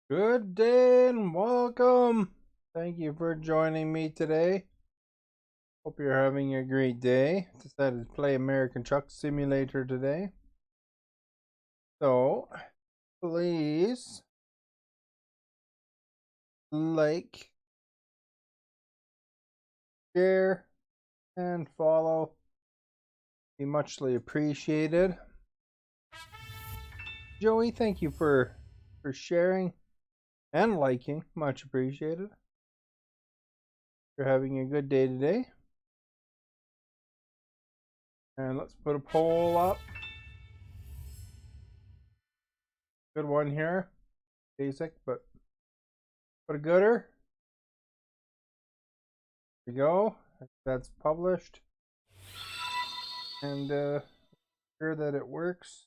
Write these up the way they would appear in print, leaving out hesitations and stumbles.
Good day and welcome. Thank you for joining me today. Hope you're having a great day. Decided to play American Truck Simulator today. So, please like, share, and follow. Be muchly appreciated. Joey, thank you for sharing and liking. Much appreciated. You're having a good day today. And let's put a poll up. Good one here. Basic, but put a gooder. There we go. That's published. And sure that it works.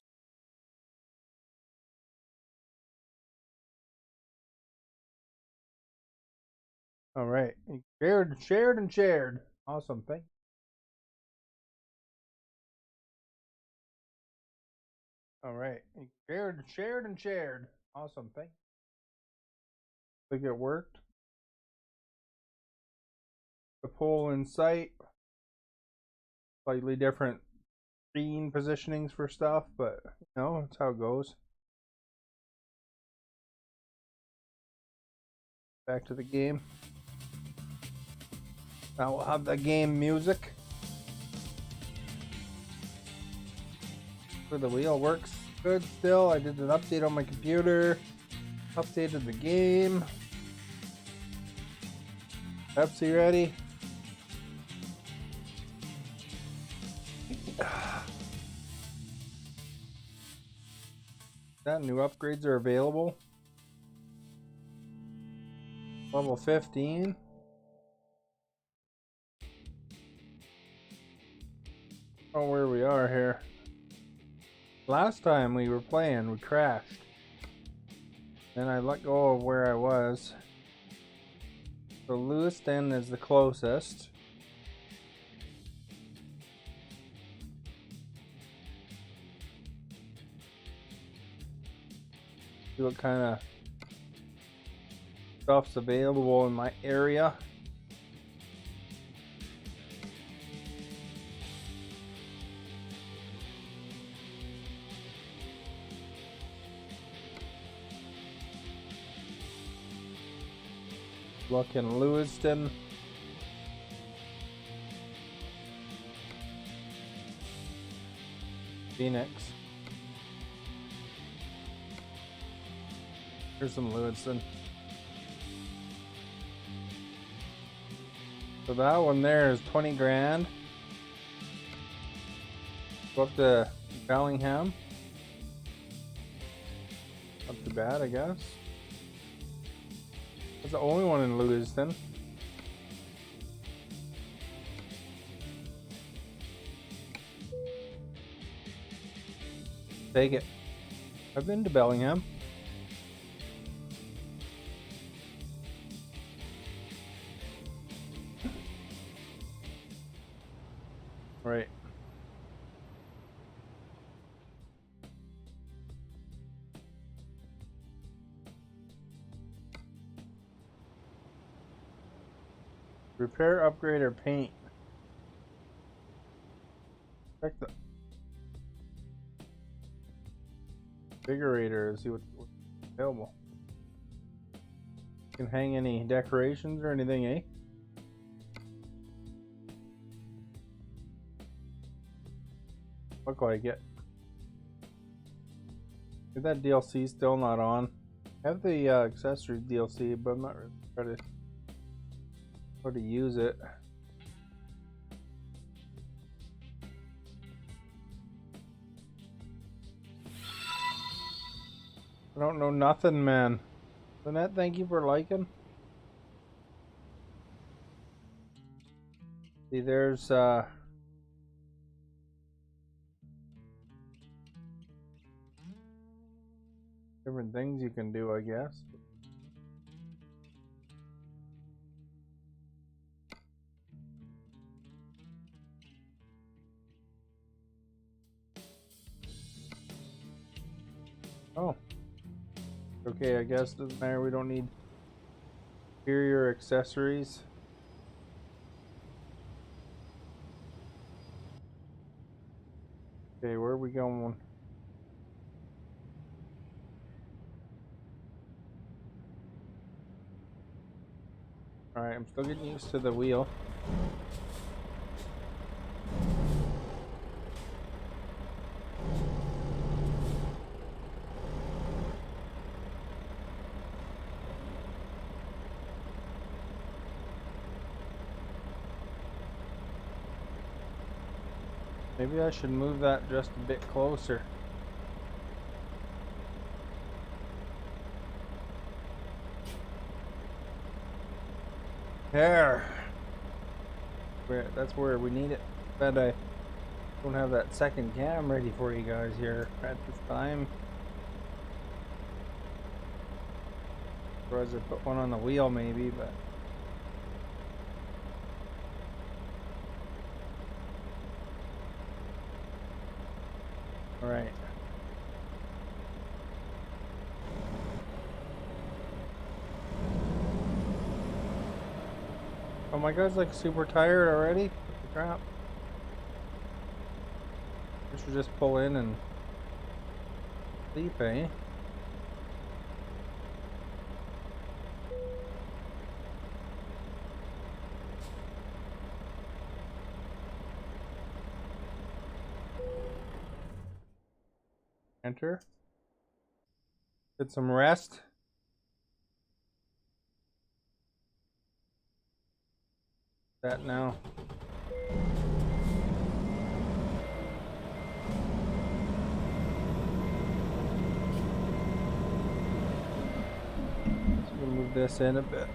All right. Shared, and shared. Awesome. Thank you. All right. Shared, and shared. Awesome. Thank you. I think it worked. The poll in sight. Slightly different screen positionings for stuff, but that's how it goes. Back to the game. Now we'll have the game music. For the wheel works good still. I did an update on my computer. Updated the game. Pepsi ready. That new upgrades are available. Level 15. Oh, where we are here. Last time we were playing, we crashed. Then I let go of where I was. So Lewiston is the closest. See what kind of stuff's available in my area. Look in Lewiston. Phoenix. Here's some Lewiston. So that one there is 20 grand. Go up to Bellingham. Not too bad, I guess. That's the only one in Lewiston. Take it. I've been to Bellingham. Right. Repair, upgrade, or paint. Check the configurator to see what's available. You can hang any decorations or anything, eh? Look like it. Is that DLC still not on? I have the accessories DLC, but I'm not really trying to use it. I don't know nothing, man. Lynette, thank you for liking. See, there's different things you can do, I guess. Oh. Okay, I guess doesn't matter. We don't need superior accessories. Okay, where are we going? Alright, I'm still getting used to the wheel. Maybe I should move that just a bit closer. There. That's where we need it. But I don't have that second cam ready for you guys here at this time. Otherwise I put one on the wheel maybe, but alright. Oh, my guy's like super tired already? What the crap? I should just pull in and sleep, eh? Enter. Get some rest. That now. So we'll move this in a bit.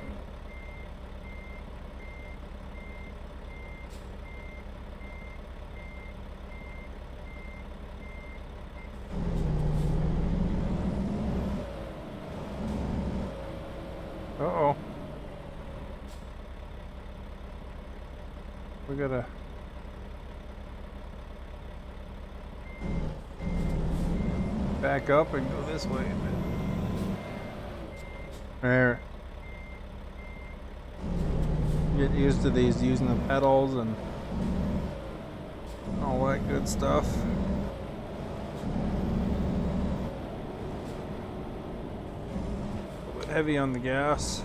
Uh-oh. We gotta back up and go this way. There. Get used to these, using the pedals and all that good stuff. A little bit heavy on the gas.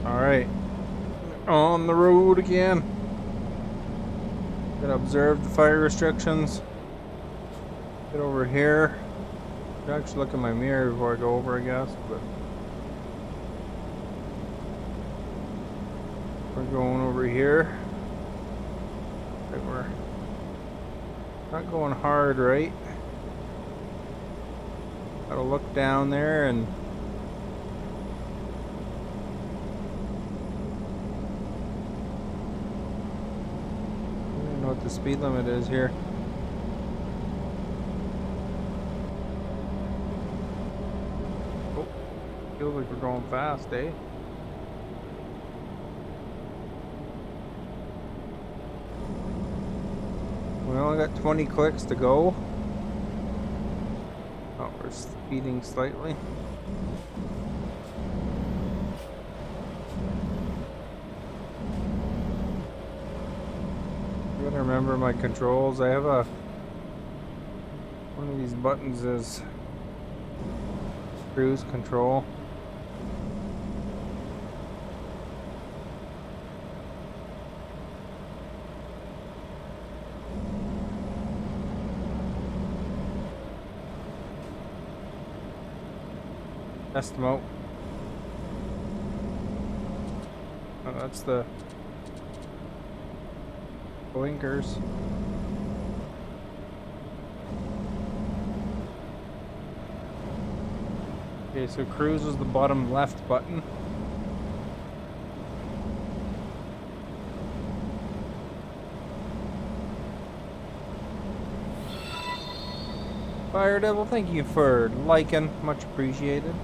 Alright, on the road again. Gotta observe the fire restrictions. Get over here. Should actually look in my mirror before I go over, I guess, but we're going over here. Right, we're not going hard, right? Gotta look down there and what the speed limit is here. Oh, feels like we're going fast, eh? We only got 20 clicks to go. Oh, we're speeding slightly. I remember my controls. I have one of these buttons is cruise control. Test them out. Oh, that's the blinkers. Okay, so cruise is the bottom left button. Fire Devil, thank you for liking. Much appreciated.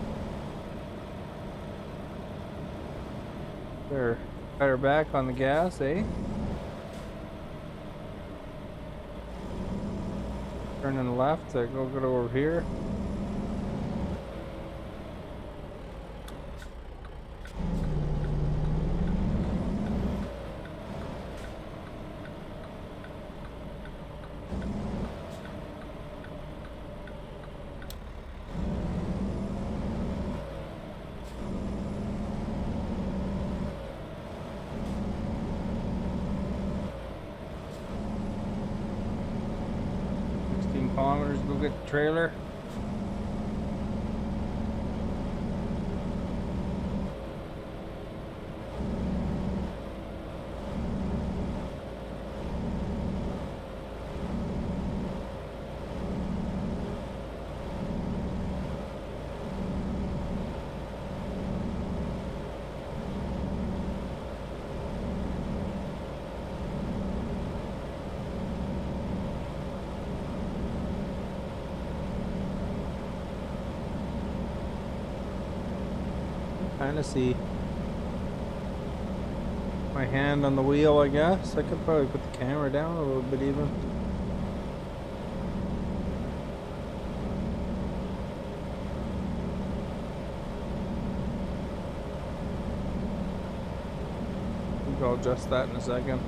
There. Got her back on the gas, eh? Turning left to go over here. Kilometers, go get the trailer. Kind of see my hand on the wheel, I guess. I could probably put the camera down a little bit even. I think I'll adjust that in a second.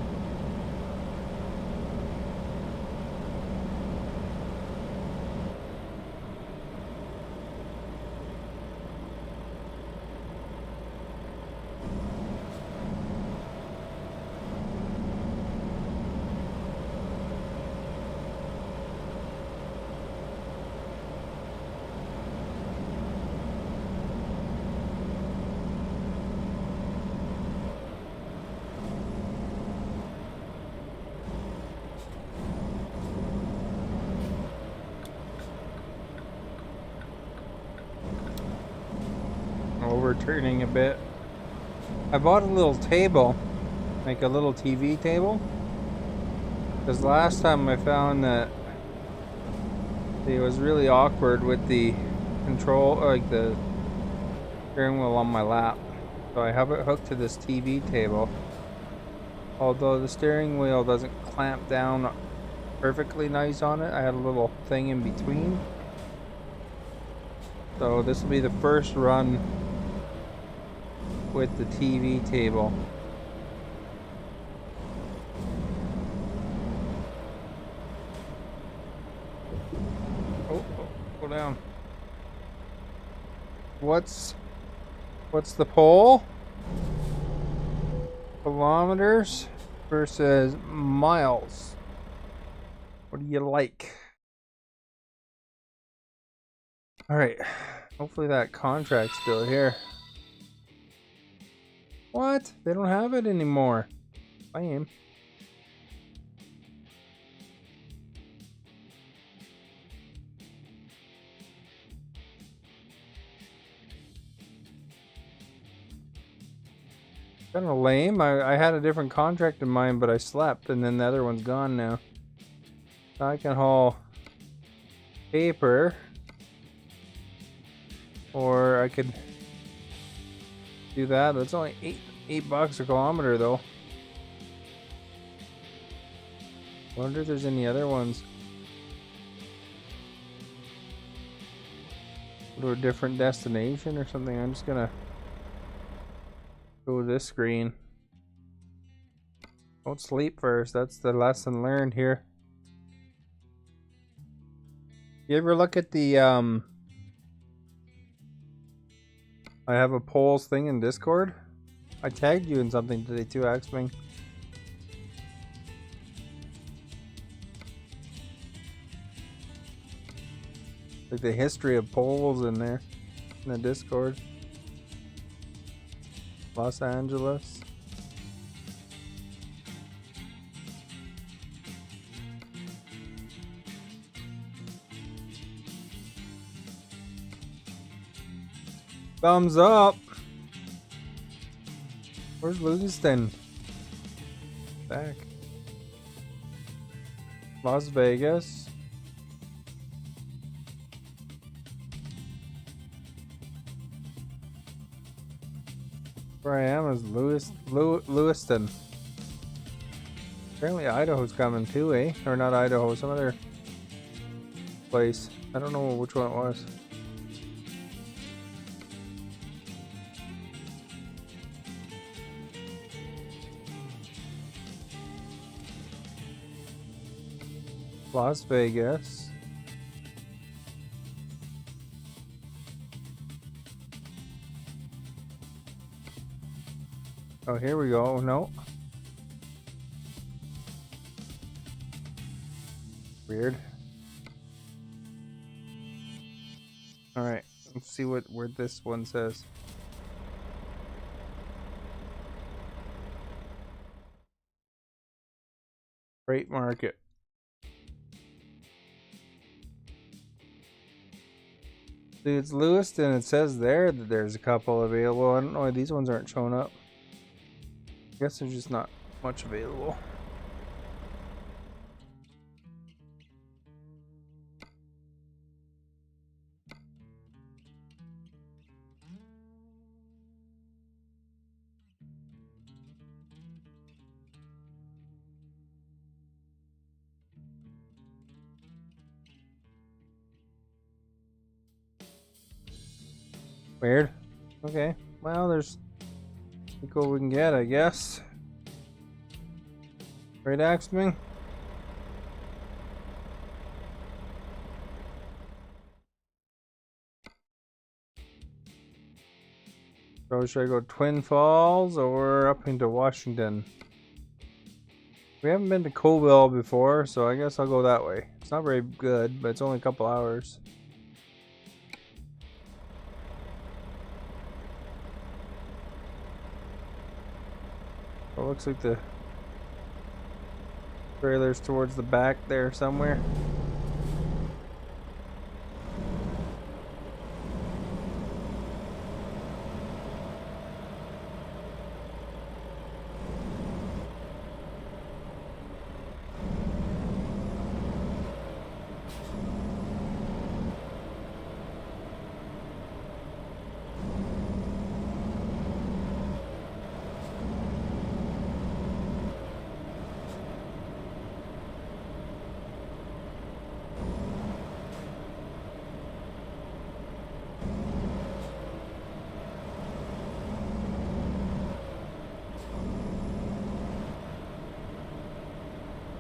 Overturning a bit. I bought a little table, like a little TV table, because last time I found that it was really awkward with the control, like the steering wheel on my lap. So I have it hooked to this TV table. Although the steering wheel doesn't clamp down perfectly nice on it, I had a little thing in between. So this will be the first run with the TV table. Oh, go down. What's the pole? Kilometers versus miles. What do you like? All right. Hopefully that contract's still here. What? They don't have it anymore. Lame. Kind of lame. I had a different contract in mind, but I slept, and then the other one's gone now. So I can haul paper, or I could do that. That's only $8 a kilometer, though. Wonder if there's any other ones. Go to a different destination or something. I'm just gonna go to this screen. Don't sleep first. That's the lesson learned here. You ever look at the I have a polls thing in Discord? I tagged you in something today too, Axwing. Like the history of polls in there in the Discord. Los Angeles. Thumbs up. Where's Lewiston? Back. Las Vegas. Where I am is Lewiston. Apparently Idaho's coming too, eh? Or not Idaho, some other place. I don't know which one it was. Las Vegas. Oh, here we go. No. Weird. Alright, let's see what where this one says. Freight market. Dude, it's Lewiston. It says there that there's a couple available. I don't know why these ones aren't showing up. I guess there's just not much available. Weird. Okay. Well, there's look what we can get, I guess. Right, Axman? So should I go Twin Falls or up into Washington? We haven't been to Colville before, so I guess I'll go that way. It's not very good, but it's only a couple hours. It looks like the trailer's towards the back there somewhere.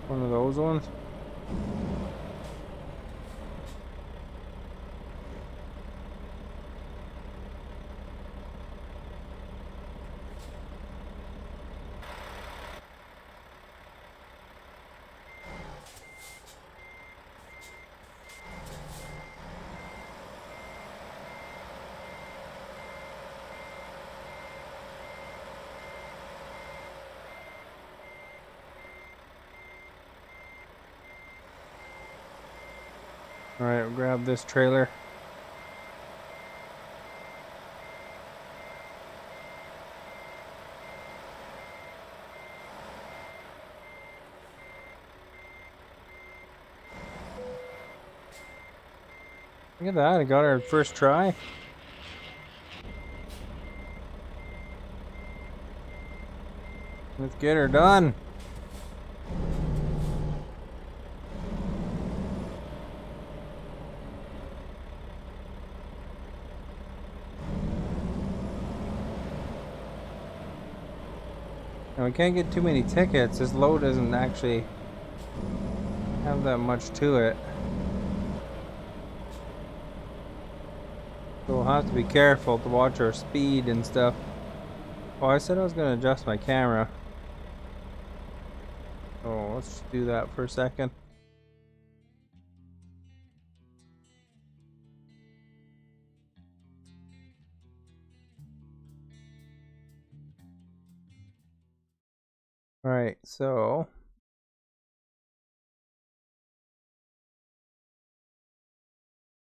One of those ones. Alright, we'll grab this trailer. Look at that, I got our first try. Let's get her done. Now we can't get too many tickets. This load doesn't actually have that much to it. So we'll have to be careful to watch our speed and stuff. Oh, I said I was going to adjust my camera. Oh, let's just do that for a second. Alright, so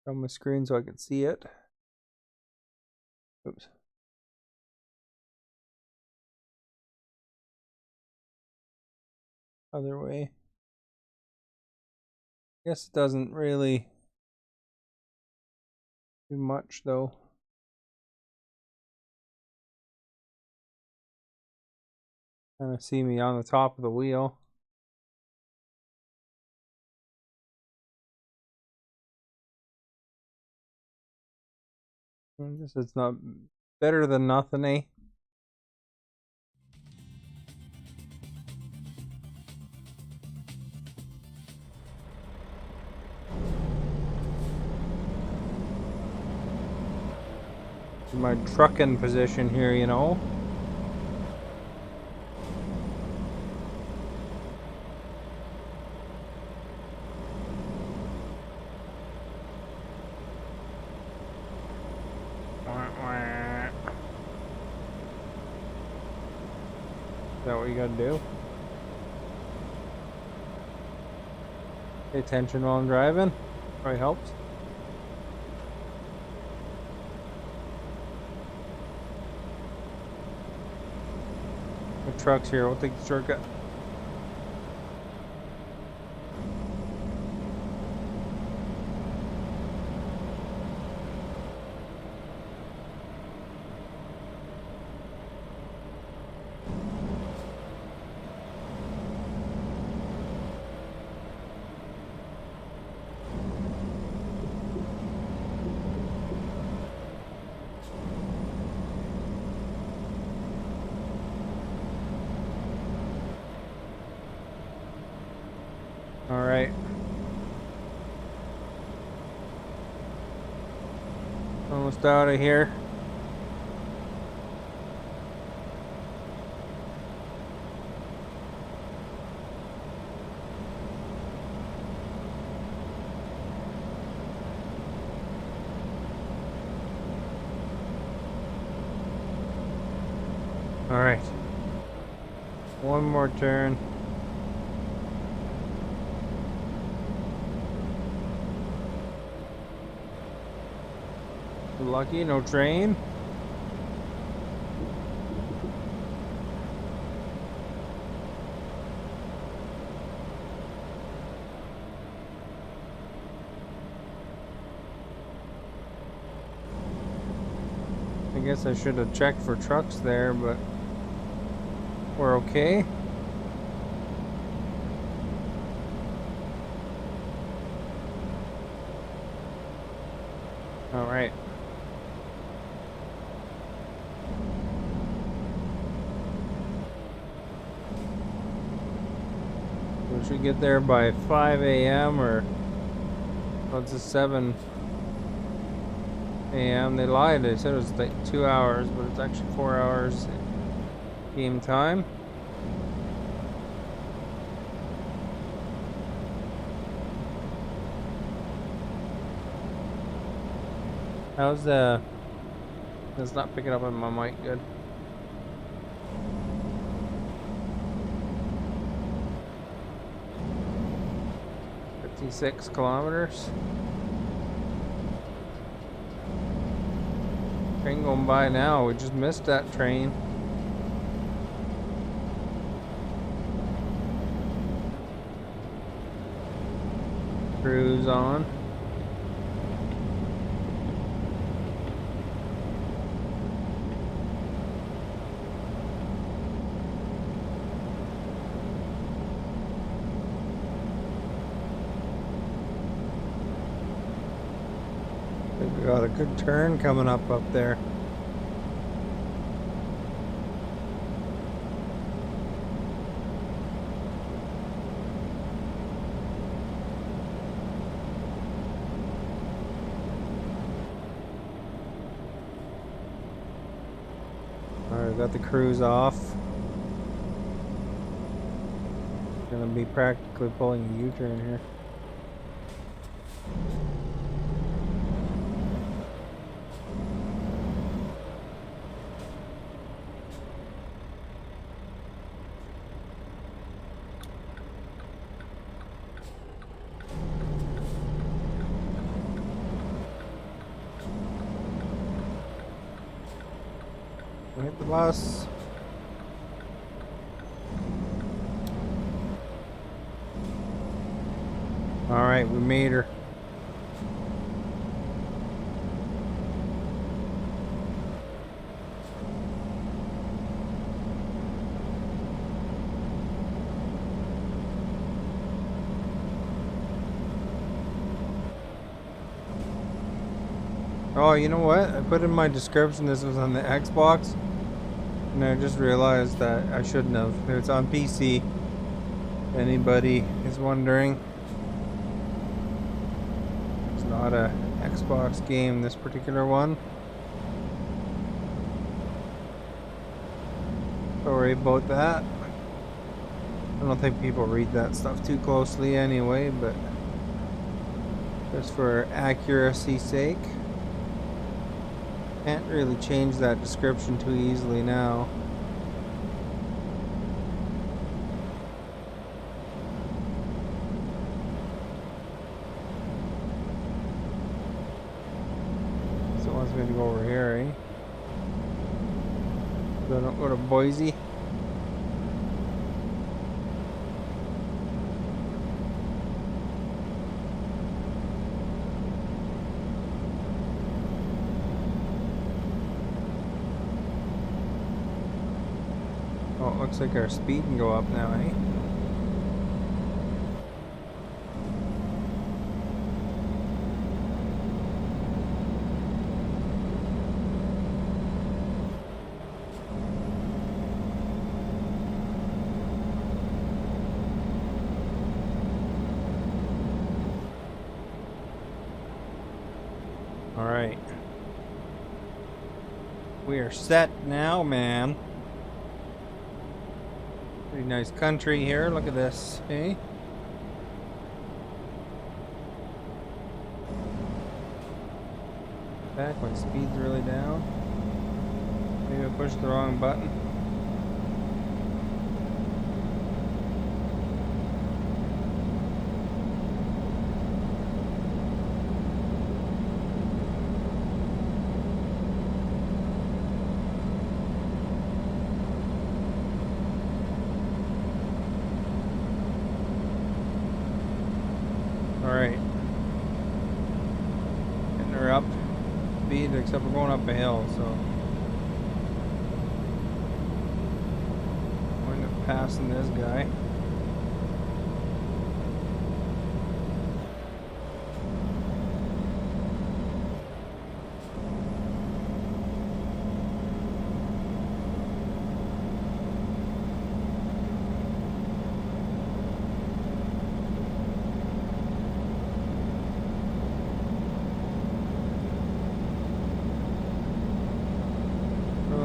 on my screen so I can see it. Oops. Other way. Guess it doesn't really do much though. Kind of see me on the top of the wheel. I guess it's not better than nothing, eh? My trucking position here, you know. Is that what you gotta do? Pay attention while I'm driving. Probably helps. The truck's here. We'll take the shortcut. All right. Almost out of here. All right. One more turn. Lucky, no train. I guess I should have checked for trucks there, but we're okay. All right. We should get there by 5 a.m. or what's it, 7 a.m. They lied. They said it was like 2 hours, but it's actually 4 hours game time. How's the... It's not picking up on my mic good. "56 kilometers. Train going by now. We just missed that train. Cruise on. We got a good turn coming up there. Alright, got the cruise off. Gonna be practically pulling a U-turn here. Hit the bus. Alright, we made her. Oh, you know what? I put in my description this was on the Xbox, and I just realized that I shouldn't have. It's on PC. If anybody is wondering, it's not a Xbox game, this particular one. Sorry about that. I don't think people read that stuff too closely anyway, but just for accuracy's sake. Can't really change that description too easily now. So it wants me to go over here, eh? So I don't go to Boise. Oh, it looks like our speed can go up now, eh? Alright. We are set now, man. Pretty nice country here. Look at this, eh? Back when speed's really down. Maybe I pushed the wrong button. Alright. Getting her up speed, except we're going up a hill, so I'm going to passing this guy.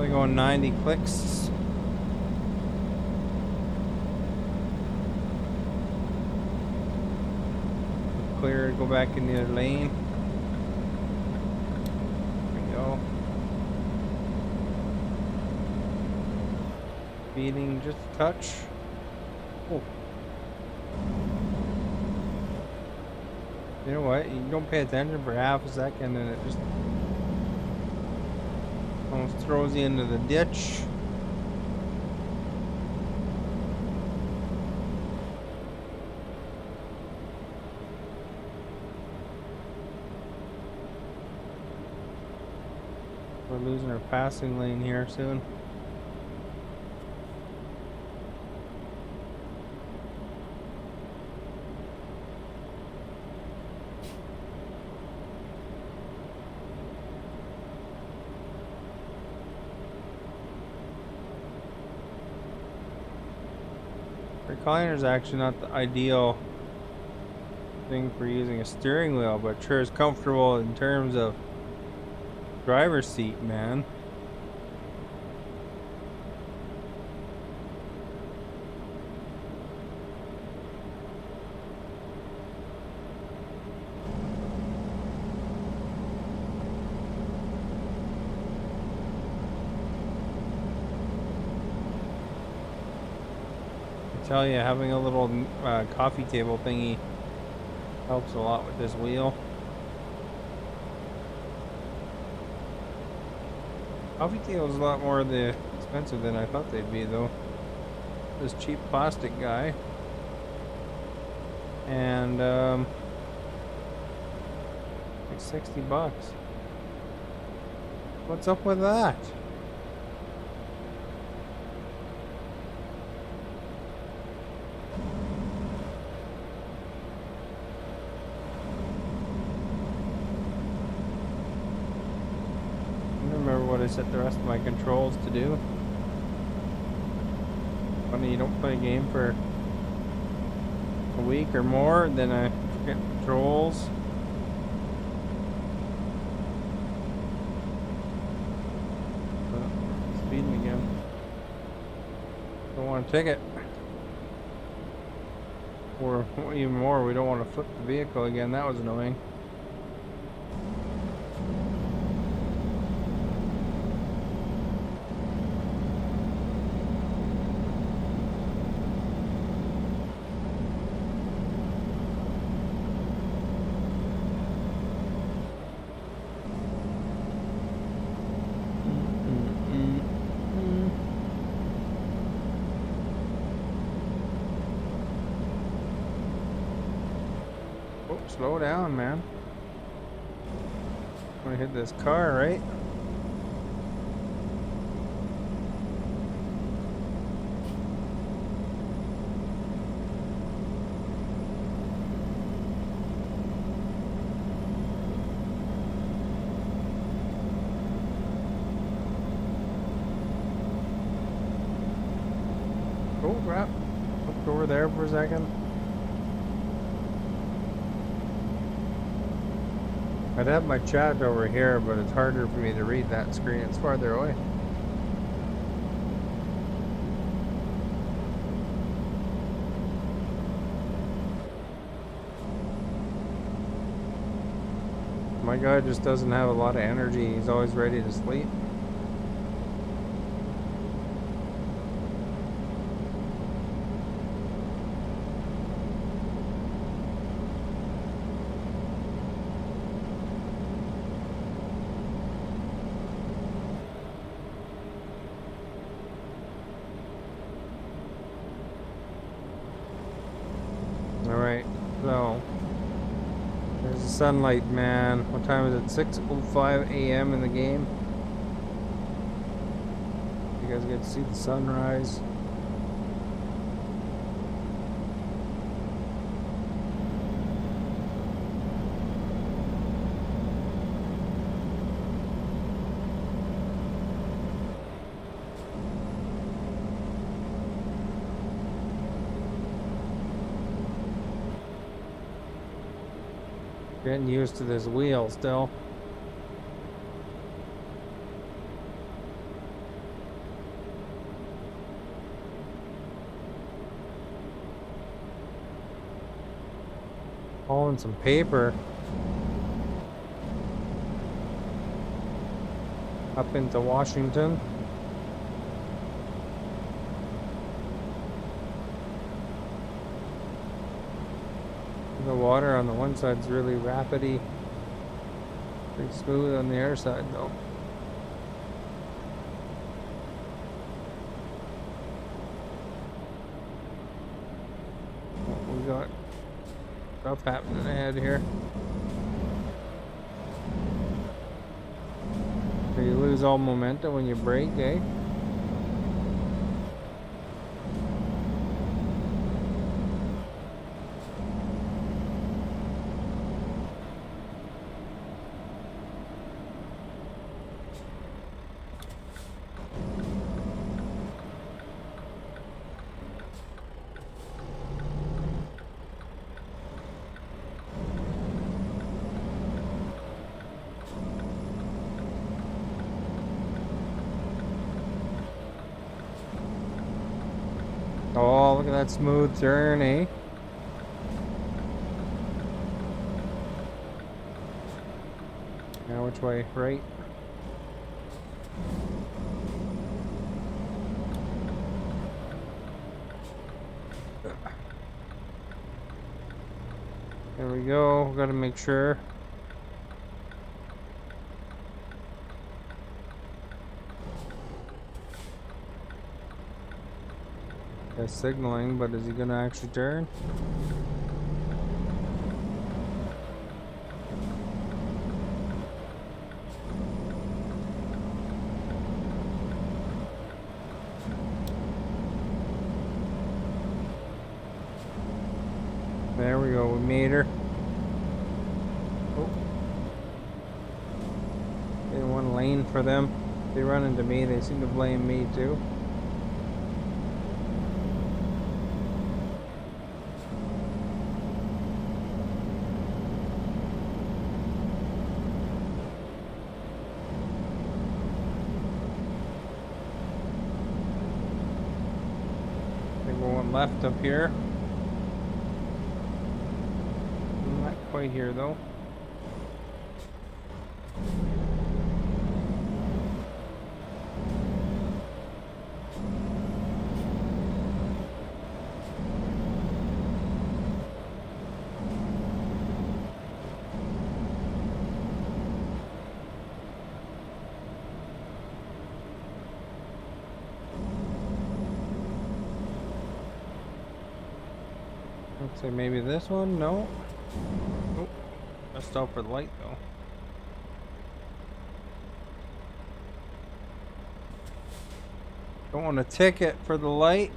Going 90 clicks. Clear, go back in the other lane. There we go. Speeding just a touch. Oh. You know what? You don't pay attention for half a second and it just almost throws you into the ditch. We're losing our passing lane here soon. Recliner is actually not the ideal thing for using a steering wheel, but sure is comfortable in terms of driver's seat, man. I tell you, having a little coffee table thingy helps a lot with this wheel. Coffee table is a lot more expensive than I thought they'd be, though. This cheap plastic guy, and like $60. What's up with that? remember what I set the rest of my controls to do. Funny you don't play a game for a week or more, then I forget controls. Speeding again. Don't want a ticket. Or even more, we don't want to flip the vehicle again. That was annoying. Slow down, man. I'm gonna hit this car, right? Oh crap. Looked over there for a second. I'd have my chat over here, but it's harder for me to read that screen. It's farther away. My guy just doesn't have a lot of energy. He's always ready to sleep. Alright, so there's the sunlight, man. What time is it? 6:05 a.m. in the game. You guys get to see the sunrise. Getting used to this wheel still. Hauling some paper up into Washington. The water on the one side is really rapidy, pretty smooth on the other side though. We got stuff happening ahead here. So you lose all momentum when you brake, eh? Oh, look at that smooth turn, eh? Now which way? Right? There we go. Gotta make sure. Guy's signaling, but is he gonna actually turn? There we go, we made her. Oh. Didn't want to complain for them. They run into me, they seem to blame me too. They're going left up here. Not quite here though. Let's say maybe this one. No. Oh, let's stop for the light though. Don't want a ticket for the light.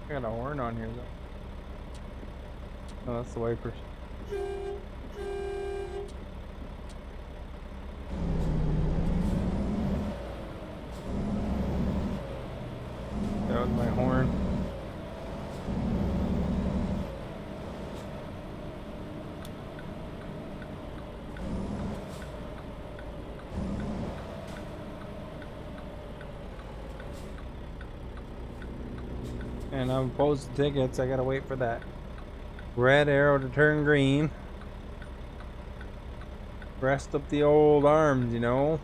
Got a horn on here though. Oh, that's the wipers. That was my horn. And I'm posting tickets. I gotta wait for that red arrow to turn green. Rest up the old arms, you know.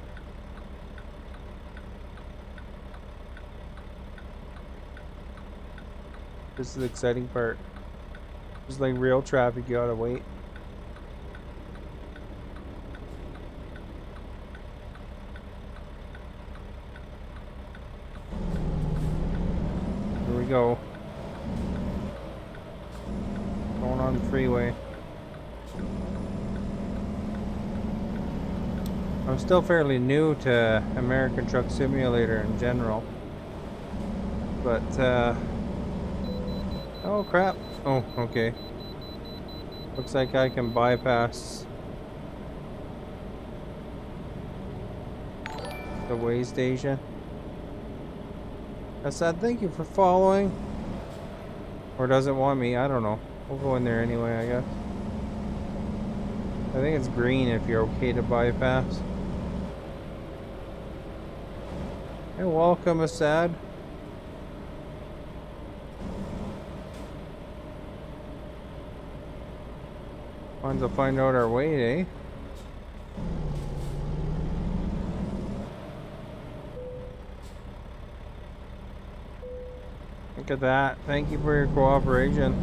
This is the exciting part. Just like real traffic, you gotta wait. Here we go. Going on the freeway. I'm still fairly new to American Truck Simulator in general. But, oh crap. Oh, okay. Looks like I can bypass the way station. I said thank you for following. Or does it want me? I don't know. We'll go in there anyway, I guess. I think it's green if you're okay to bypass. Hey, welcome, Assad. Wanted to find out our weight, eh? Look at that. Thank you for your cooperation.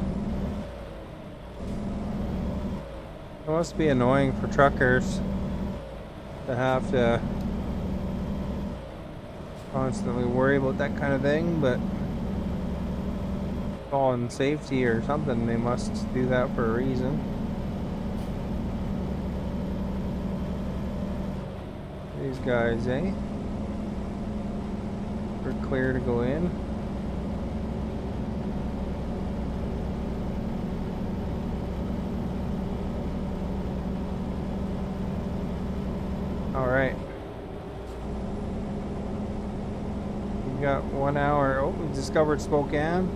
It must be annoying for truckers to have to constantly worry about that kind of thing, but all in safety or something, they must do that for a reason. These guys, eh? We're clear to go in. Alright. We got 1 hour. Oh, we discovered Spokane.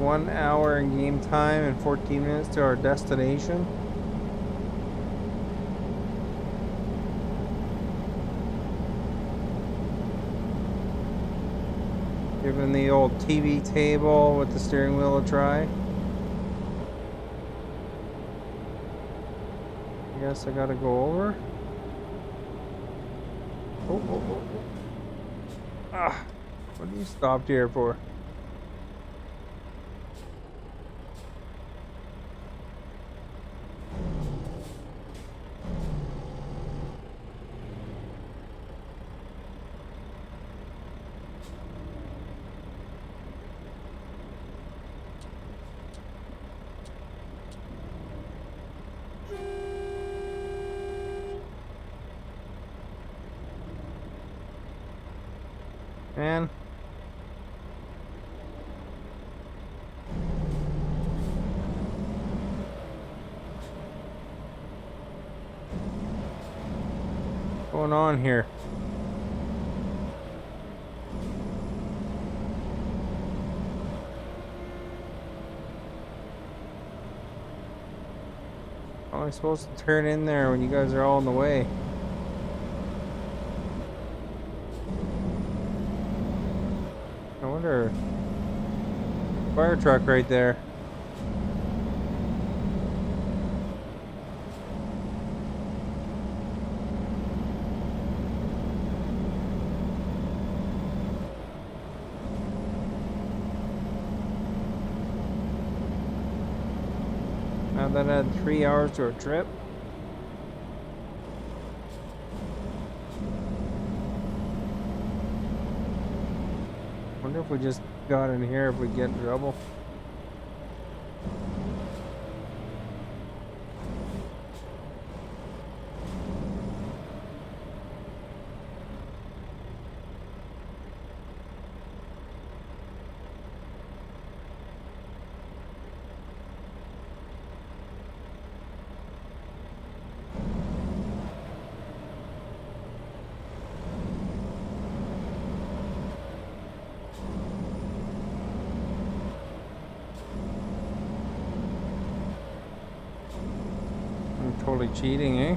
1 hour in game time and 14 minutes to our destination. Giving the old TV table with the steering wheel a try. I guess I gotta go over. Oh, oh, oh. Ah, what are you stopped here for? Man, going on here? How am I supposed to turn in there when you guys are all in the way? I wonder. Fire truck right there. Now that had 3 hours to a trip. Wonder if we just got in here if we get in trouble. I'm totally cheating, eh?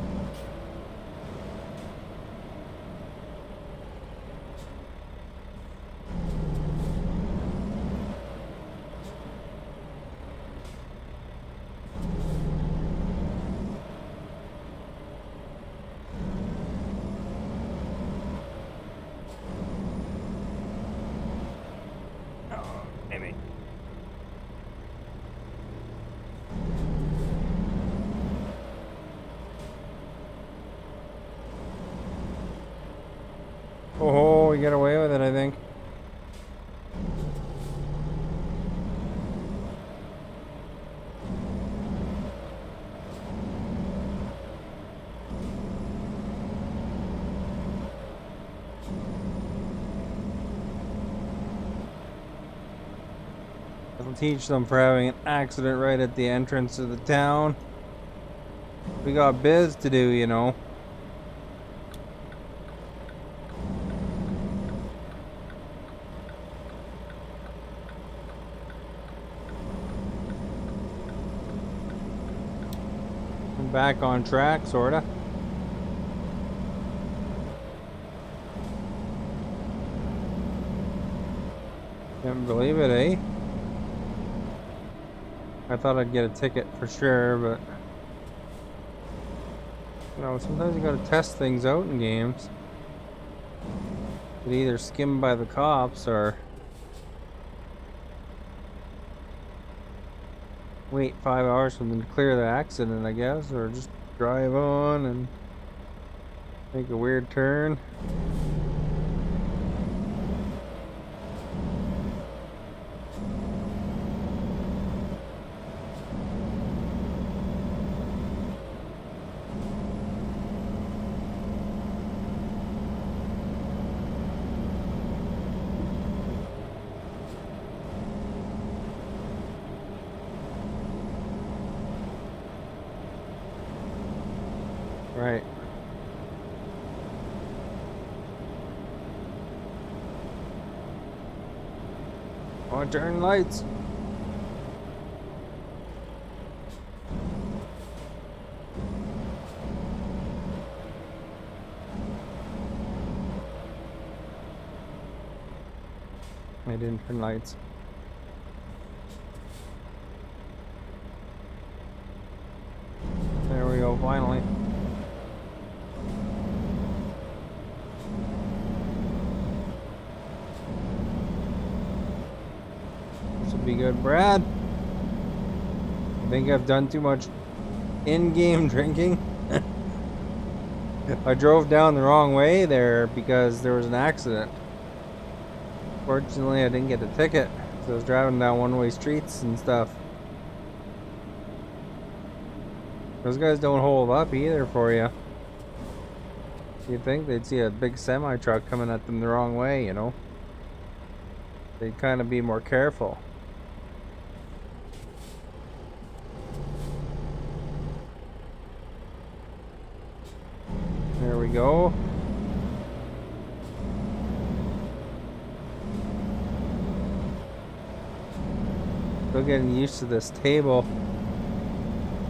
Oh, we got away with it, I think. It'll teach them for having an accident right at the entrance of the town. We got biz to do, you know. I'm back on track, sorta. Can't believe it, eh? I thought I'd get a ticket for sure, but you know, sometimes you gotta test things out in games. Get either skimmed by the cops or wait 5 hours for them to clear the accident, I guess, or just drive on and make a weird turn. Right. Oh, turn lights. I didn't turn lights. There we go, finally. This would be good, Brad. I think I've done too much in-game drinking. I drove down the wrong way there because there was an accident. Fortunately, I didn't get a ticket, so I was driving down one-way streets and stuff. Those guys don't hold up either for you. You'd think they'd see a big semi-truck coming at them the wrong way, you know? They'd kind of be more careful. There we go. Still getting used to this table.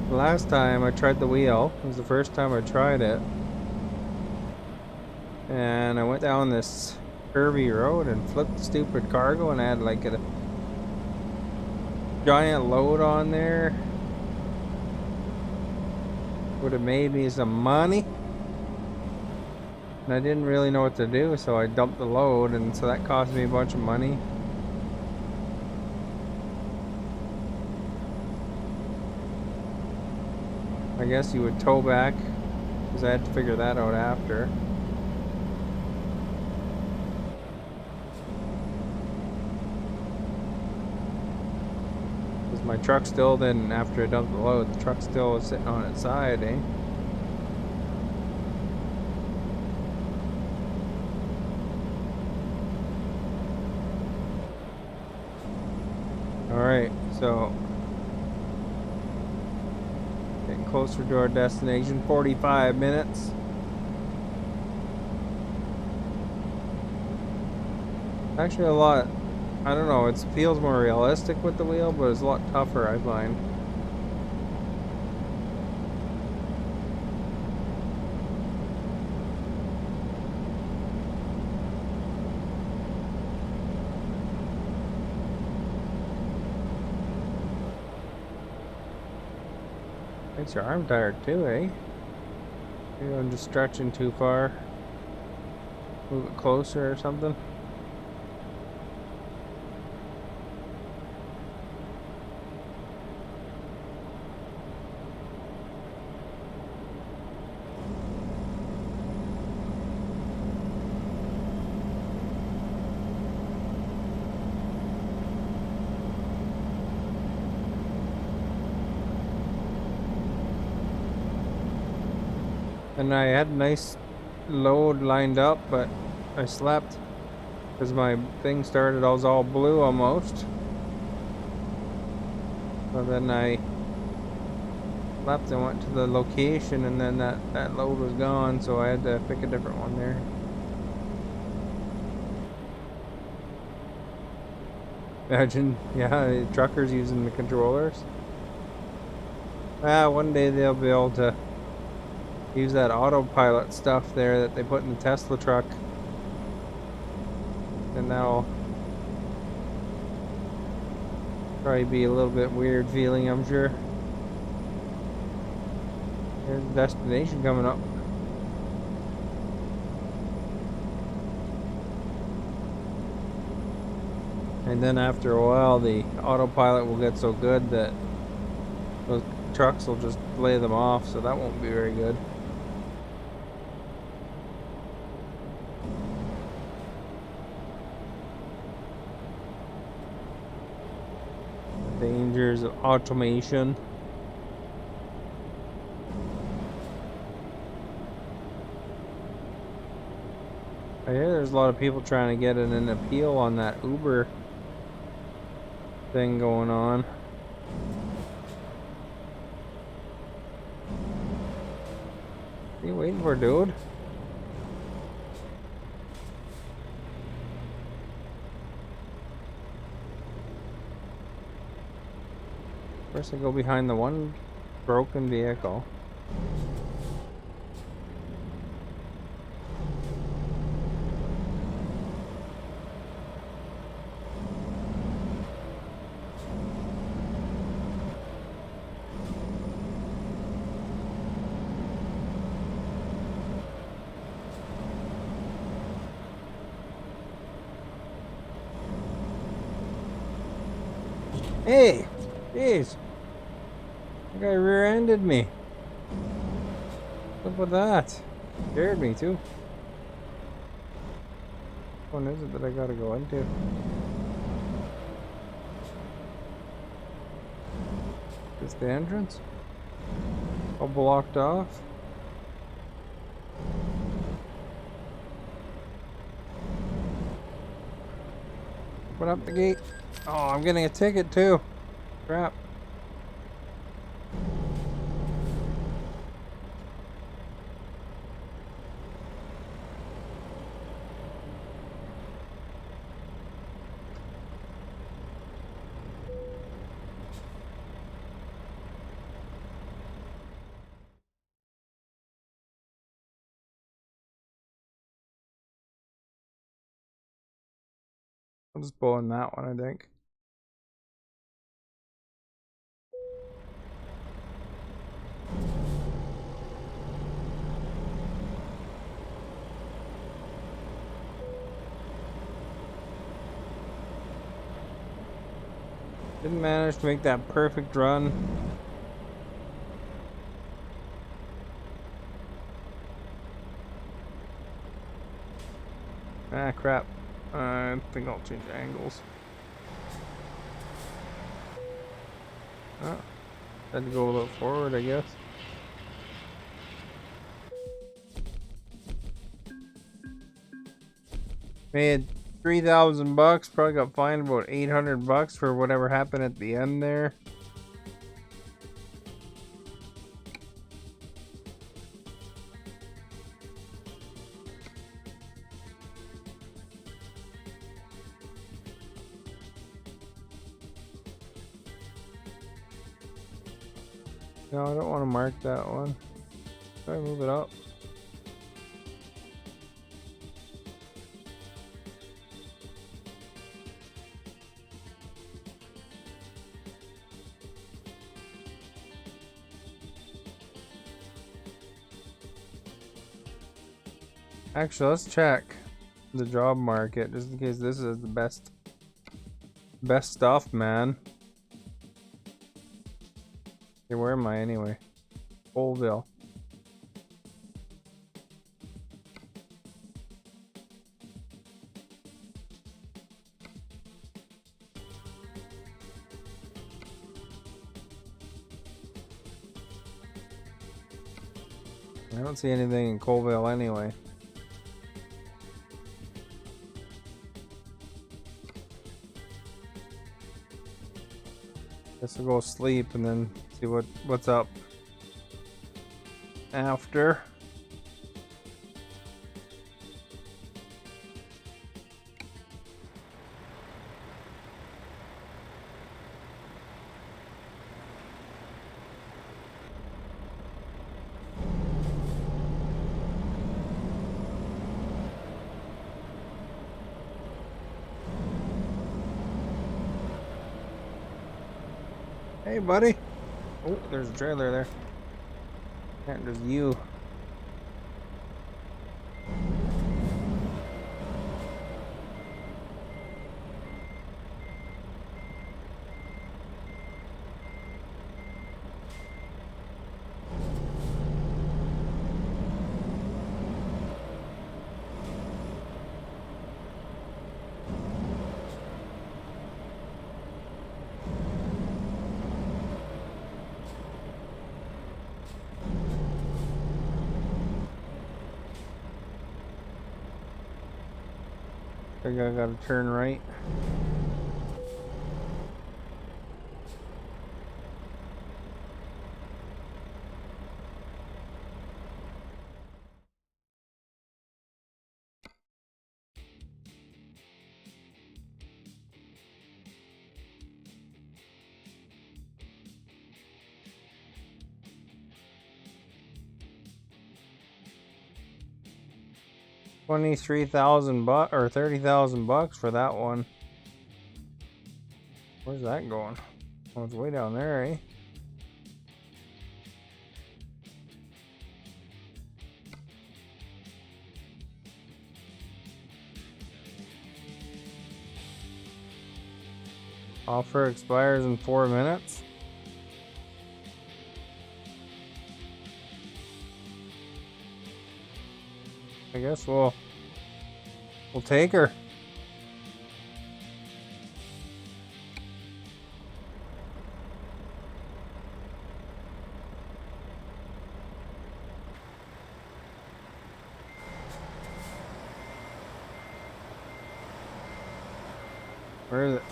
Last time I tried the wheel, it was the first time I tried it. And I went down this curvy road and flipped the stupid cargo, and I had like a giant load on there. Would have made me some money. And I didn't really know what to do, so I dumped the load, and so that cost me a bunch of money. I guess you would tow back, because I had to figure that out after. Because my truck still didn't, after I dumped the load, the truck still was sitting on its side, eh? Alright, so getting closer to our destination, 45 minutes. Actually a lot, I don't know, it feels more realistic with the wheel, but it's a lot tougher, I find. Makes your arm tired too, eh? Maybe I'm just stretching too far. Move it closer or something. And I had a nice load lined up, but I slept because my thing started, I was all blue almost. So then I slept and went to the location, and then that load was gone, so I had to pick a different one there. Imagine, yeah, truckers using the controllers. One day they'll be able to use that autopilot stuff there that they put in the Tesla truck, and that'll probably be a little bit weird feeling, I'm sure. There's the destination coming up. And then after a while, the autopilot will get so good that those trucks will just lay them off, so that won't be very good. Dangers of automation. I hear there's a lot of people trying to get an appeal on that Uber thing going on. What are you waiting for, dude? First I go behind the one broken vehicle. Hey! Jeez! That guy rear-ended me. What's up with that? Scared me too. Which one is it that I gotta go into? Is this the entrance? All blocked off? Open up the gate. Oh, I'm getting a ticket too. Crap. I'll just pull in that one, I think. Didn't manage to make that perfect run. Ah, crap. I think I'll change angles. Oh, had to go a little forward, I guess. Made $3,000. Probably got fined about $800 for whatever happened at the end there. No, I don't want to mark that one. Try to move it up. Actually, let's check the job market just in case this is the best stuff, man. Okay, where am I anyway? Colville. I don't see anything in Colville anyway. Guess we'll go sleep and then see what's up after. Hey, buddy. Oh, there's a trailer there. And there's you. I think I gotta turn right. $23,000 or $30,000 for that one. Where's that going? Oh, it's way down there, eh? Offer expires in 4 minutes. I guess we'll take her. Where is it?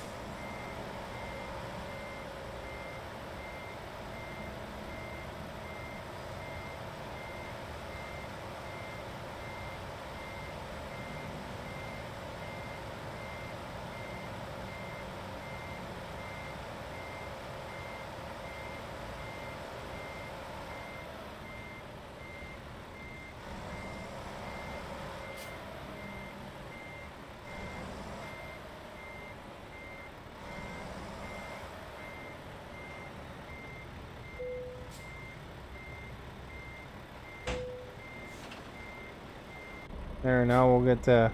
There, now we'll get to...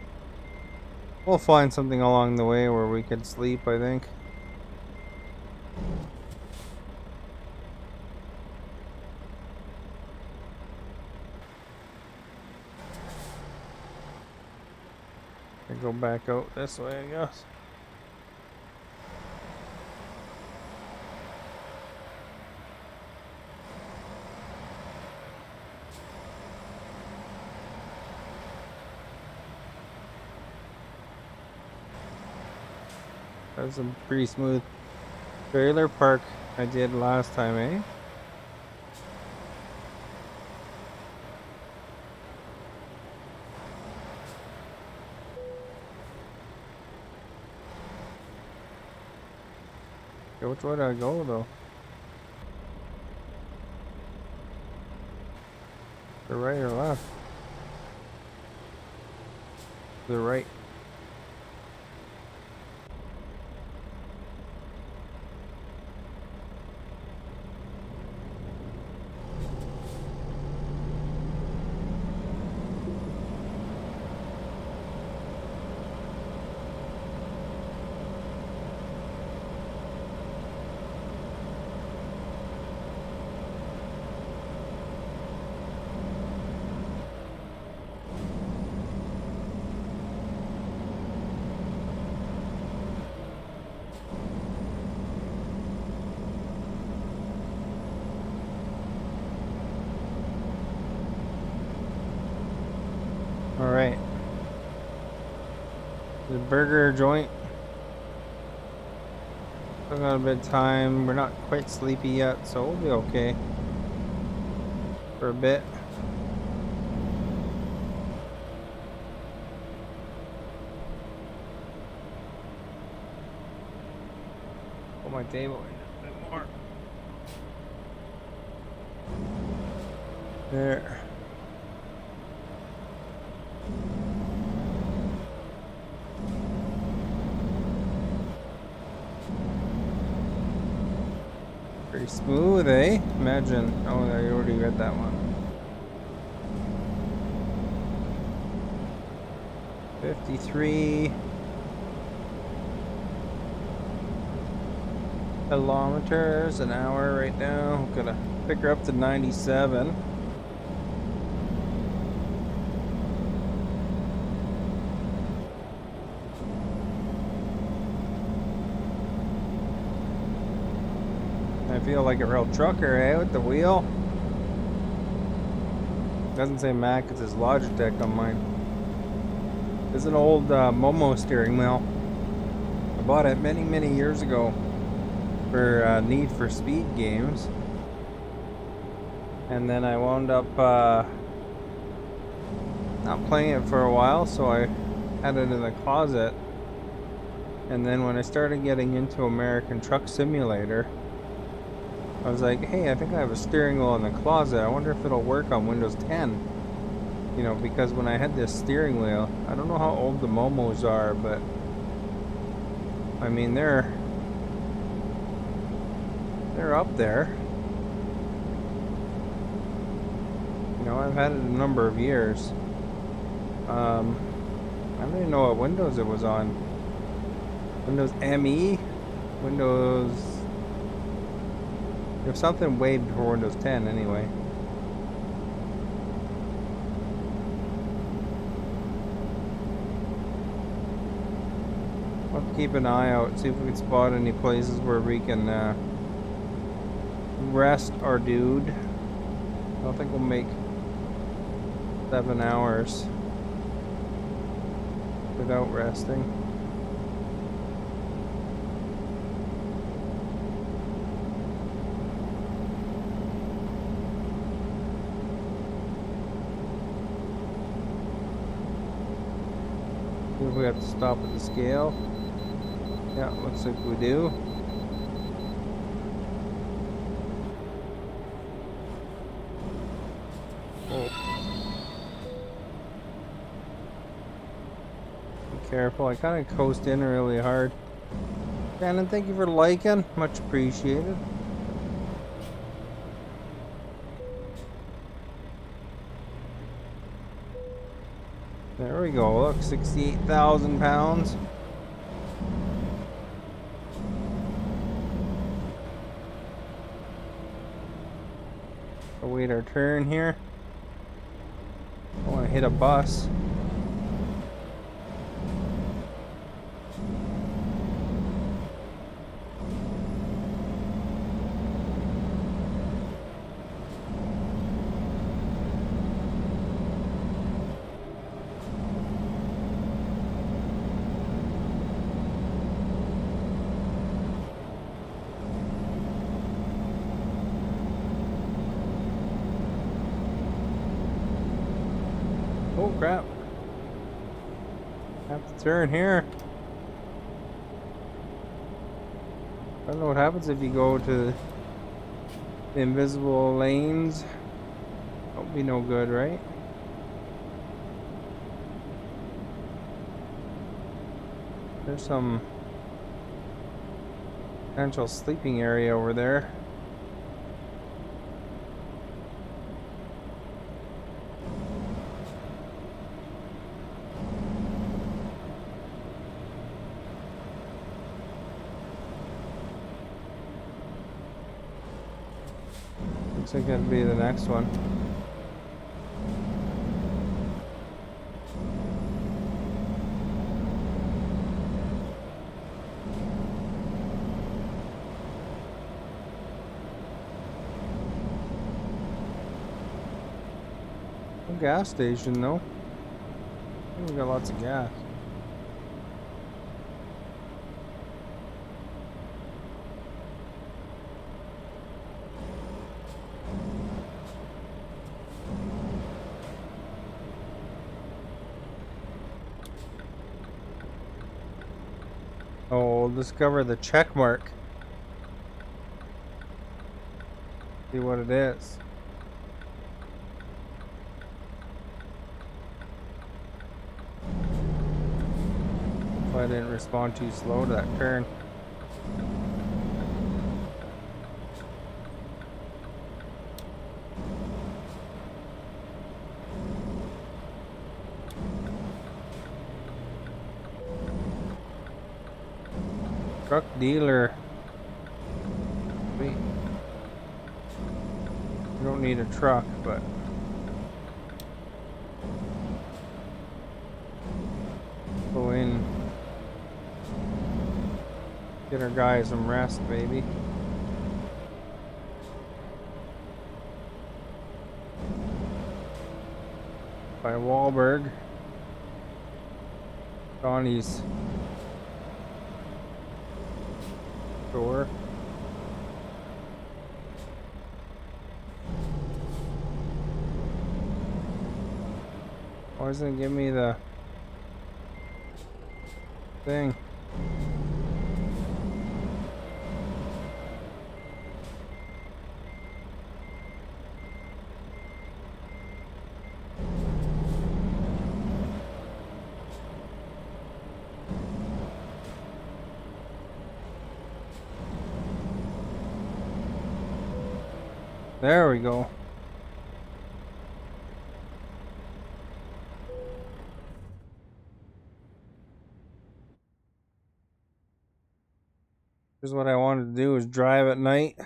We'll find something along the way where we can sleep, I think. I go back out this way, I guess. That's a pretty smooth trailer park I did last time, eh? Okay, which way do I go though? The right or left? The right. Alright. The burger joint. Still got a bit of time. We're not quite sleepy yet, so we'll be okay for a bit. Pull my table in a bit more. There. Pretty smooth, eh? Imagine. Oh, I already read that one. 53 kilometers an hour right now. Gonna pick her up to 97. I feel like a real trucker, eh, with the wheel. Doesn't say Mac, it says Logitech on mine. It's an old Momo steering wheel. I bought it many, many years ago for Need for Speed games. And then I wound up not playing it for a while, so I had it in the closet. And then when I started getting into American Truck Simulator, I was like, hey, I think I have a steering wheel in the closet. I wonder if it'll work on Windows 10. You know, because when I had this steering wheel, I don't know how old the Momos are, but I mean, they're up there. You know, I've had it a number of years. I don't even know what Windows it was on. Windows ME? Windows... It was something way before Windows 10 anyway. I'll have to keep an eye out, see if we can spot any places where we can rest our dude. I don't think we'll make 7 hours without resting. See if we have to stop at the scale. Yeah, looks like we do. Oh. Be careful, I kind of coast in really hard. Shannon, thank you for liking, much appreciated. There we go. Look, 68,000 pounds. Await our turn here. I want to hit a bus. Oh crap. Have to turn here. I don't know what happens if you go to the invisible lanes. Don't be no good, right? There's some potential sleeping area over there. Looks like that'd be the next one. No gas station though. I think we got lots of gas. Oh, we'll discover the check mark. See what it is. Hope I didn't respond too slow to that turn. Truck dealer. Wait. We don't need a truck, but go in. Get our guys some rest, baby. By Wahlberg. Donnie's store. Why doesn't it give me the thing? There we go. Here's what I wanted to do is drive at night.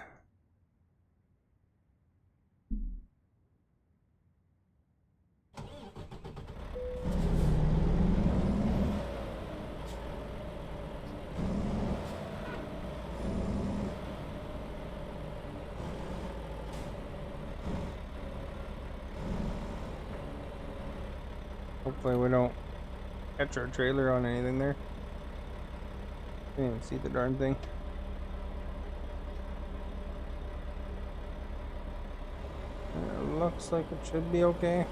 Hopefully we don't catch our trailer on anything there. Can't even see the darn thing. It looks like it should be okay.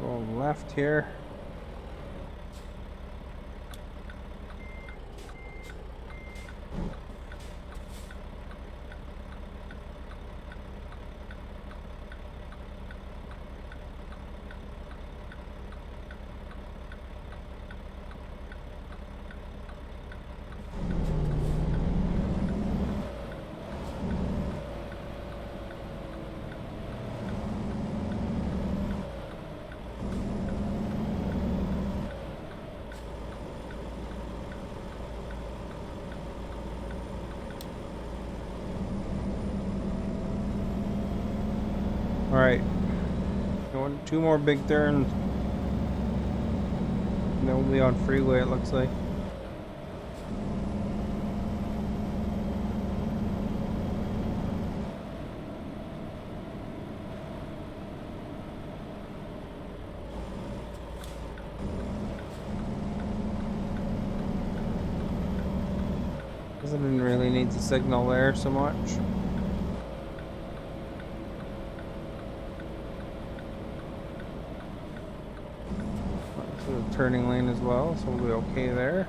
Go left here. Alright. Two more big turns. And then we'll be on freeway, it looks like. I didn't really need the signal there so much. The turning lane as well, so we'll be okay there.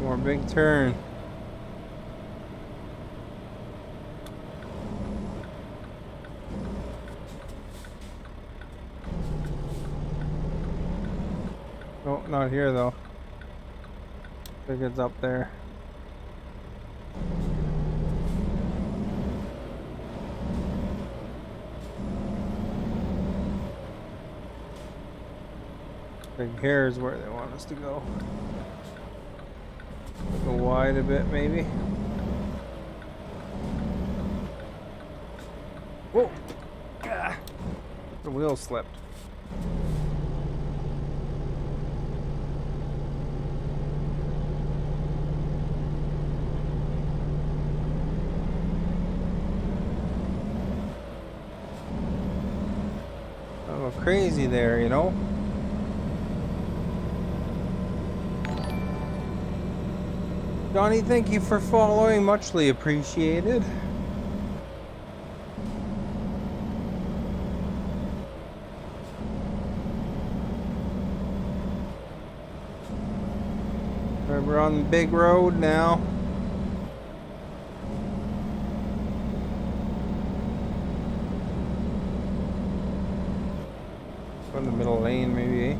More big turn. Oh, not here though. I think it's up there. I think here is where they want us to go. Go wide a bit, maybe. Whoa! Ah, the wheel slipped. A little crazy there, you know? Johnny, thank you for following, muchly appreciated. We're on the big road now. Go in the middle lane, maybe.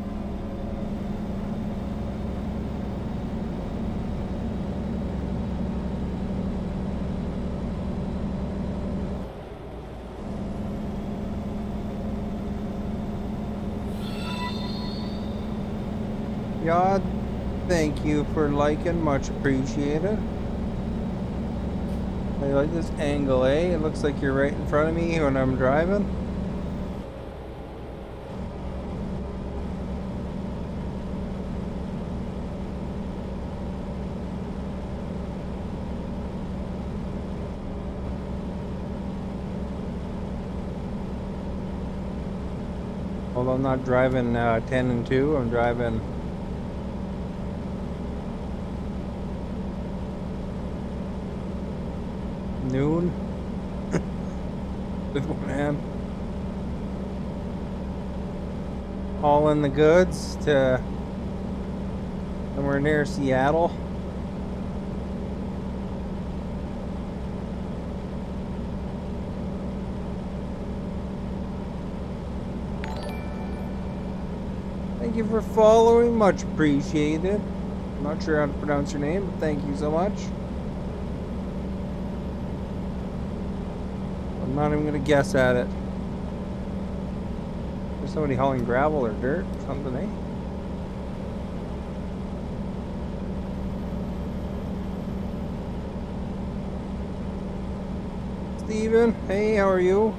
Yod, thank you for liking, much appreciated. I like this angle, eh? It looks like you're right in front of me when I'm driving. Although I'm not driving 10 and 2, I'm driving noon with one hand. Hauling the goods to somewhere near Seattle. Thank you for following, much appreciated. I'm not sure how to pronounce your name, but thank you so much. I'm not even gonna guess at it. There's somebody hauling gravel or dirt or something, eh? Steven, hey, how are you?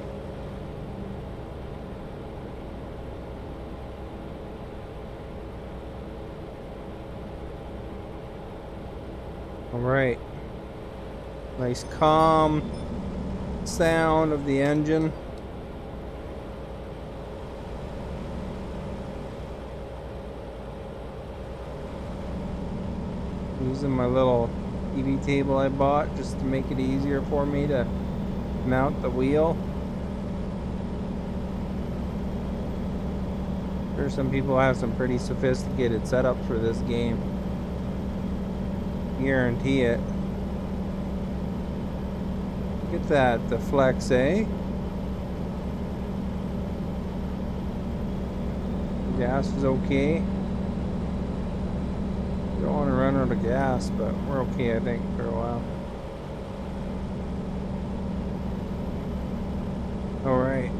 Alright. Nice calm sound of the engine. Using my little TV table I bought just to make it easier for me to mount the wheel. Sure, some people have some pretty sophisticated setups for this game. Guarantee it. Look at that, the flex, eh? Gas is okay. Don't want to run out of gas, but we're okay, I think, for a while. All right.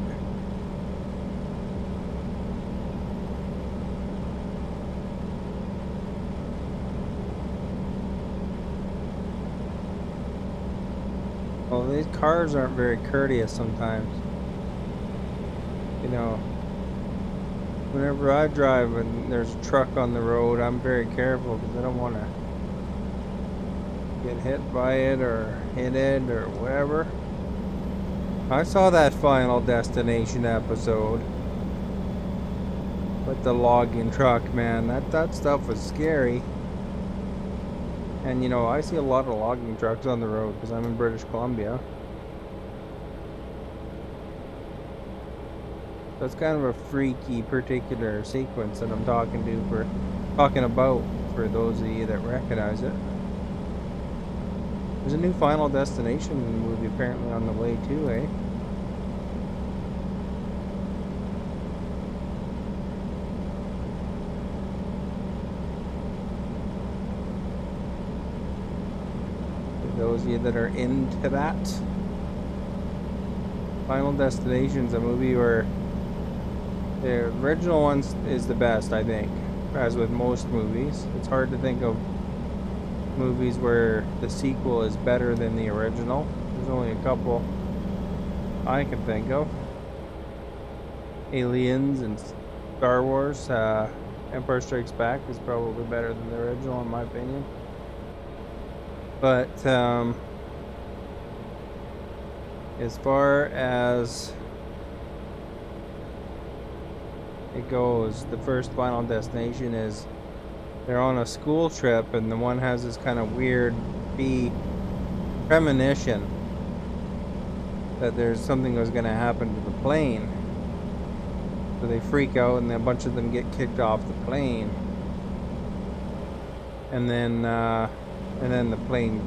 Well, these cars aren't very courteous sometimes. You know, whenever I drive and there's a truck on the road, I'm very careful because I don't want to get hit by it or hit it or whatever. I saw that Final Destination episode with the logging truck, man. That stuff was scary. And you know, I see a lot of logging trucks on the road because I'm in British Columbia. That's kind of a freaky particular sequence that I'm talking about for those of you that recognize it. There's a new Final Destination movie apparently on the way too, eh? For those of you that are into that. Final Destination's a movie where the original one is the best, I think. As with most movies, it's hard to think of movies where the sequel is better than the original. There's only a couple I can think of. Aliens and Star Wars. Empire Strikes Back is probably better than the original in my opinion. But as far as it goes, the first Final Destination is they're on a school trip and the one has this kind of weird premonition that there's something was going to happen to the plane. So they freak out and a bunch of them get kicked off the plane. And then the plane,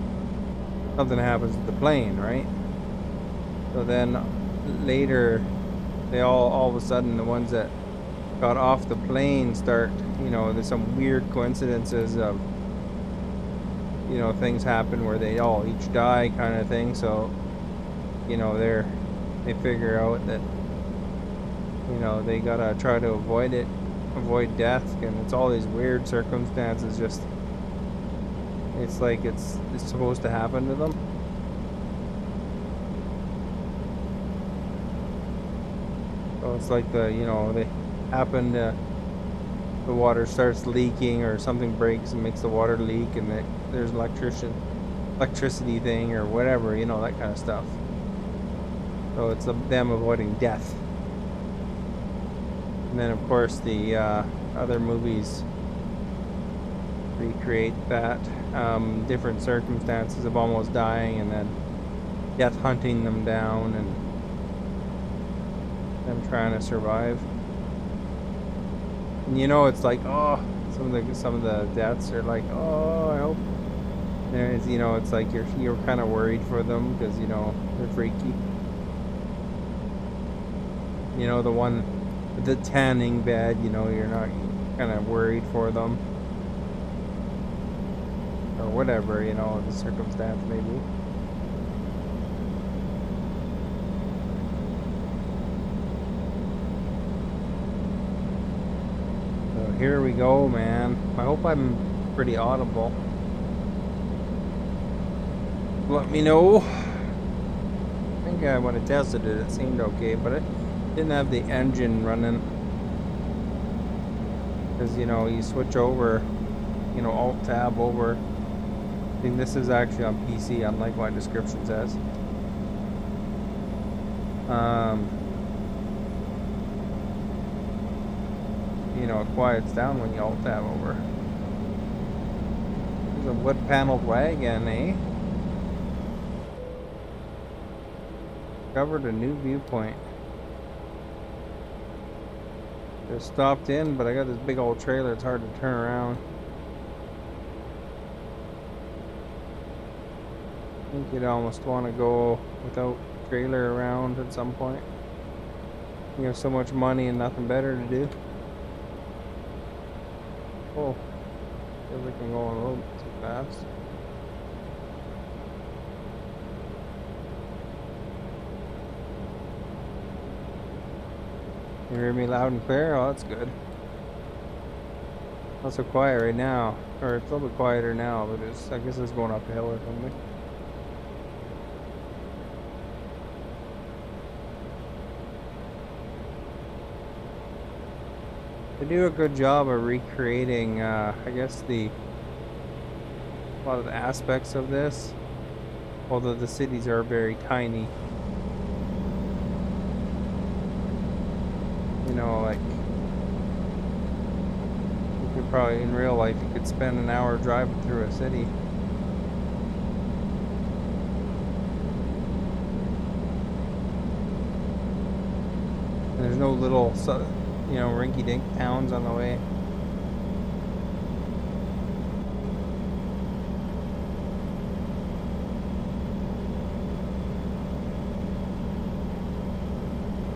something happens to the plane, right? So then later they all of a sudden, the ones that got off the plane start, you know, there's some weird coincidences of, you know, things happen where they all each die kind of thing. So, you know, they figure out that, you know, they gotta try to avoid death, and it's all these weird circumstances. Just, it's like it's supposed to happen to them. So it's like they happen to, the water starts leaking or something breaks and makes the water leak, and there's electricity thing or whatever, you know, that kind of stuff. So it's them avoiding death. And then of course the other movies recreate that, different circumstances of almost dying and then death hunting them down and them trying to survive. And you know, it's like, oh, some of the deaths are like, oh, I hope there's, you know, it's like you're kind of worried for them because, you know, they're freaky. You know, the one with the tanning bed, you know, you're not kind of worried for them or whatever, you know, the circumstance maybe. Here we go, man. I hope I'm pretty audible. Let me know. I think when I tested it, it seemed okay, but it didn't have the engine running. Because, you know, you switch over, you know, Alt-Tab over. I think this is actually on PC, unlike my description says. You know, it quiets down when you Alt-Tab over. There's a wood-paneled wagon, eh? Discovered a new viewpoint. Just stopped in, but I got this big old trailer, it's hard to turn around. I think you'd almost want to go without trailer around at some point. You have so much money and nothing better to do. Oh, feels like I'm going a little bit too fast. You hear me loud and clear? Oh, that's good. Not so quiet right now, or it's a little bit quieter now, but I guess it's going up a hill or something. They do a good job of recreating, I guess, a lot of the aspects of this, although the cities are very tiny. You know, like, you could probably, in real life, you could spend an hour driving through a city. And there's no little, you know, rinky-dink towns on the way.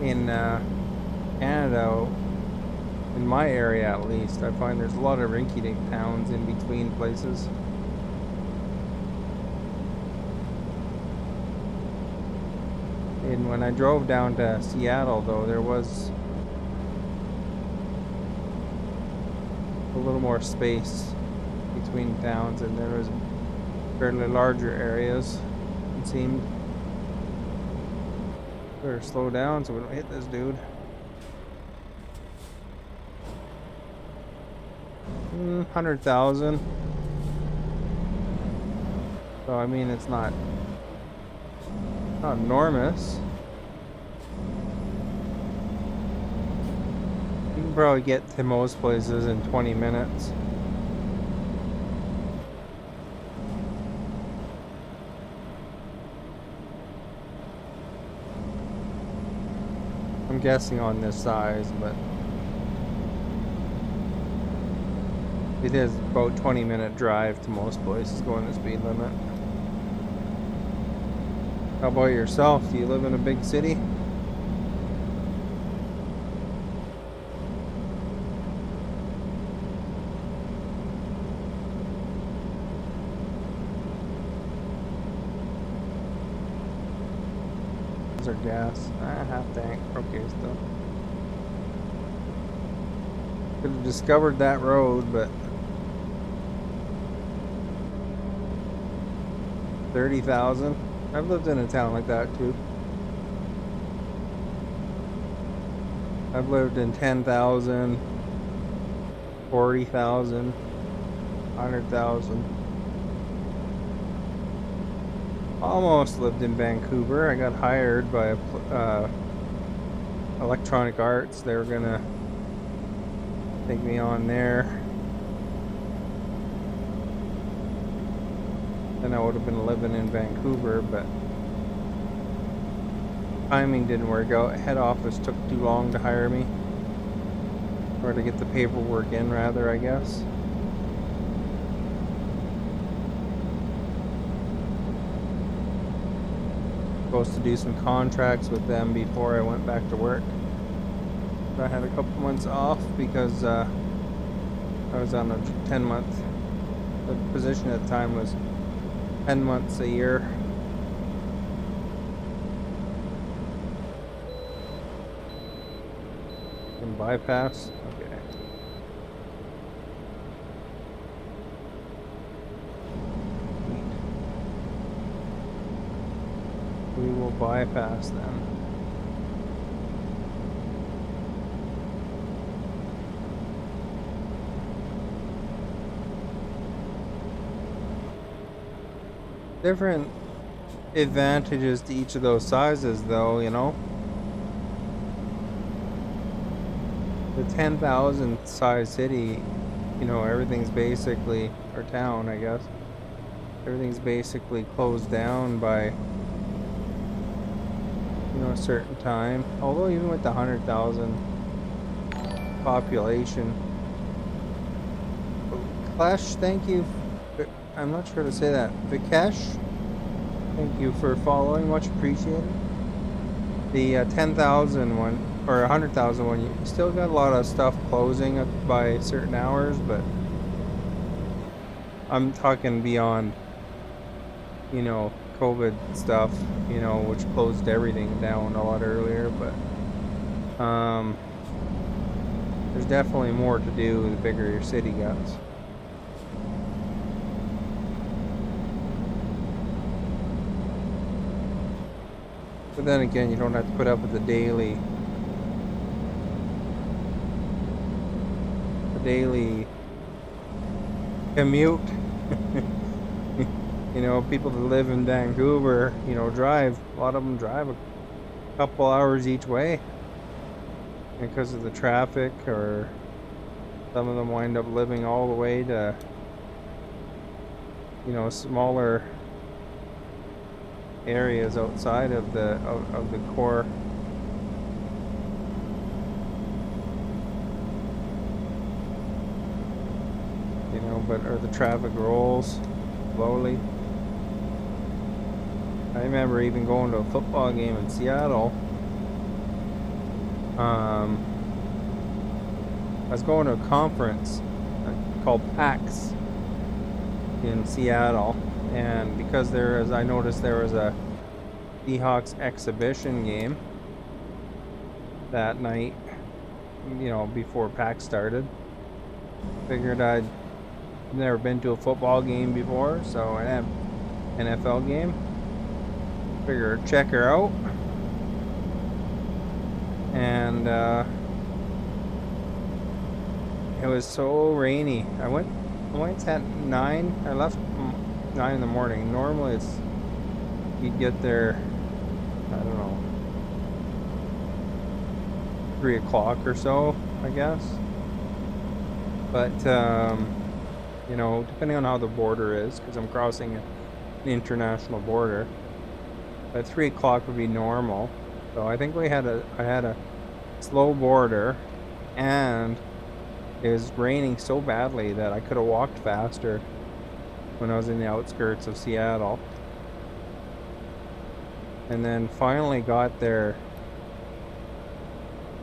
In Canada, in my area at least, I find there's a lot of rinky-dink towns in between places. And when I drove down to Seattle, though, there was a little more space between towns, and there was fairly larger areas, it seemed. Better slow down so we don't hit this dude. 100,000. So I mean, it's not enormous. You can probably get to most places in 20 minutes. I'm guessing on this size, but it is about 20-minute drive to most places going the speed limit. How about yourself? Do you live in a big city? Or gas? Half tank. Okay, still. Could have discovered that road, but 30,000. I've lived in a town like that too. I've lived in 10,000, 40,000, 100,000. Almost lived in Vancouver. I got hired by Electronic Arts. They were gonna take me on there. Then I would have been living in Vancouver, but timing didn't work out. Head office took too long to hire me, or to get the paperwork in, rather, I guess. Supposed to do some contracts with them before I went back to work. But I had a couple months off because I was on a 10-month. The position at the time was 10 months a year. And bypass. Okay. We will bypass them. Different advantages to each of those sizes, though, you know. The 10,000 size city, you know, everything's basically, or town, I guess, everything's basically closed down by, you know, a certain time. Although even with the 100,000, population. Clash, thank you. I'm not sure how to say that. Vikesh, thank you for following. Much appreciated. The 10,000 one or 100,000 one, you still got a lot of stuff closing by certain hours, but I'm talking beyond, you know, COVID stuff, you know, which closed everything down a lot earlier. But there's definitely more to do the bigger your city gets. But then again, you don't have to put up with the daily commute. You know, people that live in Vancouver, you know, drive. A lot of them drive a couple hours each way because of the traffic, or some of them wind up living all the way to, you know, smaller areas outside of the core. You know, but or the traffic rolls slowly. I remember even going to a football game in Seattle. I was going to a conference called PAX in Seattle, and because I noticed there was a Seahawks exhibition game that night, you know, before PAX started. Figured I'd never been to a football game before, so an NFL game. Figured check her out, and it was so rainy. I went at 9. I left 9 in the morning. Normally you'd get there, I don't know, 3 o'clock or so, I guess. But you know, depending on how the border is, because I'm crossing an international border, at 3 o'clock would be normal. So I think I had a slow border, and it was raining so badly that I could have walked faster when I was in the outskirts of Seattle. And then finally got there,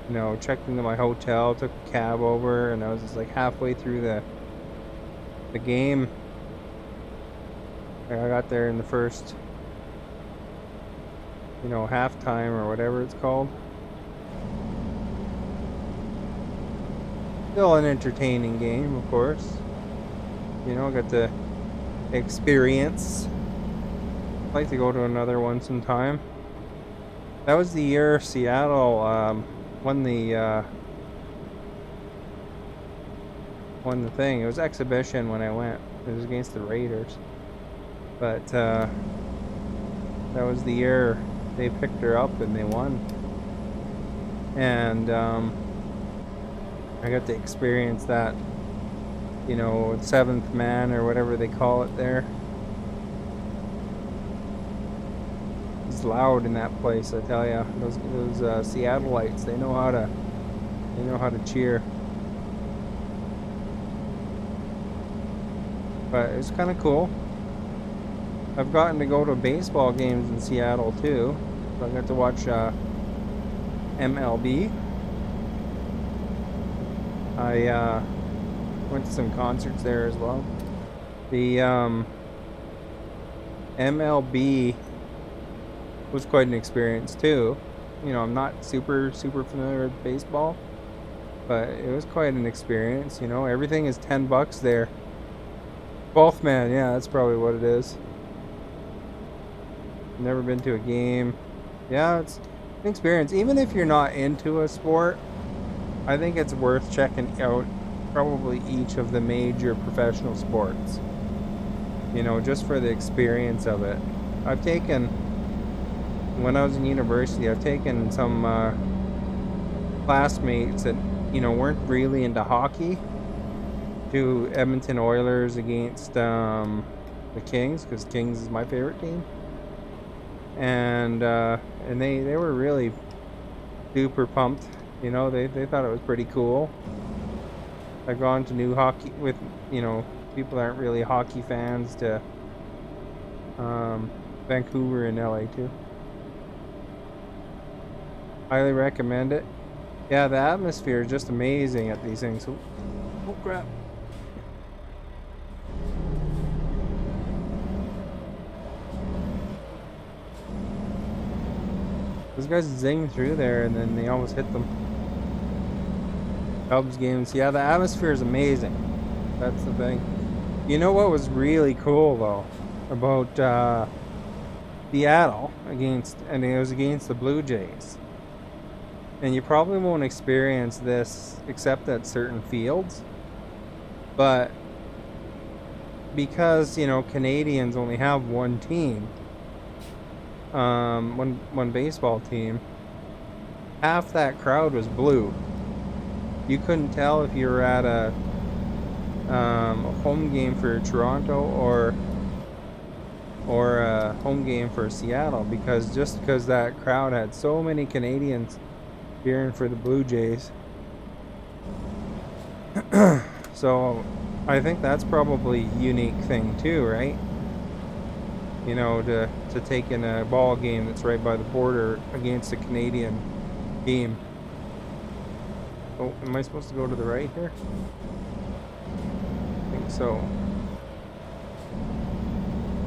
you know, checked into my hotel, took a cab over, and I was just like halfway through the game. I got there in the first, you know, halftime or whatever it's called. Still an entertaining game, of course. You know, got the experience. I'd like to go to another one sometime. That was the year Seattle won the thing. It was exhibition when I went. It was against the Raiders. But that was the year they picked her up and they won. And I got to experience that, you know, seventh man or whatever they call it there. It's loud in that place, I tell ya. Those Seattleites, they know how to cheer. But it's kind of cool. I've gotten to go to baseball games in Seattle too. So I got to watch MLB. I went to some concerts there as well. The MLB was quite an experience too. You know, I'm not super familiar with baseball, but it was quite an experience. You know, everything is $10 there. 12th man, yeah, that's probably what it is. Never been to a game. Yeah, it's an experience. Even if you're not into a sport, I think it's worth checking out probably each of the major professional sports. You know, just for the experience of it. When I was in university, I've taken some classmates that, you know, weren't really into hockey to Edmonton Oilers against the Kings, because Kings is my favorite team. And they were really super pumped You know, they thought it was pretty cool. I've gone to new hockey with, you know, people that aren't really hockey fans to Vancouver and LA too. Highly recommend it. Yeah, the atmosphere is just amazing at these things. Oh crap. Those guys zing through there and then they almost hit them. Cubs games. Yeah, the atmosphere is amazing. That's the thing. You know what was really cool though about Seattle and it was against the Blue Jays. And you probably won't experience this except at certain fields. But because, you know, Canadians only have one team, one baseball team, half that crowd was blue. You couldn't tell if you were at a home game for Toronto or a home game for Seattle because that crowd had so many Canadians cheering for the Blue Jays. So I think that's probably a unique thing too, right? You know, to take in a ball game that's right by the border against a Canadian team. Oh, am I supposed to go to the right here? I think so.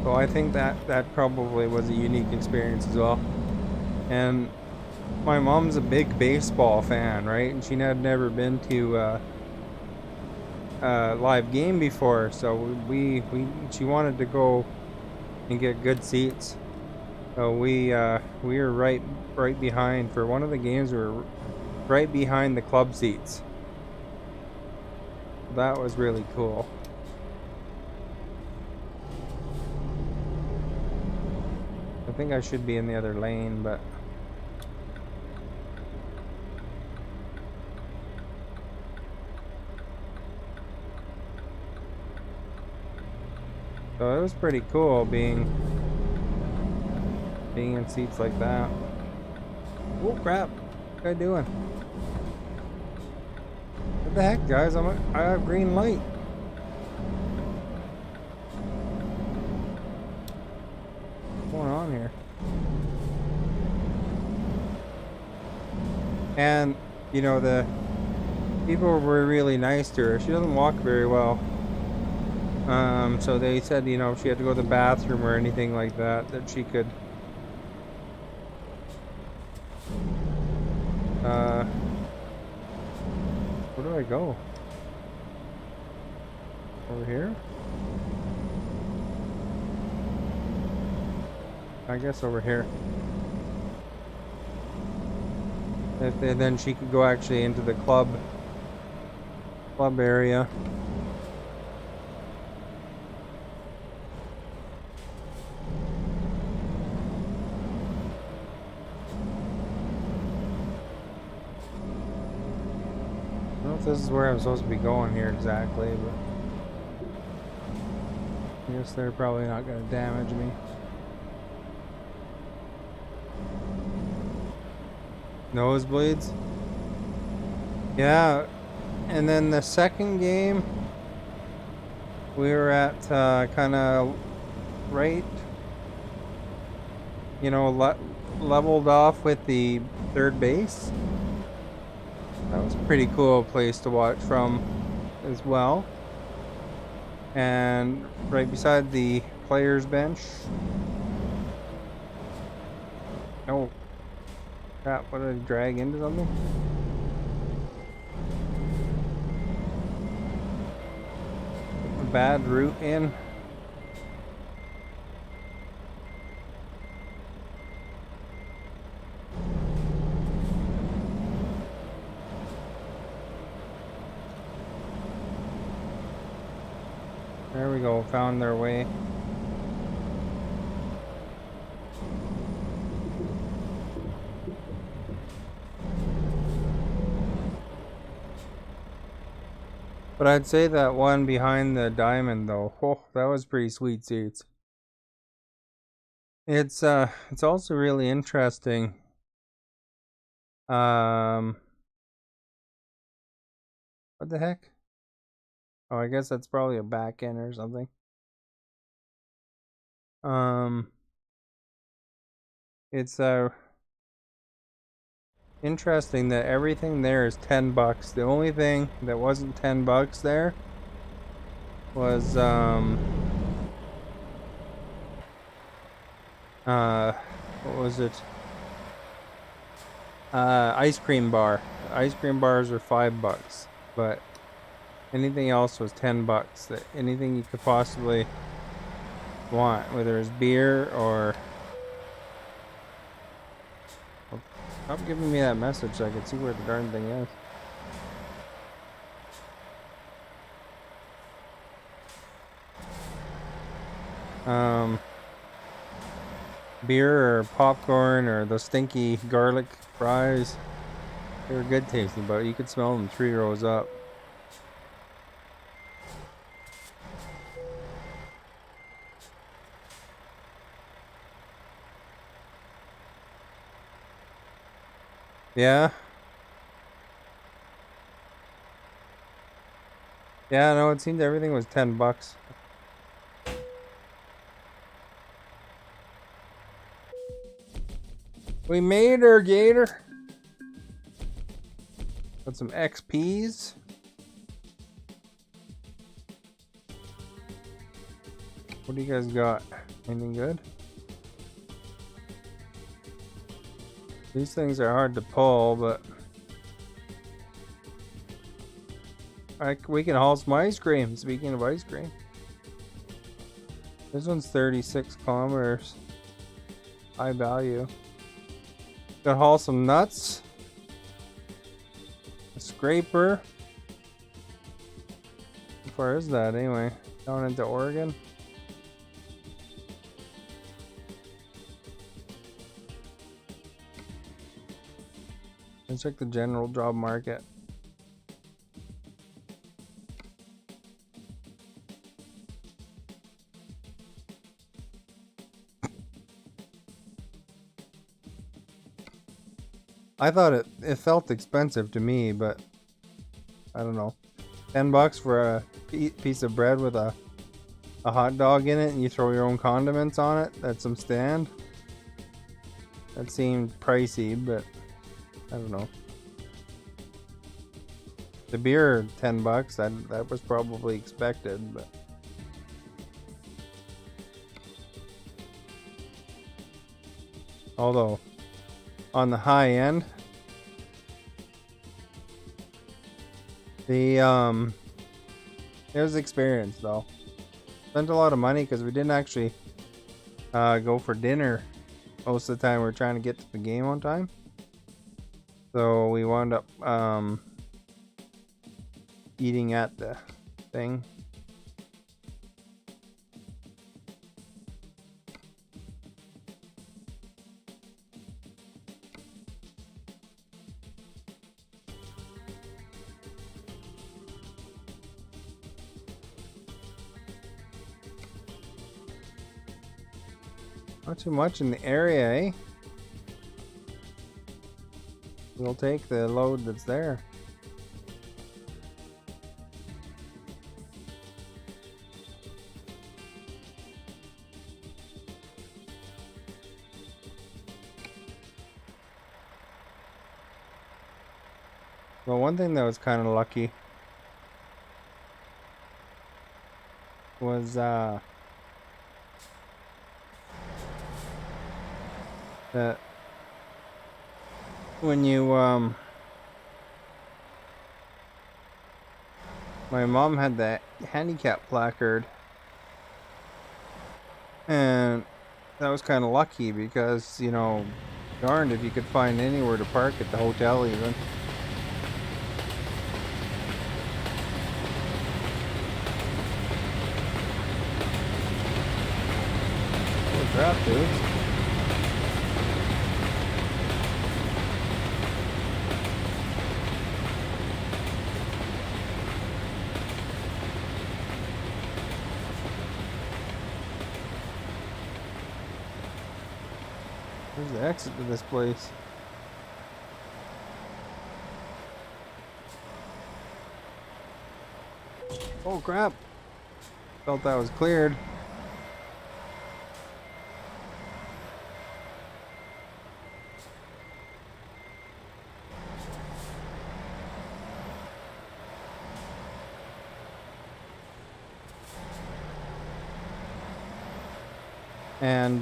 So I think that probably was a unique experience as well. And my mom's a big baseball fan, right? And she had never been to a live game before, so she wanted to go and get good seats. So we were right behind for one of the games. We were right behind the club seats. That was really cool. I think I should be in the other lane, but so it was pretty cool being in seats like that. Oh crap! What am I doing? What the heck, guys? I have green light. What's going on here? And you know, the people were really nice to her. She doesn't walk very well. So they said, you know, if she had to go to the bathroom or anything like that, that she could where do I go? Over here? I guess over here. Then she could go actually into the club area. I don't know if this is where I'm supposed to be going here exactly, but I guess they're probably not going to damage me. Nosebleeds? Yeah, and then the second game, we were at kind of right, you know, leveled off with the third base. That was a pretty cool place to watch from as well. And right beside the players bench. Oh crap, what did I drag into something? A bad route in. There we go, found their way. But I'd say that one behind the diamond though, oh, that was pretty sweet seats. It's also really interesting. What the heck? Oh, I guess that's probably a back end or something. It's interesting that everything there is $10. The only thing that wasn't $10 there was what was it? Ice cream bar. Ice cream bars are $5, but anything else was $10. That anything you could possibly want, whether it's beer or. Stop giving me that message so I can see where the darn thing is. Beer or popcorn or the stinky garlic fries. They were good tasting, but you could smell them 3 rows up. Yeah. Yeah, no, it seemed everything was $10. We made her, Gator. Got some XPs. What do you guys got? Anything good? These things are hard to pull, but we can haul some ice cream. Speaking of ice cream, this one's 36 kilometers. High value. Gotta haul some nuts. A scraper. How far is that anyway? Down into Oregon? Let's check the general job market. I thought it felt expensive to me, but I don't know. $10 for a piece of bread with a hot dog in it, and you throw your own condiments on it. That's some stand. That seemed pricey, but I don't know. The beer, $10. That was probably expected, but. Although, on the high end, it was experience though. Spent a lot of money because we didn't actually go for dinner. Most of the time we were trying to get to the game on time. So we wound up eating at the thing. Not too much in the area, eh? We'll take the load that's there. Well, one thing that was kind of lucky was that when you my mom had that handicap placard, and that was kind of lucky because, you know, darned if you could find anywhere to park at the hotel even. Holy crap, dudes. Where's the exit to this place? Oh crap! Felt that was cleared. And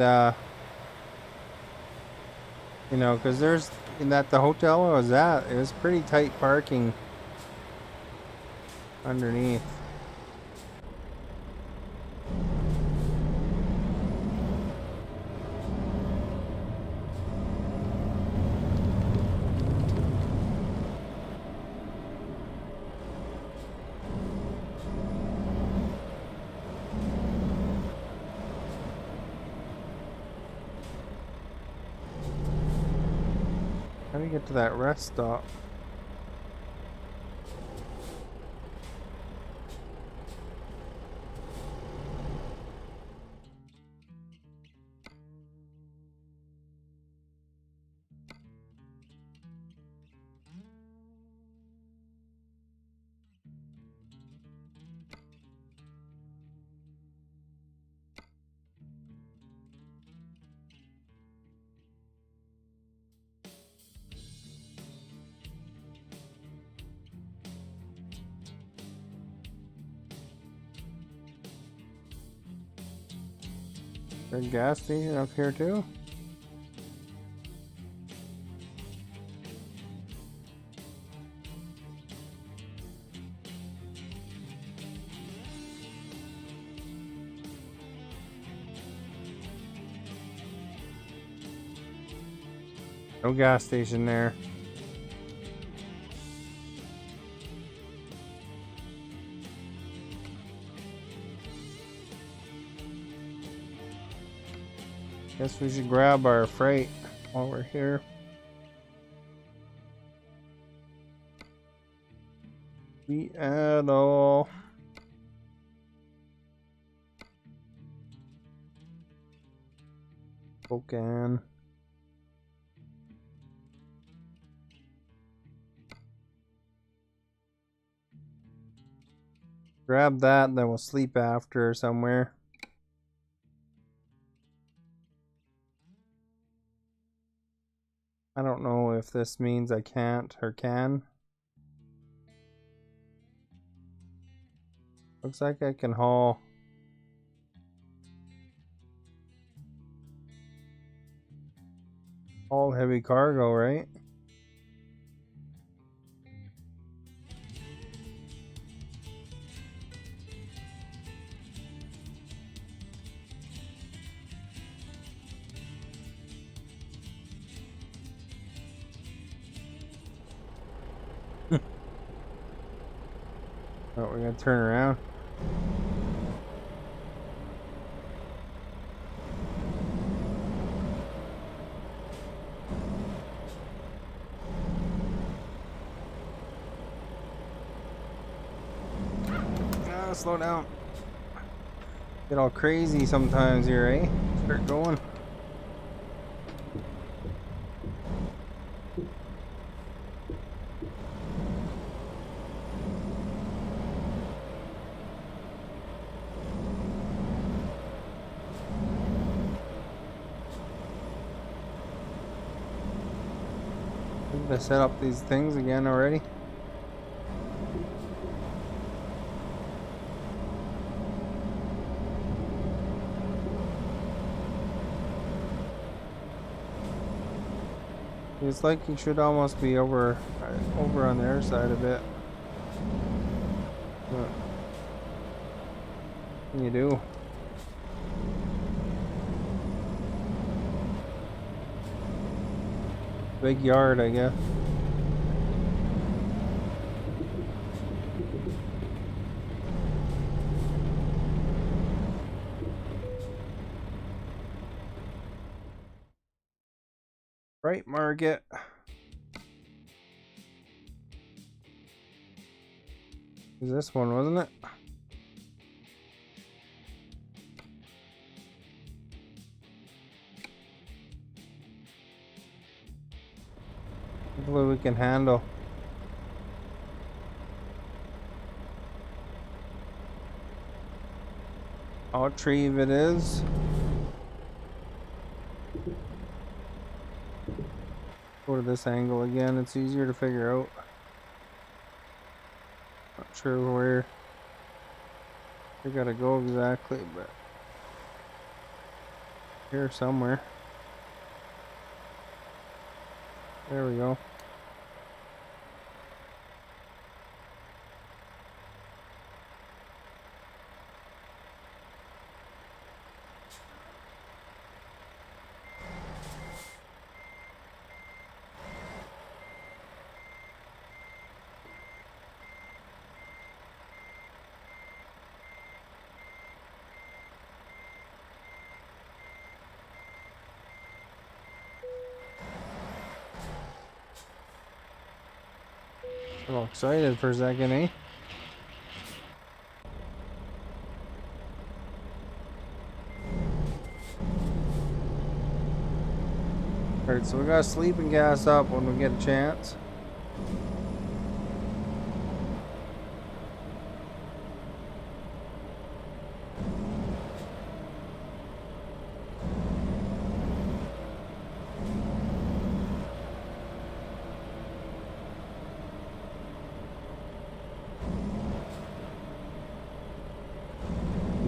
you know, because there's in that the hotel I was at, it was pretty tight parking underneath. How do you get to that rest stop? There's a gas station up here too. No gas station there. Guess we should grab our freight while we're here. Seattle. Spokane. Grab that and then we'll sleep after somewhere. I don't know if this means I can't or can. Looks like I can haul. All heavy cargo, right? Oh, we're gonna turn around. Ah, slow down. Get all crazy sometimes here, eh? Start going. Did I set up these things again already? It's like you should almost be over on their side a bit. What can you do? Big yard, I guess. Right, market. Is this one, wasn't it? Hopefully we can handle. Retrieve it is. Go to this angle again, it's easier to figure out. Not sure where we gotta go exactly, but here somewhere. There we go. A little excited for a second, eh? Alright, so we got sleeping gas up when we get a chance.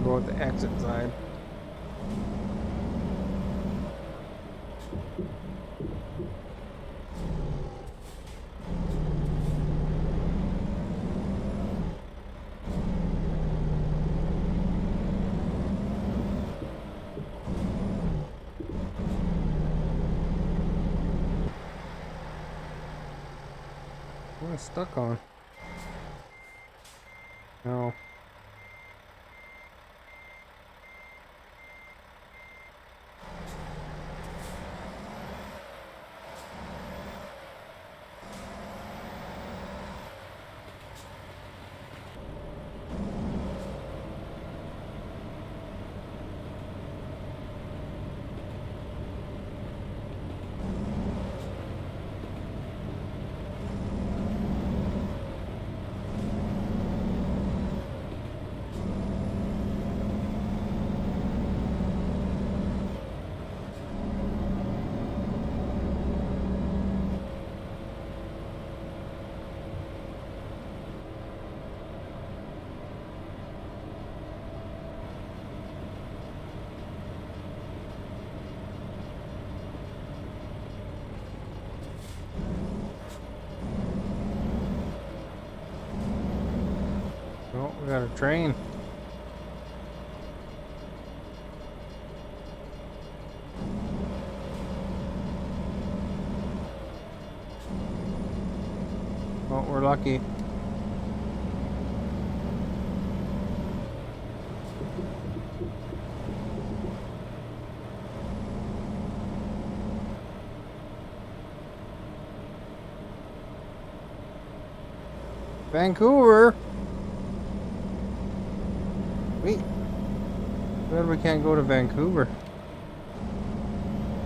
Go with the exit side. What am I stuck on? No. Oh, we got a train. Oh, we're lucky. Vancouver. Wait. Glad we can't go to Vancouver.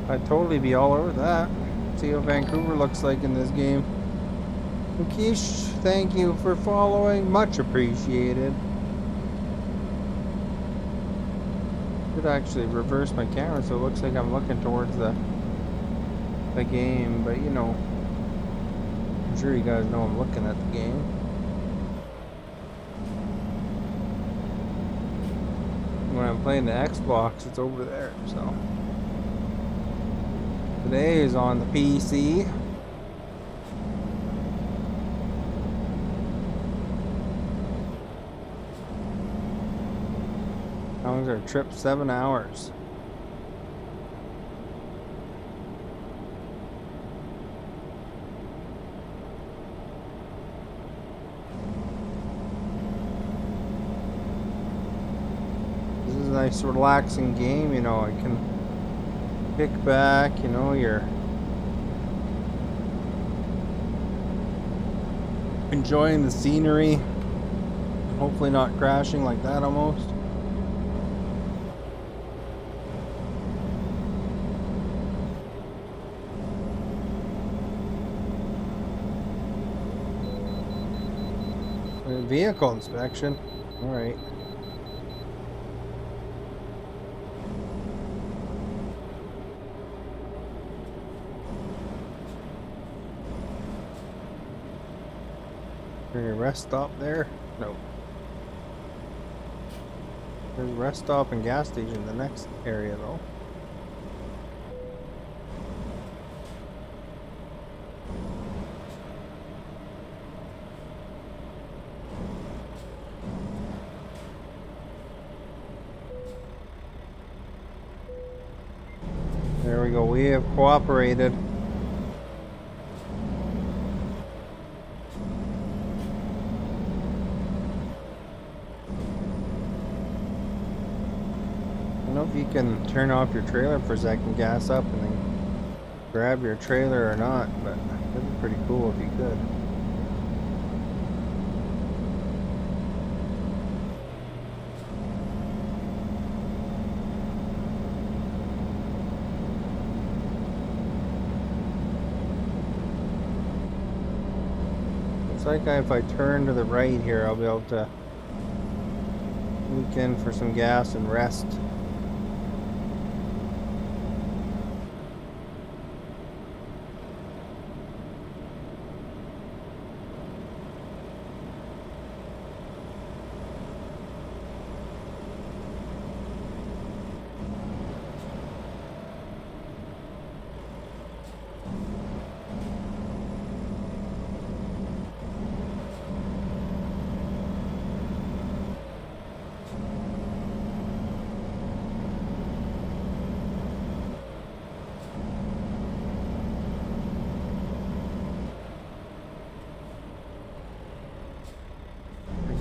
I'd totally be all over that. See how Vancouver looks like in this game. Mukesh, thank you for following. Much appreciated. Could actually reverse my camera so it looks like I'm looking towards the game, but you know, I'm sure you guys know I'm looking at the game. When I'm playing the Xbox, it's over there, so. Today is on the PC. How long is our trip? 7 hours. This is a nice relaxing game, you know, I can kick back, you know, you're enjoying the scenery, hopefully not crashing like that almost. Vehicle inspection. All right. Is there a rest stop there? No. There's a rest stop and gas station in the next area though. There we go, we have cooperated. I don't know if you can turn off your trailer for a second, gas up, and then grab your trailer or not, but that'd be pretty cool if you could. It's like if I turn to the right here, I'll be able to look in for some gas and rest.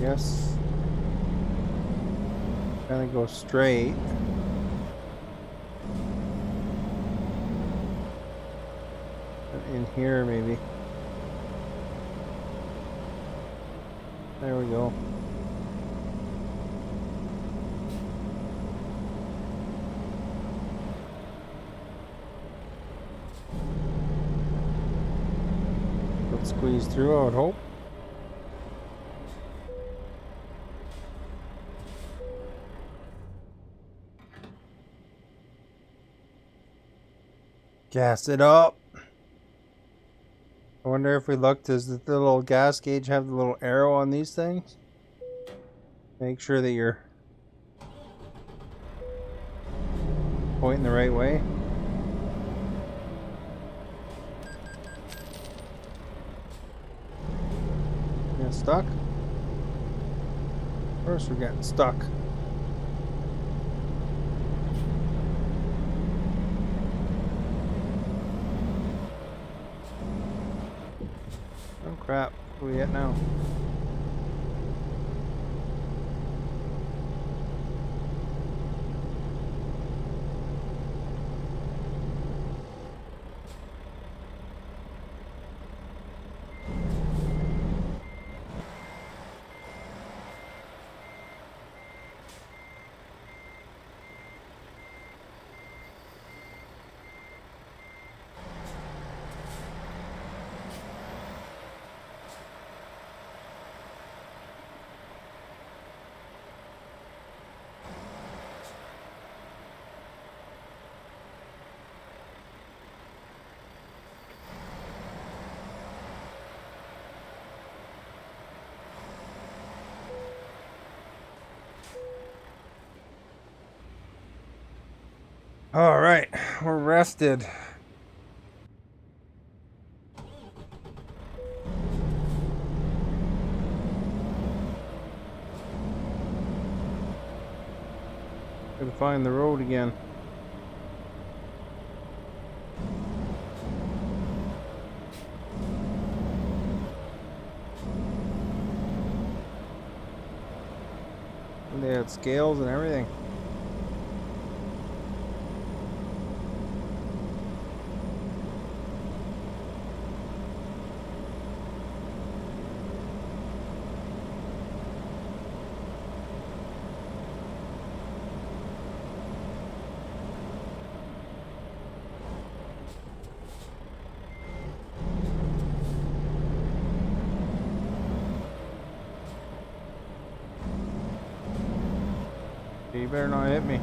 Yes. Kind of go straight. In here, maybe. There we go. Let's squeeze through, I would hope. Gas it up. I wonder if we look, does the little gas gauge have the little arrow on these things? Make sure that you're pointing the right way. Get stuck? Of course we're getting stuck. Oh crap, what are we at now? All right, we're rested. Gotta find the road again. And they had scales and everything. You better not hit me.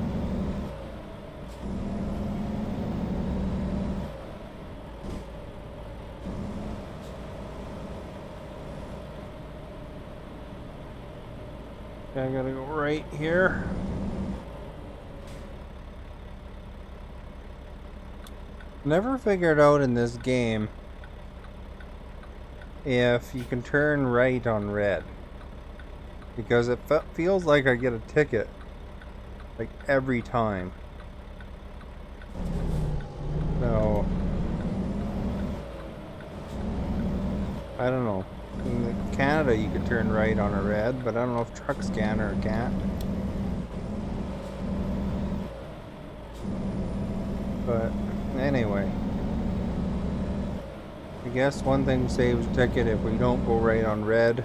I gotta go right here. Never figured out in this game if you can turn right on red, because it feels like I get a ticket like every time. So I don't know. In Canada you could turn right on a red, but I don't know if trucks can or can't. But anyway, I guess one thing saves a ticket if we don't go right on red.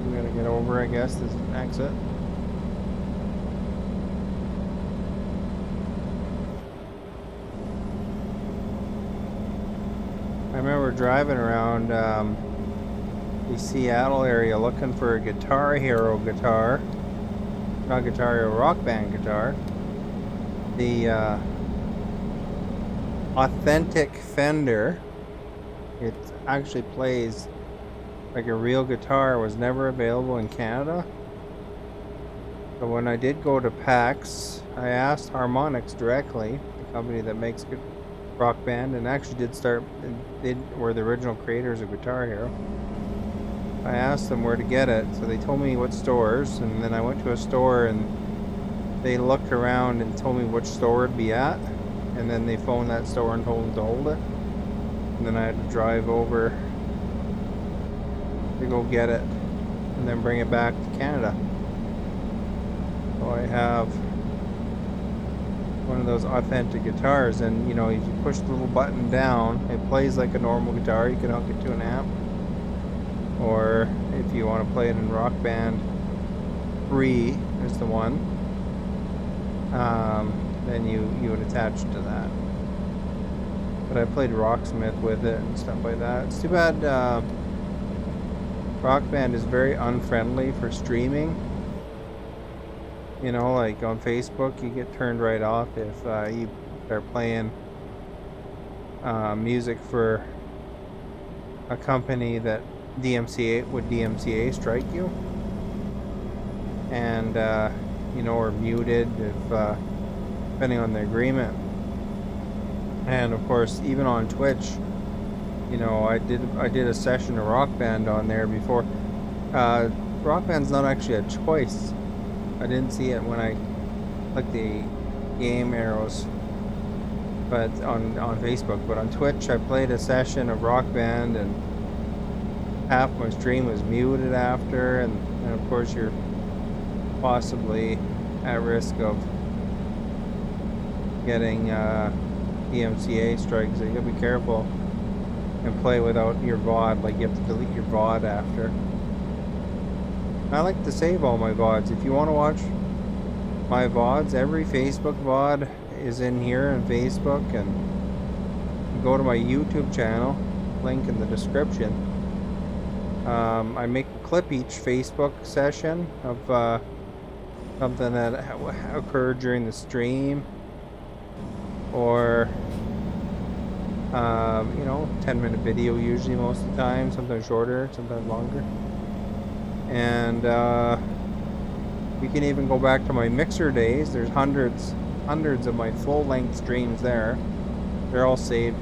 We gotta get over, I guess, this exit. I remember driving around the Seattle area looking for a Guitar Hero guitar. Not Guitar Hero, Rock Band guitar. The authentic Fender. It actually plays like a real guitar. Was never available in Canada. So when I did go to PAX, I asked Harmonix directly, the company that makes Rock Band, and actually did start, they were the original creators of Guitar Hero. I asked them where to get it, so they told me what stores, and then I went to a store and they looked around and told me which store it'd be at, and then they phoned that store and told them to hold it, and then I had to drive over to go get it and then bring it back to Canada. So I have one of those authentic guitars, and you know, if you push the little button down, it plays like a normal guitar. You can hook it to an amp, or if you want to play it in Rock Band Free is the one, then you would attach it to that. But I played Rocksmith with it and stuff like that. It's too bad Rock Band is very unfriendly for streaming. You know, like on Facebook, you get turned right off if you start playing music for a company that DMCA strike you, and you know, or muted if depending on the agreement. And of course, even on Twitch, you know, I did a session of Rock Band on there before. Rock Band's not actually a choice. I didn't see it when I clicked the game arrows, but on Facebook. But on Twitch, I played a session of Rock Band, and half my stream was muted after, and of course you're possibly at risk of getting DMCA strikes. So you gotta be careful and play without your VOD. Like, you have to delete your VOD after. I like to save all my VODs. If you want to watch my VODs, every Facebook VOD is in here on Facebook, and go to my YouTube channel, link in the description. I make a clip each Facebook session of something that occurred during the stream, or you know, 10-minute video usually most of the time, sometimes shorter, sometimes longer. And we can even go back to my Mixer days. There's hundreds of my full-length streams there. They're all saved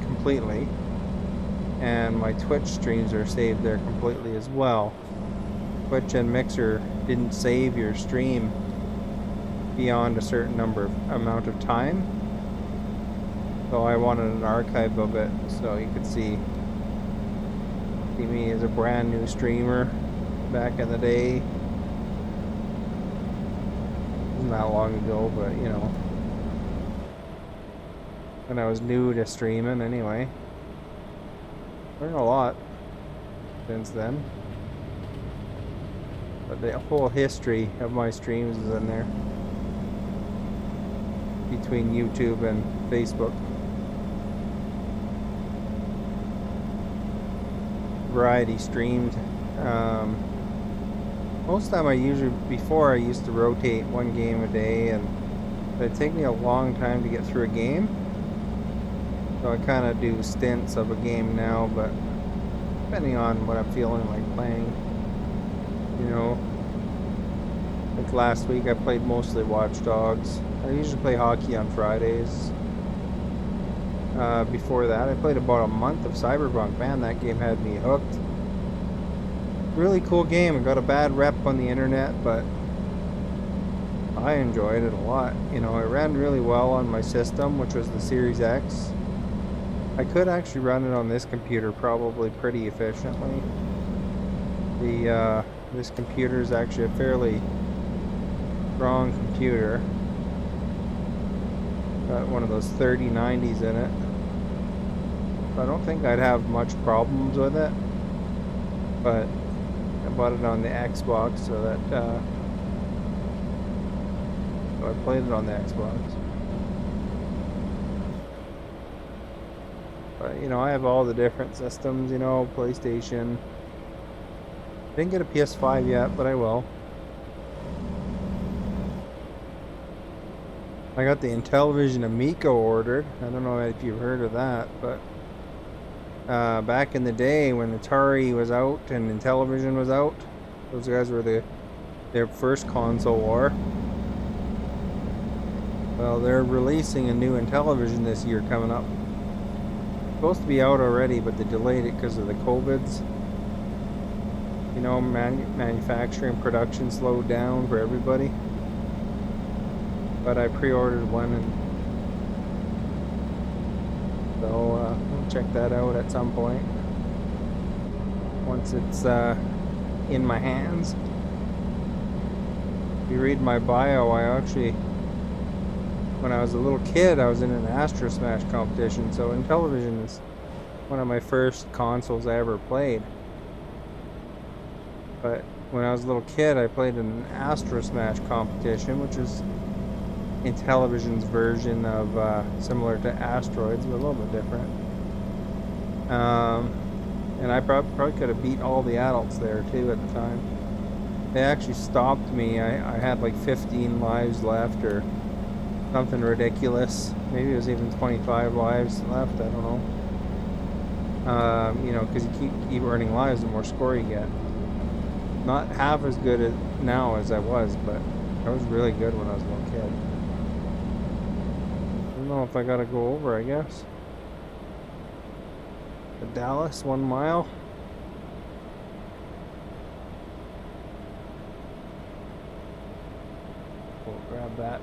completely, and my Twitch streams are saved there completely as well. Twitch and Mixer didn't save your stream beyond a certain amount of time, so I wanted an archive of it so you could see me as a brand new streamer back in the day. Wasn't that long ago, but you know, when I was new to streaming anyway. Learned a lot since then. But the whole history of my streams is in there between YouTube and Facebook. variety streamed. Most of the time before I used to rotate one game a day, and it'd take me a long time to get through a game. So I kind of do stints of a game now, but depending on what I'm feeling like playing, you know. Like last week I played mostly Watch Dogs. I usually play hockey on Fridays. Before that I played about a month of Cyberpunk. Man, that game had me hooked. Really cool game. It got a bad rep on the internet, but I enjoyed it a lot. You know, it ran really well on my system, which was the Series X. I could actually run it on this computer probably pretty efficiently. This computer is actually a fairly strong computer. Got one of those 3090s in it. I don't think I'd have much problems with it, but I bought it on the Xbox so that so I played it on the Xbox. But you know, I have all the different systems, you know, PlayStation. Didn't get a PS5 yet, but I will. I got the Intellivision Amico ordered. I don't know if you've heard of that, but back in the day when Atari was out and Intellivision was out, those guys were their first console war. Well, they're releasing a new Intellivision this year coming up. It's supposed to be out already, but they delayed it because of the COVIDs. You know, manufacturing production slowed down for everybody. But I pre-ordered one, and so we'll check that out at some point once it's in my hands. If you read my bio, I actually, when I was a little kid, I was in an Astro Smash competition, so Intellivision is one of my first consoles I ever played. But when I was a little kid, I played in an Astro Smash competition, which is Intellivision's version of similar to Asteroids, but a little bit different. And I probably could have beat all the adults there too at the time. They actually stopped me. I had like 15 lives left or something ridiculous. Maybe it was even 25 lives left. I don't know. You know, because you keep earning lives, the more score you get. Not half as good now as I was, but I was really good when I was a little kid. I don't know if I gotta go over, I guess. The Dallas, 1 mile. We'll grab that.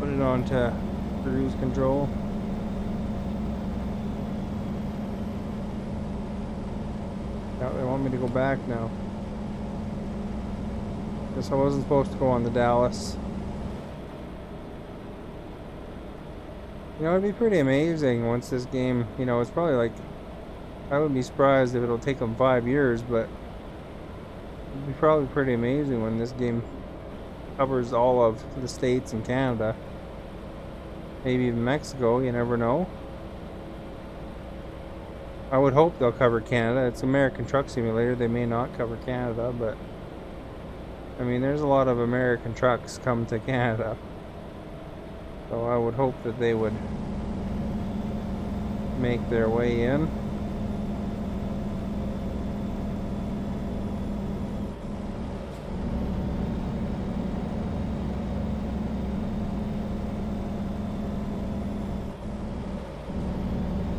Put it on to cruise control. Now they want me to go back now. Guess I wasn't supposed to go on the Dallas. You know, it'd be pretty amazing once this game, you know, it's probably like, I wouldn't be surprised if it'll take them 5 years, but it'd be probably pretty amazing when this game covers all of the States and Canada. Maybe even Mexico, you never know. I would hope they'll cover Canada. It's American Truck Simulator. They may not cover Canada, but I mean, there's a lot of American trucks come to Canada. So I would hope that they would make their way in.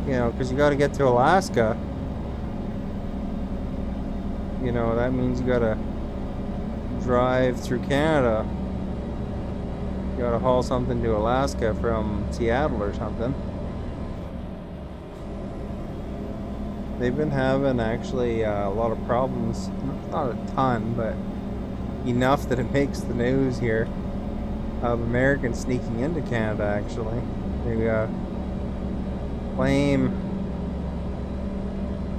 You know, because you got to get to Alaska. You know, that means you got to drive through Canada. You got to haul something to Alaska from Seattle or something. They've been having actually a lot of problems. Not a ton, but enough that it makes the news here. Of Americans sneaking into Canada, actually. They claim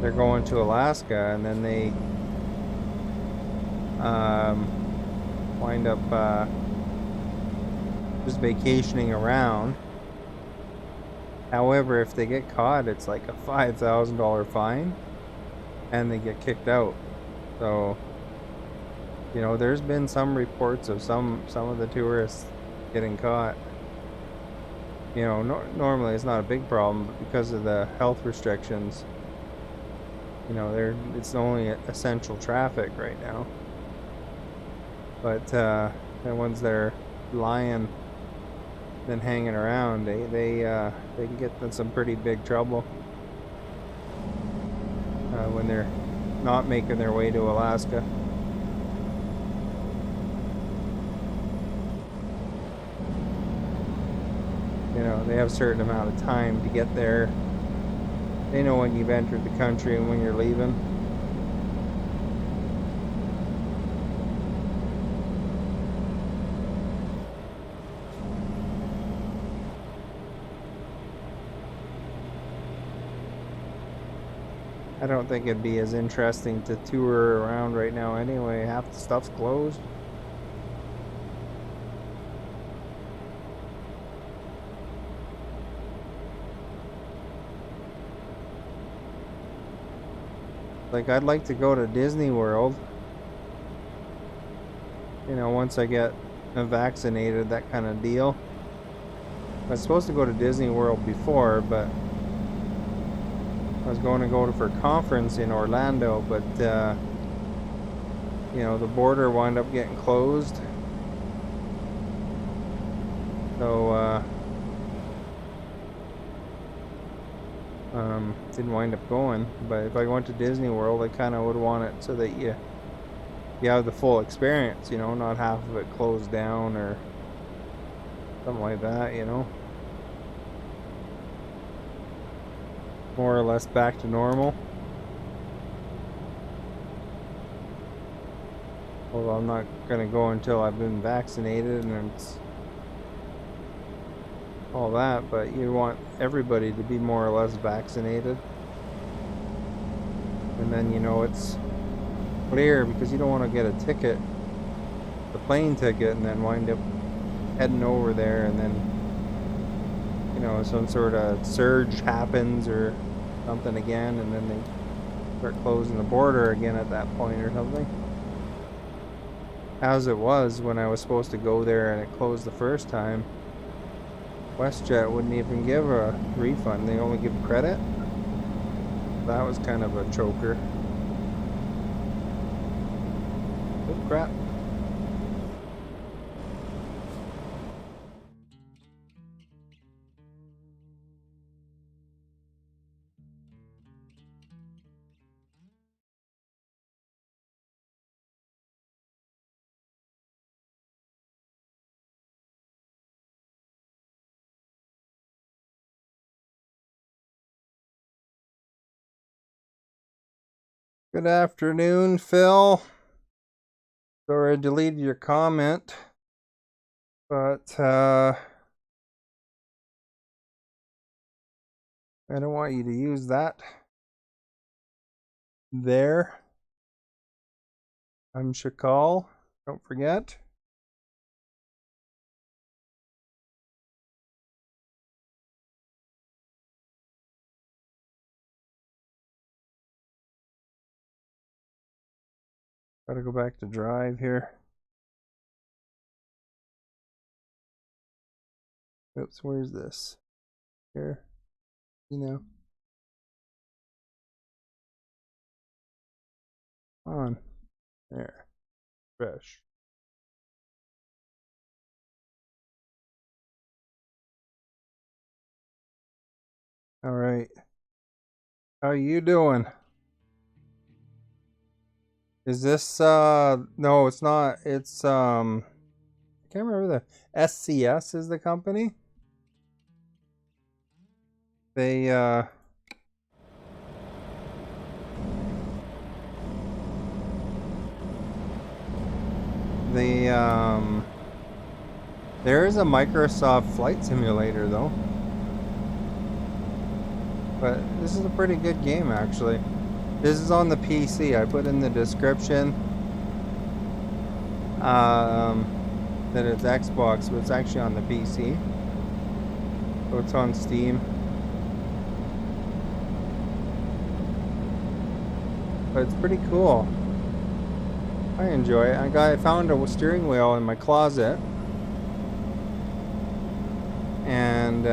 they're going to Alaska, and then they wind up just vacationing around. However, if they get caught, it's like a $5,000 fine and they get kicked out. So, you know, there's been some reports of some of the tourists getting caught. You know, normally it's not a big problem, but because of the health restrictions, you know, it's only essential traffic right now. But the ones that are lying and hanging around, they can get in some pretty big trouble when they're not making their way to Alaska. You know, they have a certain amount of time to get there. They know when you've entered the country and when you're leaving. I don't think it'd be as interesting to tour around right now anyway. Half the stuff's closed. Like, I'd like to go to Disney World. You know, once I get vaccinated, that kind of deal. I was supposed to go to Disney World before, but I was going to go for a conference in Orlando, but you know, the border wound up getting closed. So didn't wind up going. But if I went to Disney World, I kind of would want it so that you have the full experience, you know, not half of it closed down or something like that, you know. More or less back to normal. Although I'm not gonna go until I've been vaccinated and it's all that, but you want everybody to be more or less vaccinated. And then, you know, it's clear, because you don't want to get a ticket, the plane ticket, and then wind up heading over there and then, you know, some sort of surge happens or something again, and then they start closing the border again at that point or something. As it was when I was supposed to go there and it closed the first time, WestJet wouldn't even give a refund. They only give credit. That was kind of a choker. Oh crap. Good afternoon, Phil. Sorry I deleted your comment, but I don't want you to use that. There. I'm Shakal. Don't forget. Gotta go back to drive here. Oops, where's this? Here. You know. On. There. Fresh. All right. How you doing? Is this no, it's not. It's I can't remember. The SCS is the company. They there is a Microsoft Flight Simulator though. But this is a pretty good game actually. This is on the PC. I put in the description that it's Xbox, but it's actually on the PC. So it's on Steam. but it's pretty cool. I enjoy it. I found a steering wheel in my closet, and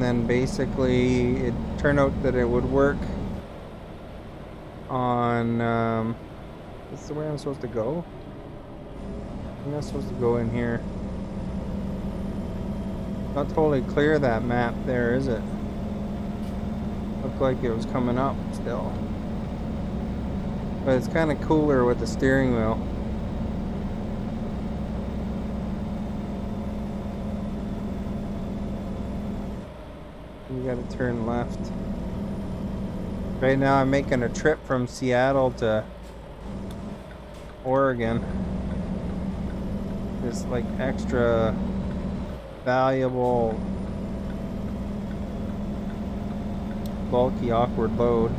then basically it turned out that it would work on this is the way I'm supposed to go. I'm not supposed to go in here. Not totally clear that map there, is it? Looked like it was coming up still. But it's kind of cooler with the steering wheel. You gotta turn left. Right now I'm making a trip from Seattle to Oregon. This like extra valuable bulky awkward load.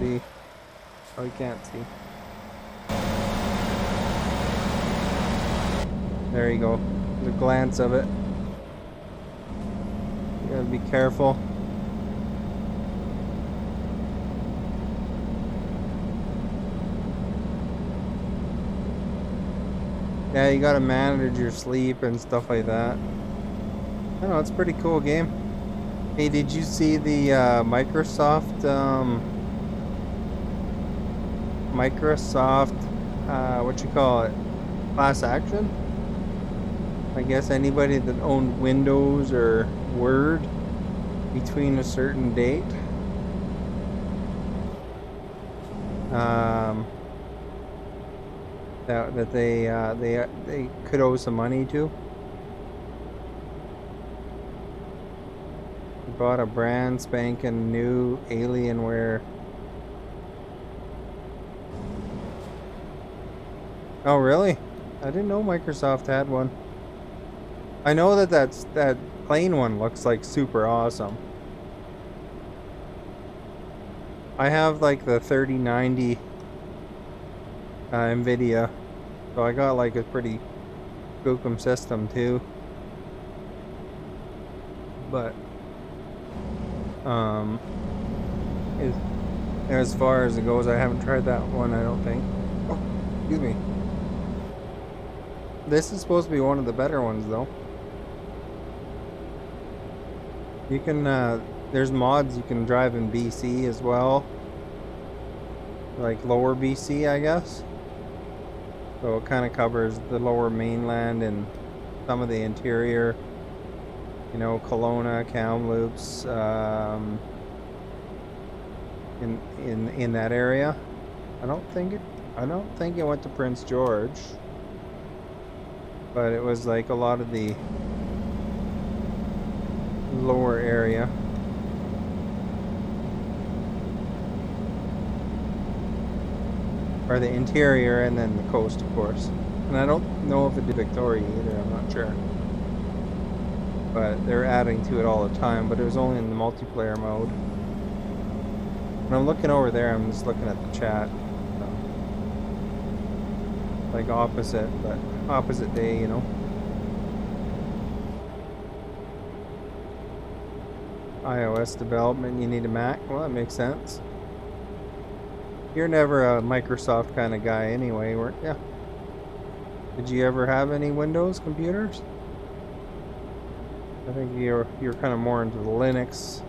See? Oh, you can't see. There you go. There's a glance of it. You gotta be careful. Yeah, you gotta manage your sleep and stuff like that. I don't know, it's a pretty cool game. Hey, did you see the Microsoft what you call it, class action? I guess anybody that owned Windows or Word between a certain date that they could owe some money to. They bought a brand spanking new Alienware. Oh really? I didn't know Microsoft had one. I know that plain one looks like super awesome. I have like the 3090 Nvidia, so I got like a pretty gookum system too. But as far as it goes, I haven't tried that one, I don't think. Oh, excuse me. This is supposed to be one of the better ones though. You can there's mods you can drive in BC as well, like lower BC, I guess. So it kind of covers the lower mainland and some of the interior, you know, Kelowna, Kamloops, in that area. I don't think it went to Prince George, but it was like a lot of the lower area. Or the interior, and then the coast, of course. And I don't know if it did Victoria either, I'm not sure. But they're adding to it all the time, but it was only in the multiplayer mode. When I'm looking over there, I'm just looking at the chat. So, like opposite, but opposite day, you know. iOS development, you need a Mac? Well, that makes sense. You're never a Microsoft kind of guy anyway, weren't you? Did you ever have any Windows computers? I think you're kind of more into the Linux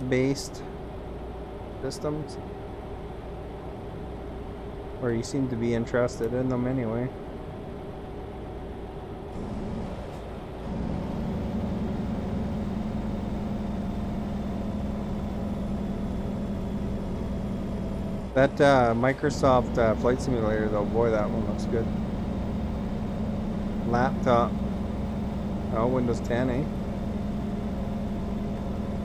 based systems, or you seem to be interested in them anyway. That Microsoft Flight Simulator though, boy, that one looks good. Laptop. Oh, Windows 10, eh?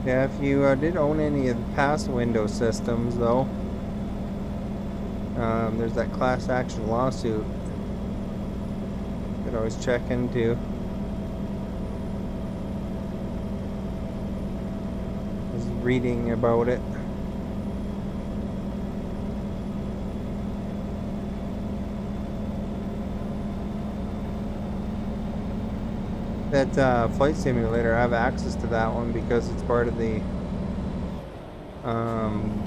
Yeah, if you did own any of the past Windows systems though, there's that class action lawsuit you could always check into. I was reading about it. That Flight Simulator, I have access to that one because it's part of the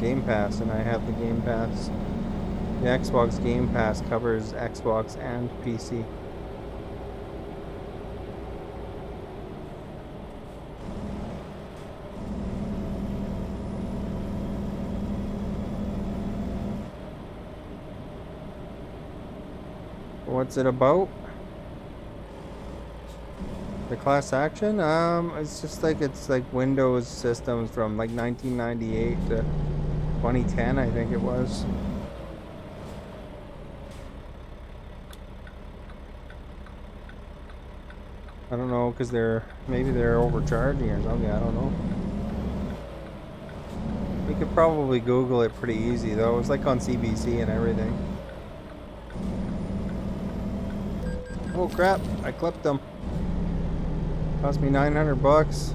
Game Pass, and I have the Game Pass. The Xbox Game Pass covers Xbox and PC. What's it about? The class action? It's just like it's like Windows systems from like 1998 to 2010, I think it was. I don't know, because maybe they're overcharging or something, I don't know. We could probably Google it pretty easy though. It was like on CBC and everything. Oh crap, I clipped them. Cost me 900 bucks.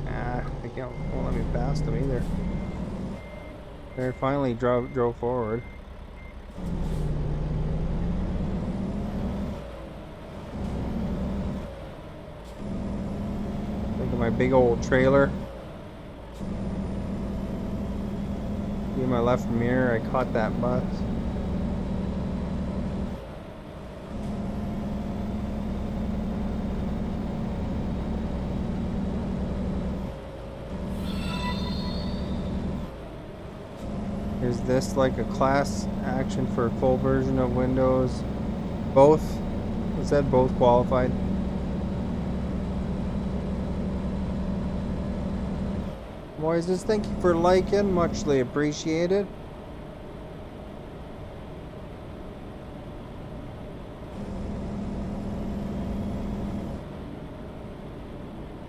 They won't let me pass them either. They finally drove forward. Look at my big old trailer. In my left mirror, I caught that bus. Is this like a class action for a full version of Windows? Both? It said both qualified. Boys, thank you for liking, muchly appreciated.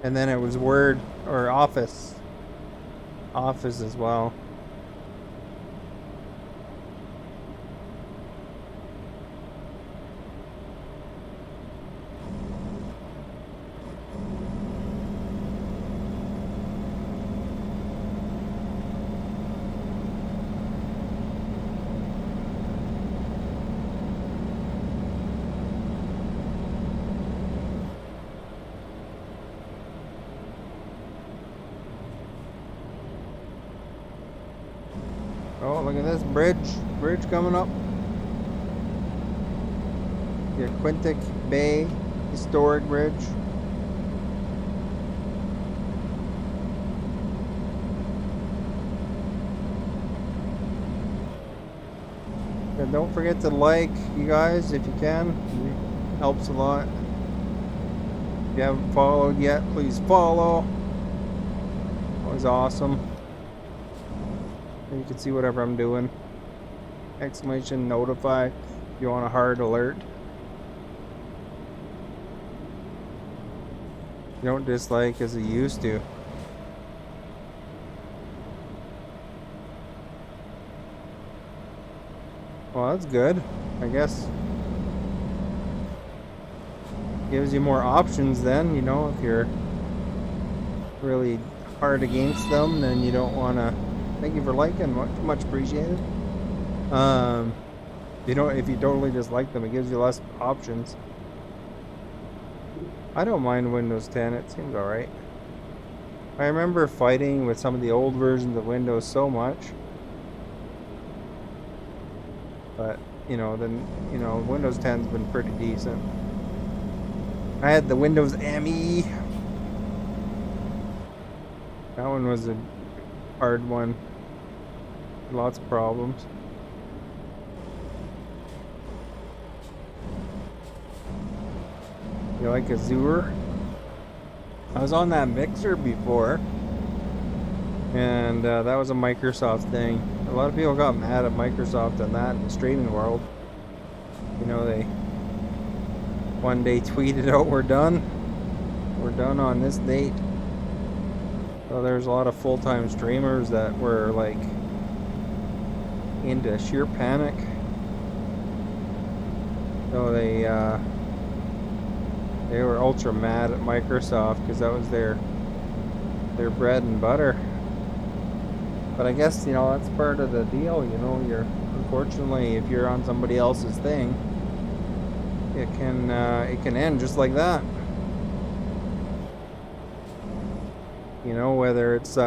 And then it was Word or Office. Office as well. Oh, look at this bridge coming up. The Quintic Bay Historic Bridge. And don't forget to like, you guys, if you can. It helps a lot. If you haven't followed yet, please follow. Always awesome. You can see whatever I'm doing. Exclamation notify if you want a hard alert. You don't dislike as you used to. Well, that's good. I guess gives you more options then, you know, if you're really hard against them, then you don't want to. Thank you for liking, much appreciated. You know, if you totally dislike them, it gives you less options. I don't mind Windows 10, it seems alright. I remember fighting with some of the old versions of Windows so much. But, you know, Windows 10's been pretty decent. I had the Windows ME. That one was a hard one. Lots of problems. You like Azure? I was on that Mixer before, and that was a Microsoft thing. A lot of people got mad at Microsoft on that in the streaming world. You know, they one day tweeted out, we're done on this date. So there's a lot of full-time streamers that were like into sheer panic. So they were ultra mad at Microsoft because that was their bread and butter. But I guess, you know, that's part of the deal, you know, you're unfortunately, if you're on somebody else's thing, it can end just like that. You know, whether it's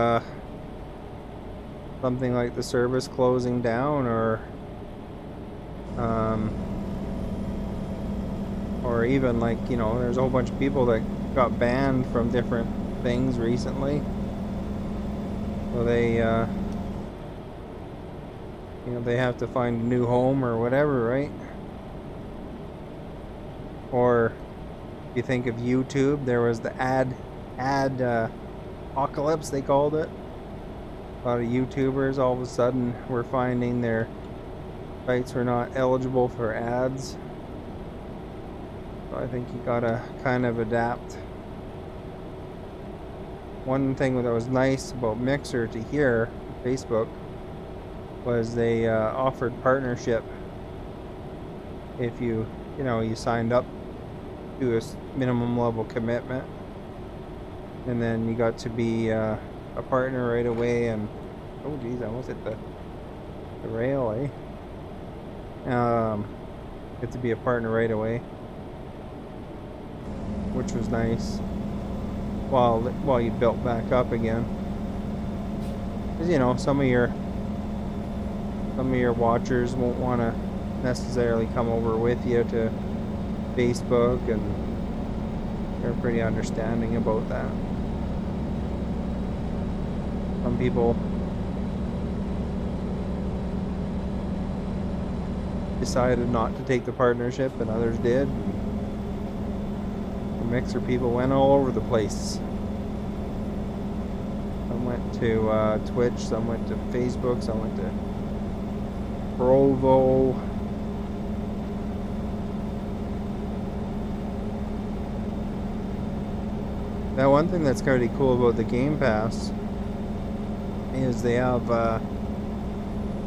something like the service closing down, or even like, you know, there's a whole bunch of people that got banned from different things recently. So they, you know, they have to find a new home or whatever, right? Or if you think of YouTube, there was the ad apocalypse, they called it. A lot of YouTubers all of a sudden were finding their sites were not eligible for ads. So I think you gotta kind of adapt. One thing that was nice about Mixer to hear, Facebook, was they offered partnership if you know, you signed up to a minimum level commitment, and then you got to be a partner right away. And oh geez, I almost hit the rail, get to be a partner right away, which was nice, while you built back up again. Because, you know, some of your watchers won't want to necessarily come over with you to Facebook, and they're pretty understanding about that. Some people decided not to take the partnership, and others did. The Mixer people went all over the place. Some went to Twitch, some went to Facebook, some went to Provo. Now, one thing that's pretty cool about the Game Pass is they have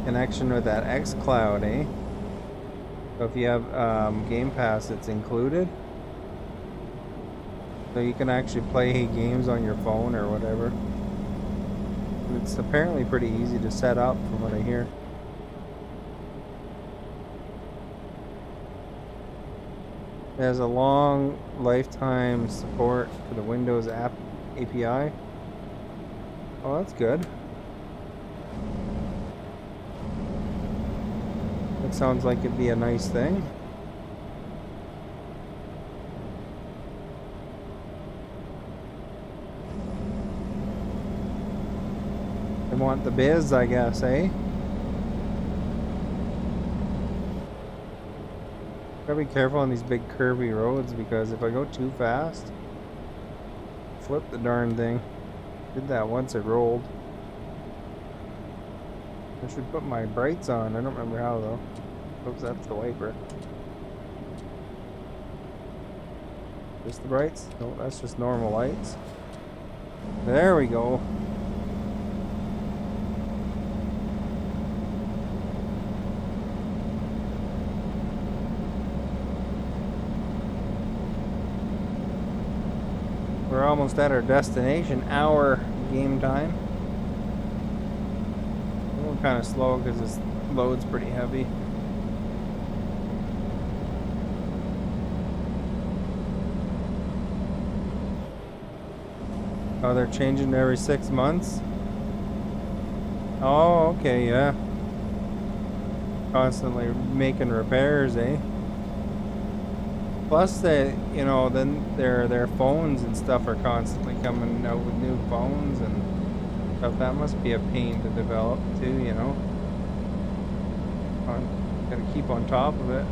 connection with that xCloud, eh? So if you have Game Pass, it's included. So you can actually play games on your phone or whatever. It's apparently pretty easy to set up from what I hear. It has a long lifetime support for the Windows app API. Oh, that's good. That sounds like it'd be a nice thing. They want the biz, I guess, eh? Gotta be careful on these big curvy roads, because if I go too fast, flip the darn thing. Did that once, it rolled. I should put my brights on. I don't remember how though. Oops, that's the wiper. Just the brights? No, that's just normal lights. There we go. We're almost at our destination. Hour game time. We're kind of slow because this load's pretty heavy. Oh, they're changing every 6 months? Oh, okay, yeah. Constantly making repairs, eh? Plus, they, you know, then their phones and stuff are constantly coming out with new phones and stuff. That must be a pain to develop too, you know. Gotta keep on top of it.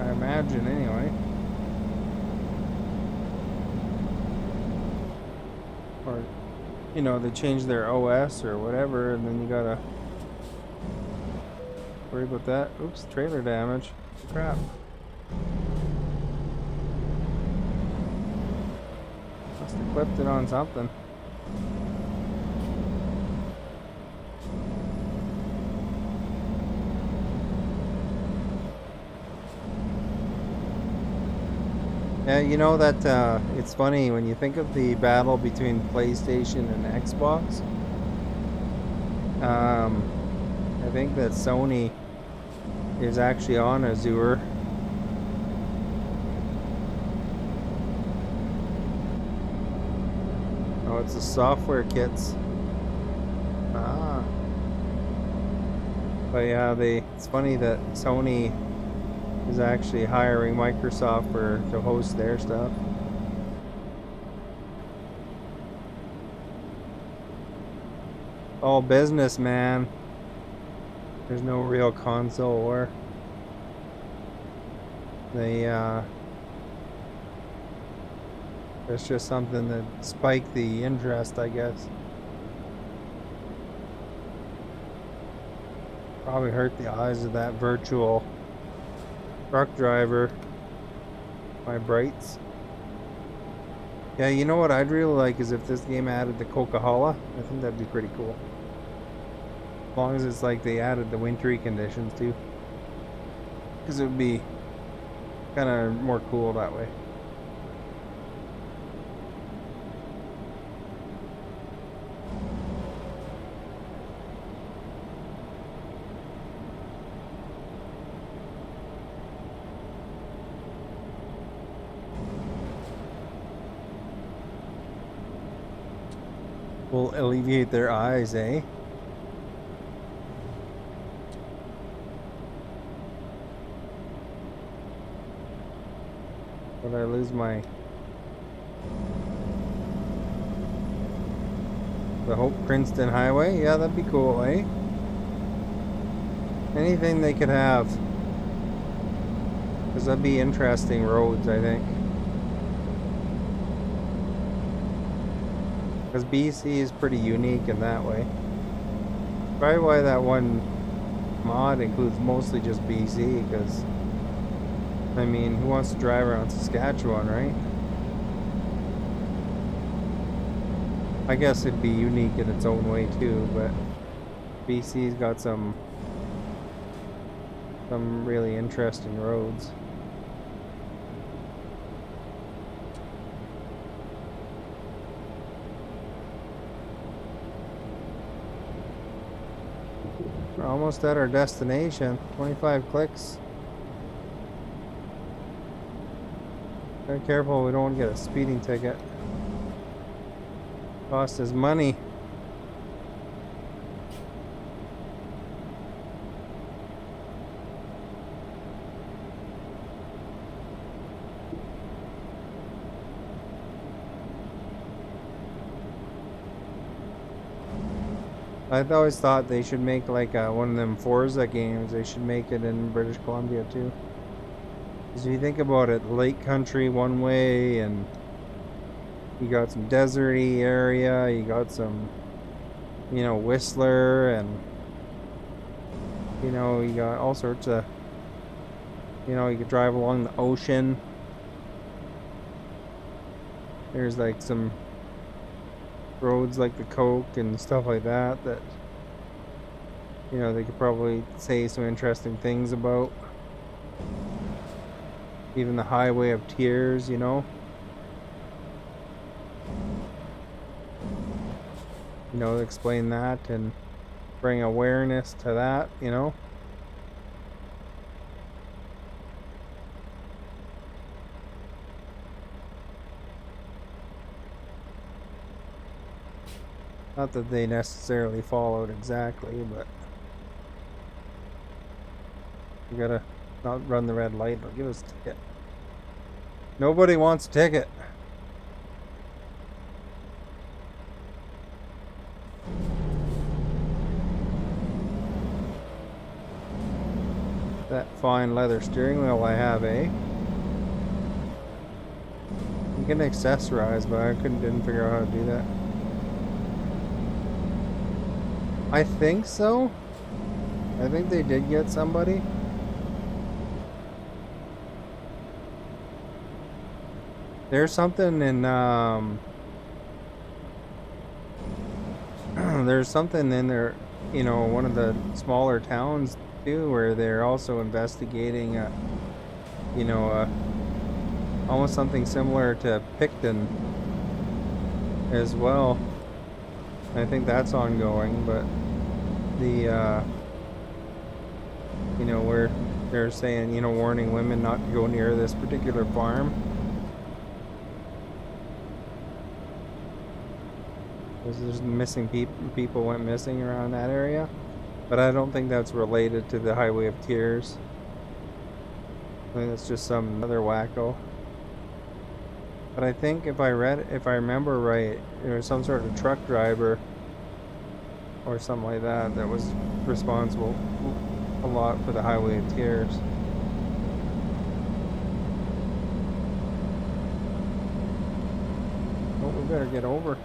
I imagine, anyway. Or, you know, they change their OS or whatever, and then you gotta worry about that. Oops, trailer damage. Crap. Must have clipped it on something. Yeah, you know that it's funny when you think of the battle between PlayStation and Xbox. I think that Sony is actually on Azure. Oh, it's the software kits. Ah. But yeah, it's funny that Sony is actually hiring Microsoft to host their stuff. All business, man. There's no real console war. It's just something that spiked the interest, I guess. Probably hurt the eyes of that virtual truck driver. My brights. Yeah, you know what I'd really like is if this game added the Coca-Cola. I think that'd be pretty cool. As long as it's like they added the wintry conditions too. Because it would be kind of more cool that way. Will alleviate their eyes, eh? Would I lose the Hope Princeton Highway? Yeah, that'd be cool, eh? Anything they could have. Because that'd be interesting roads, I think. Because BC is pretty unique in that way. Probably why that one mod includes mostly just BC, because I mean, who wants to drive around Saskatchewan, right? I guess it'd be unique in its own way too, but BC's got some really interesting roads. We're almost at our destination. 25 clicks. Be careful, we don't want to get a speeding ticket. Cost us money. I've always thought they should make like one of them Forza games. They should make it in British Columbia too. Because if you think about it, lake country one way, and you got some deserty area, you got some, you know, Whistler, and you know, you got all sorts of, you know, you could drive along the ocean. There's like some roads like the Coke and stuff like that you know, they could probably say some interesting things about. Even the Highway of Tears, you know. You know, explain that and bring awareness to that, you know. Not that they necessarily followed exactly, but you gotta not run the red light, but give us a ticket. Nobody wants a ticket. That fine leather steering wheel I have, eh? You can accessorize, but I didn't figure out how to do that. I think so. I think they did get somebody. There's something in there's something in there, you know, one of the smaller towns too, where they're also investigating you know, almost something similar to Picton as well. I think that's ongoing, but the you know, where they're saying, you know, warning women not to go near this particular farm. There's missing people went missing around that area, but I don't think that's related to the Highway of Tears. I think that's just some other wacko. But I think if I remember right, there was some sort of truck driver or something like that that was responsible a lot for the Highway of Tears. Oh, we better get over.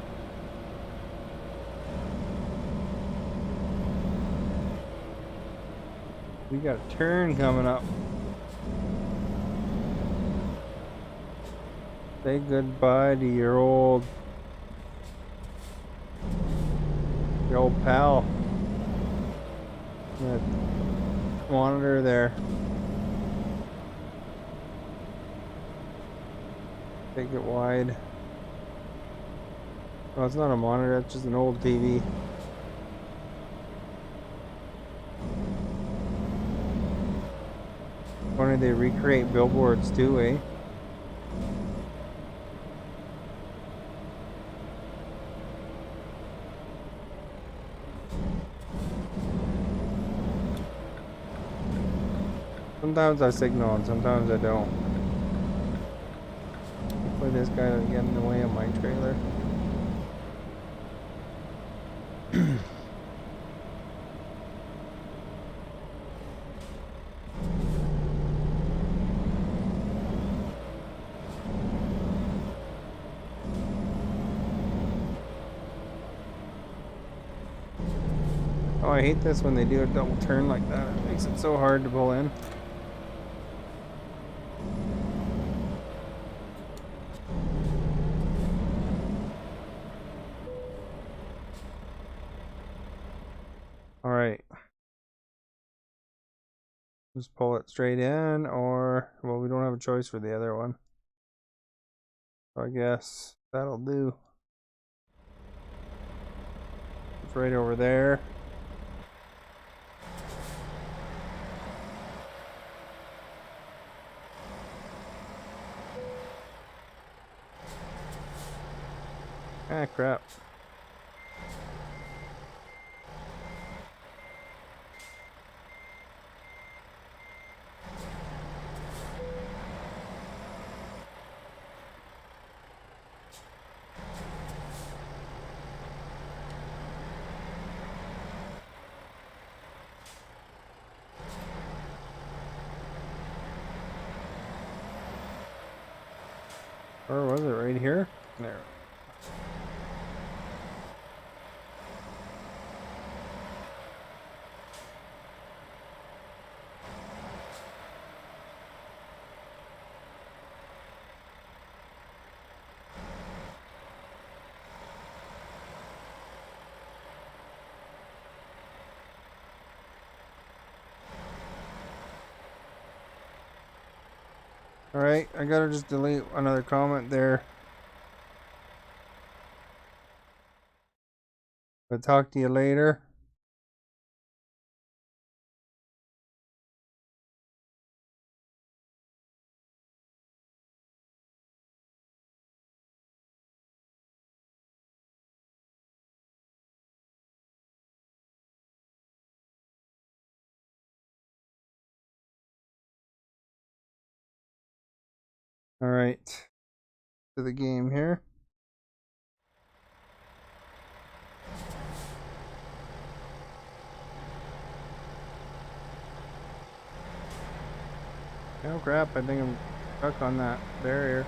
We got a turn coming up. Say goodbye to your old pal. That monitor there. Take it wide. Oh, it's not a monitor, it's just an old TV. Funny they recreate billboards too, eh? Sometimes I signal and sometimes I don't. Hopefully this guy doesn't get in the way of my trailer. Oh, I hate this when they do a double turn like that. It makes it so hard to pull in. Alright. Just pull it straight in, or, well, we don't have a choice for the other one. So I guess that'll do. It's right over there. Ah, crap. Or was it right here? There. Alright, I gotta just delete another comment there. I'll talk to you later. Alright. To the game here. Oh crap, I think I'm stuck on that barrier.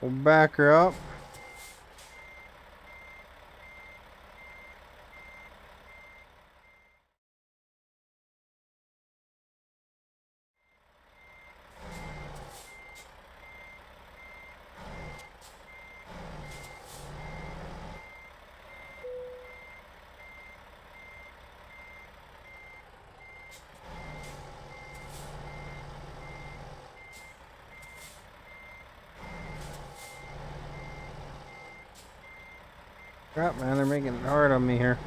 We'll back her up. Crap, man, they're making it hard on me here.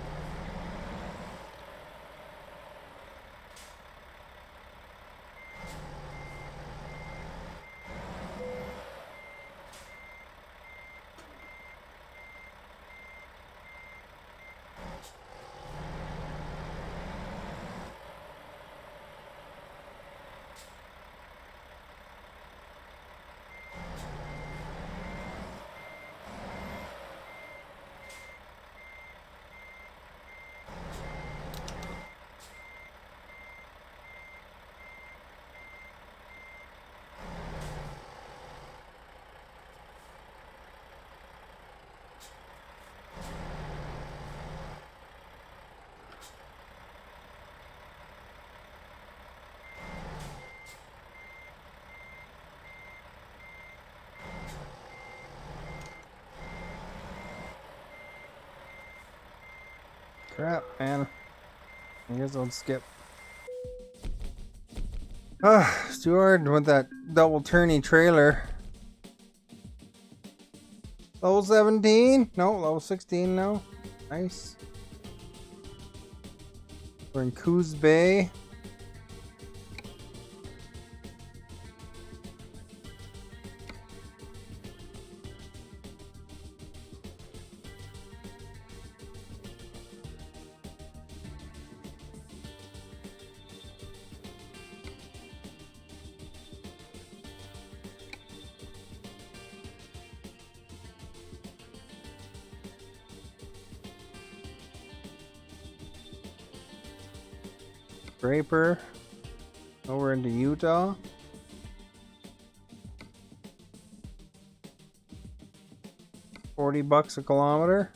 Crap, man. I guess I'll skip. It's too hard with that double turny trailer. Level 17? No, level 16 now. Nice. We're in Coos Bay. Draper. Over into Utah. $40 a kilometer.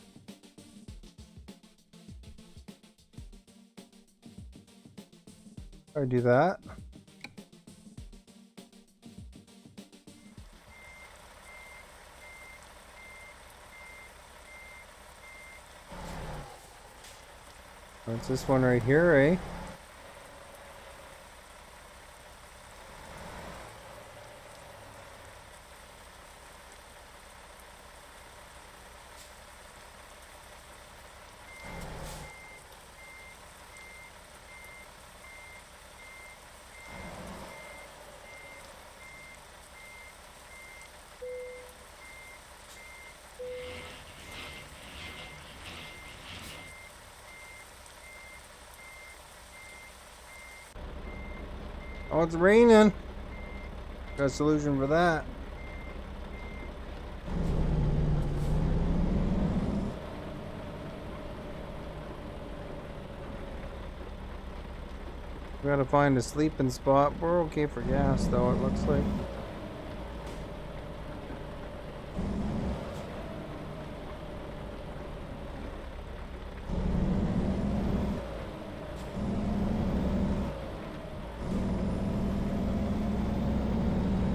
I do that. That's this one right here, eh? Oh, it's raining. Got a solution for that. We gotta find a sleeping spot. We're okay for gas, though, it looks like.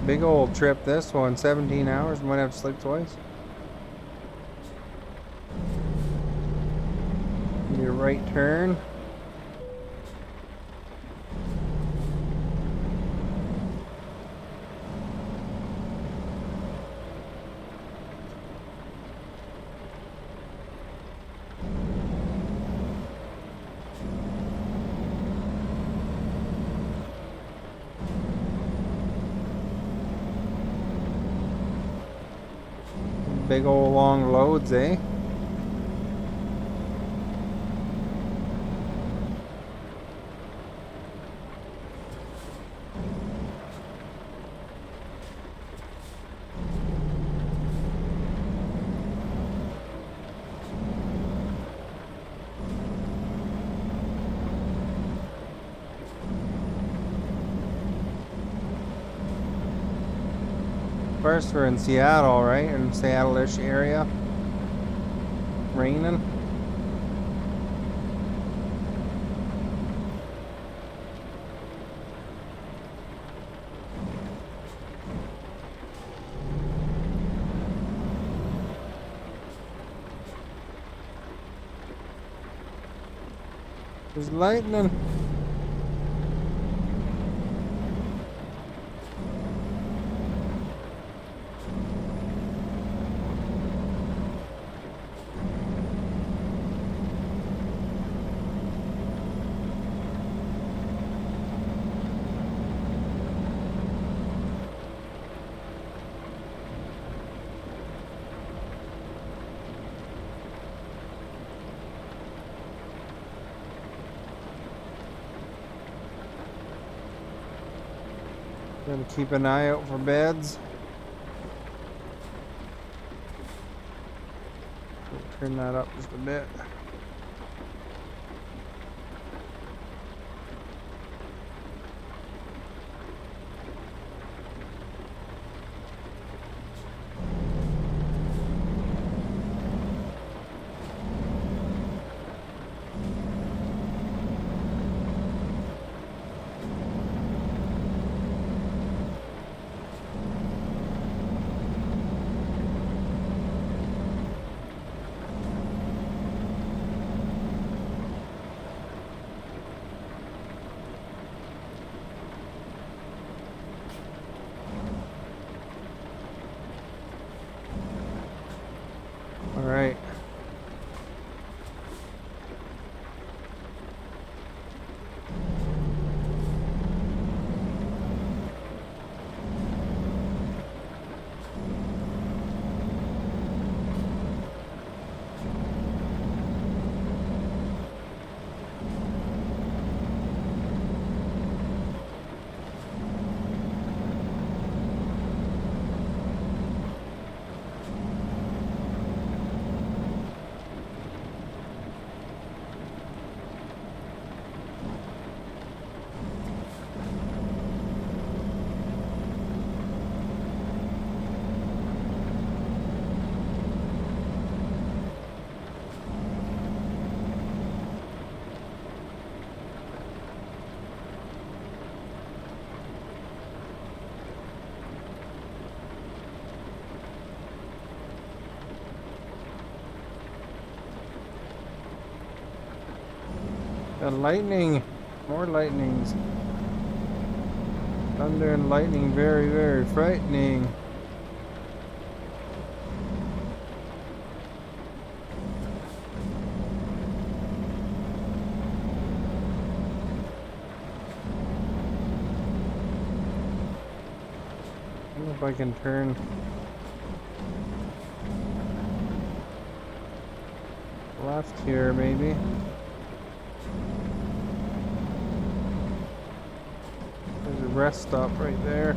Big old trip, this one. 17 hours. Might have to sleep twice. Need a right turn. Big old long loads, eh? First, we're in Seattle, right? In Seattle-ish area. Raining. There's lightning. Gotta keep an eye out for beds. Turn that up just a bit. All right. Got lightning. More lightnings. Thunder and lightning, very, very frightening. I don't know if I can turn. Left here, maybe. There's a rest stop right there.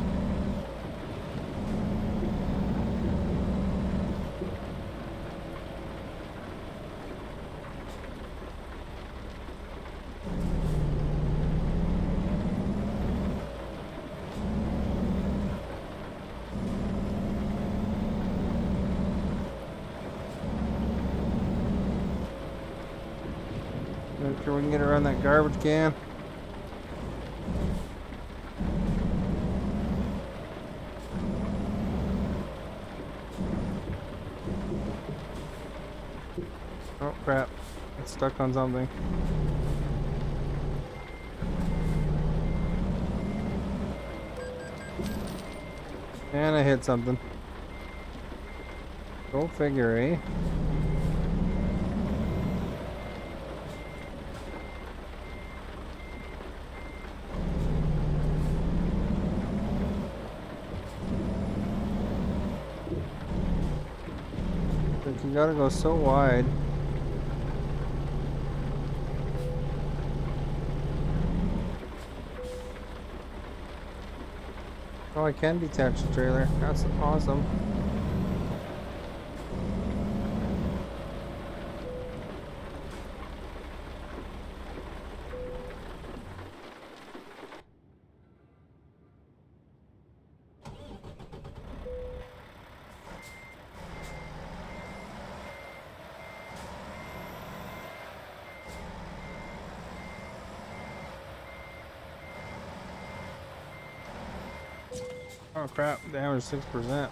Make sure we can get around that garbage can. Oh crap, it's stuck on something. And I hit something. Go figure, eh? But you gotta go so wide. Oh, I can detach the trailer. That's awesome. Oh crap, damage 6%.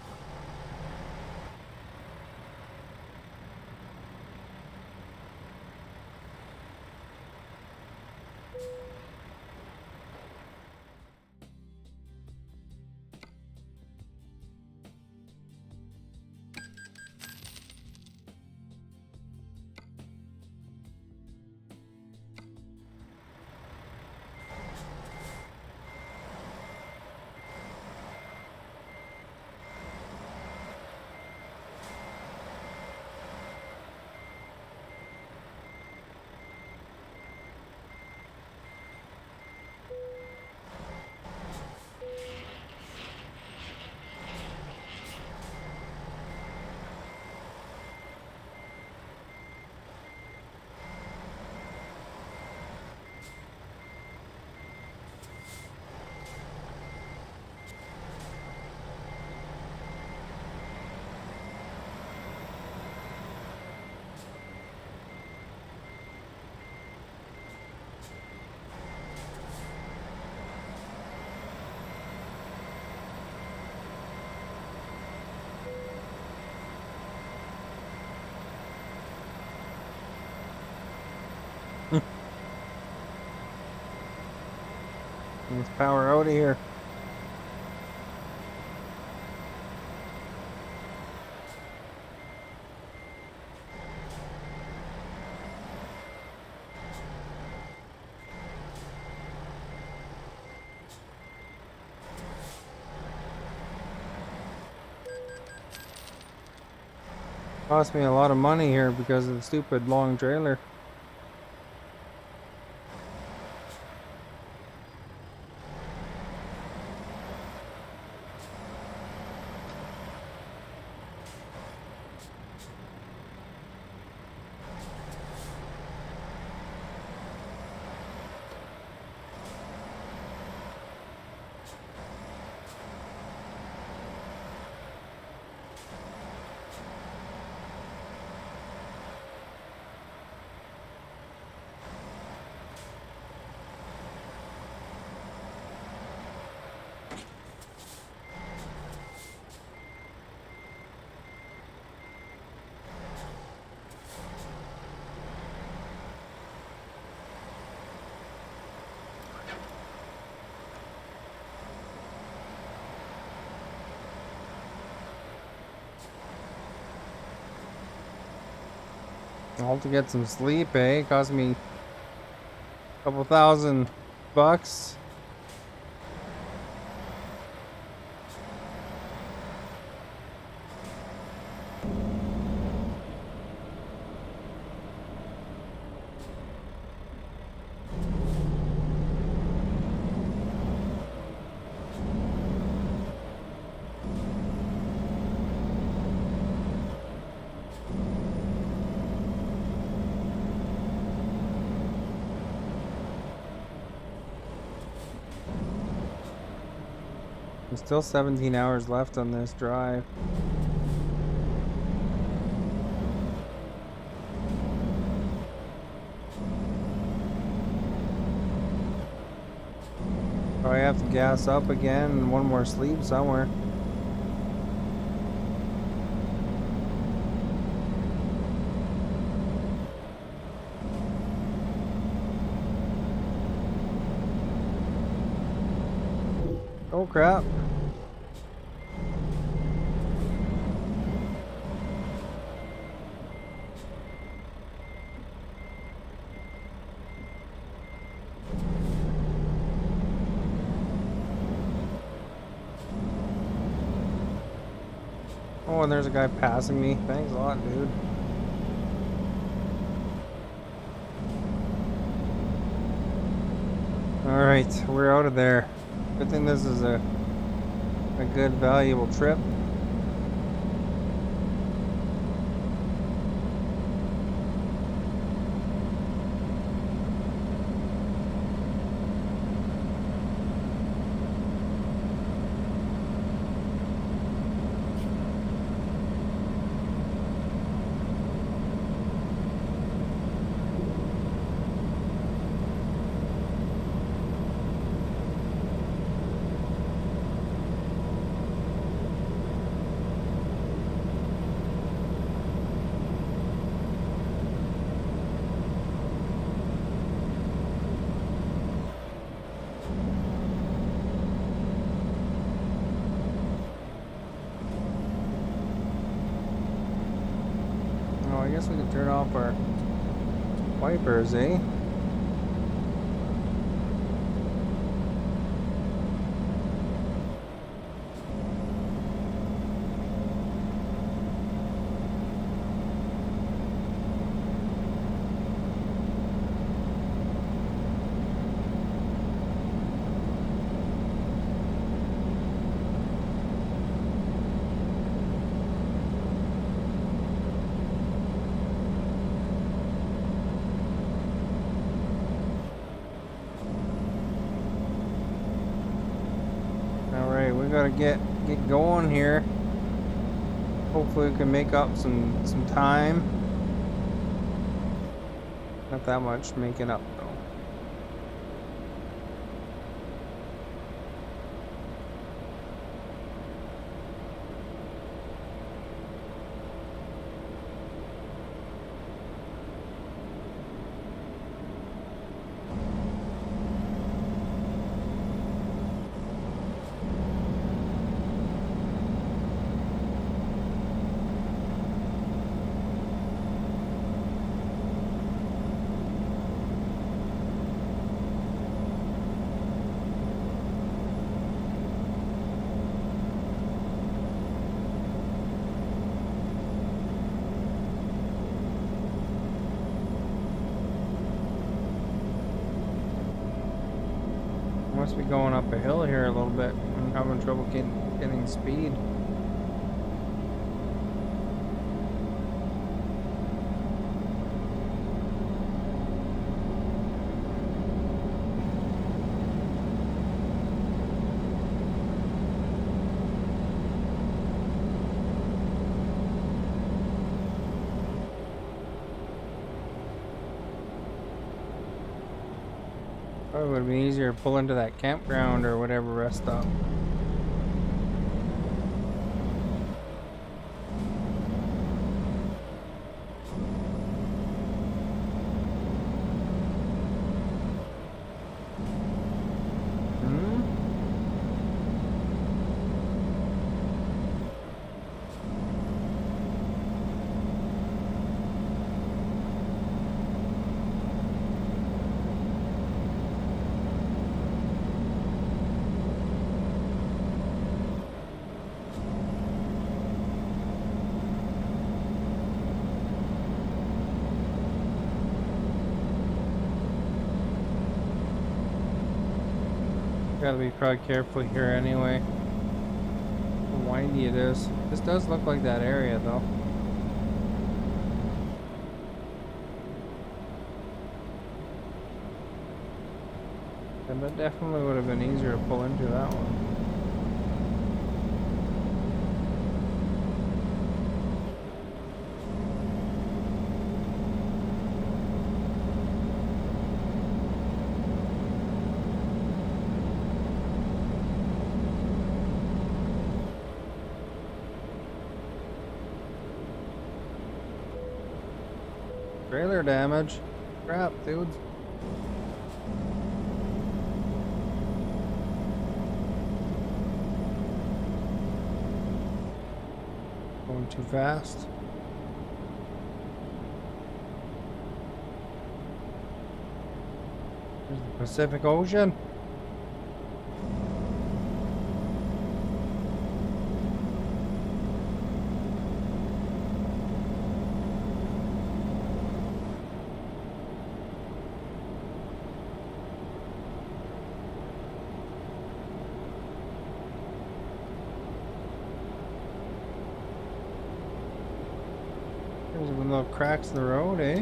Let's power out of here. Cost me a lot of money here because of the stupid long trailer. All to get some sleep, eh? Cost me a couple $1,000. There's still 17 hours left on this drive. Probably have to gas up again and one more sleep somewhere. Oh crap. Oh, and there's a guy passing me. Thanks a lot, dude. Alright, we're out of there. Good thing this is a good, valuable trip. Oh, I guess we can turn off our wipers, eh? Alright, we gotta get going here. Hopefully we can make up some time. Not that much making up though. must be going up a hill here a little bit. I'm having trouble getting speed. Probably would be easier to pull into that campground or whatever rest stop. Gotta be probably careful here anyway. How windy it is. This does look like that area though. And that definitely would have been easier to pull into that one. Trailer damage. Crap, dudes. Going too fast. There's the Pacific Ocean. There's some little cracks in the road, eh?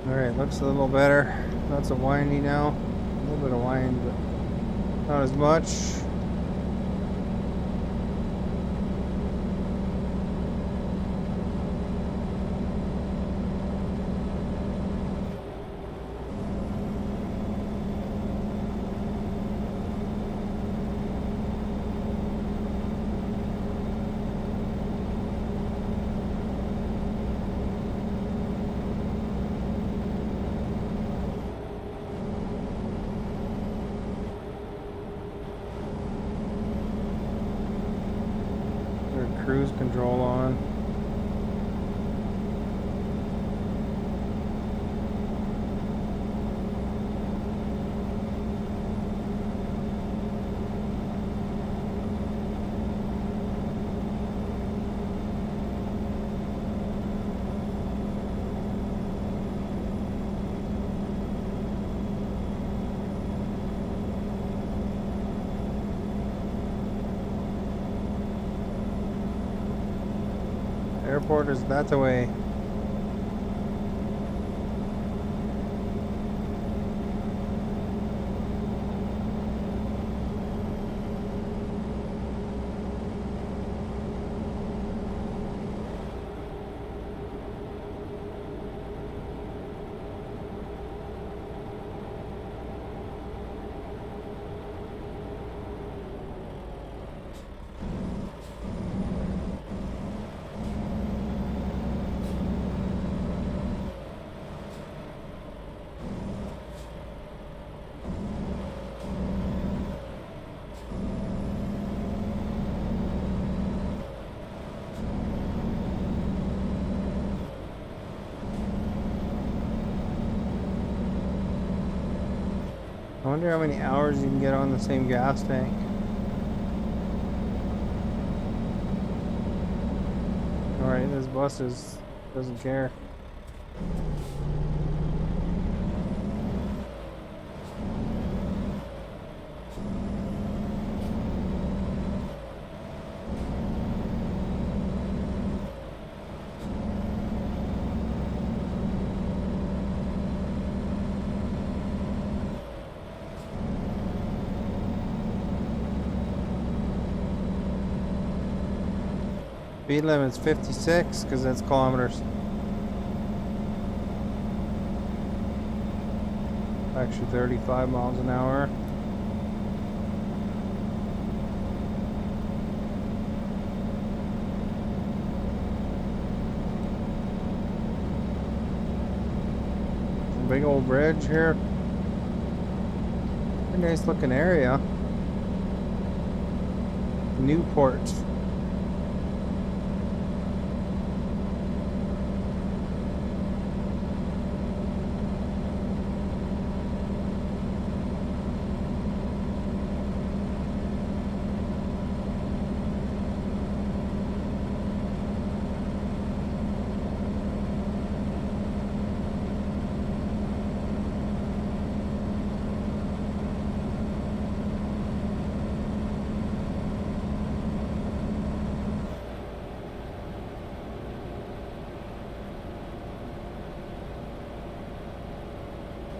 Alright, looks a little better. Not so windy now. A little bit of wind, but not as much. Cruise control on. Airport is that way. I wonder how many hours you can get on the same gas tank. Alright, this bus doesn't care. Speed limit's 56 because that's kilometers. Actually 35 miles an hour. Big old bridge here. Pretty nice looking area. Newport.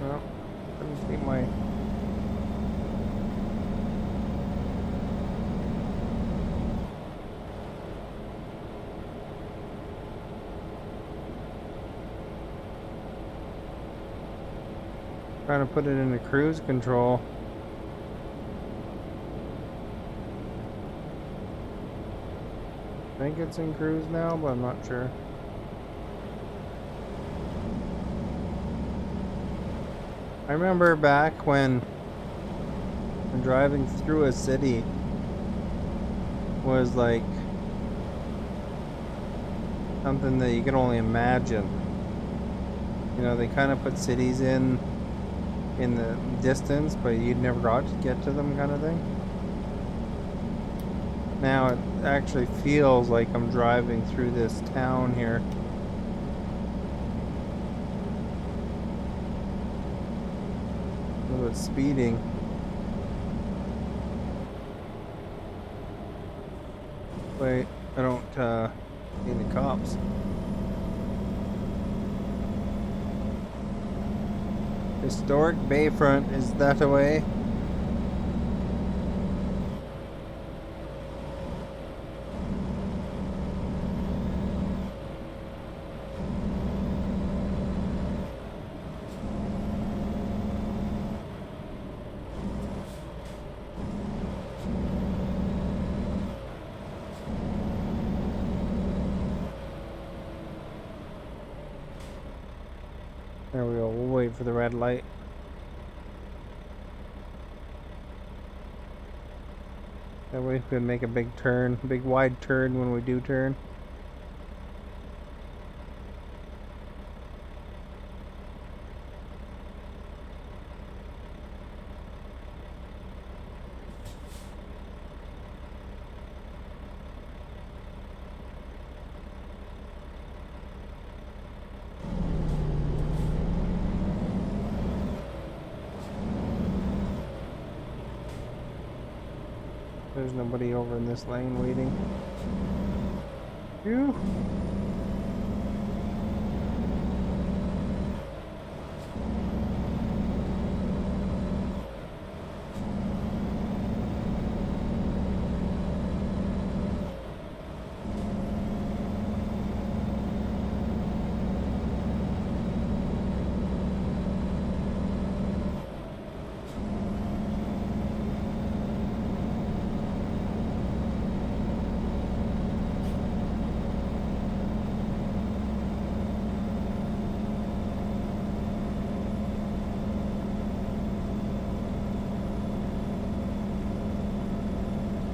Well, couldn't see my... Trying to put it into cruise control. I think it's in cruise now, but I'm not sure. I remember back when driving through a city was like something that you could only imagine. You know, they kind of put cities in the distance, but you never got to get to them, kind of thing. Now it actually feels like I'm driving through this town here. A little bit speeding. Wait, I don't see any cops. Historic Bayfront, is that away? There we go, we'll wait for the red light. That way we can make a big turn, big wide turn when we do turn. There's nobody over in this lane waiting. Phew.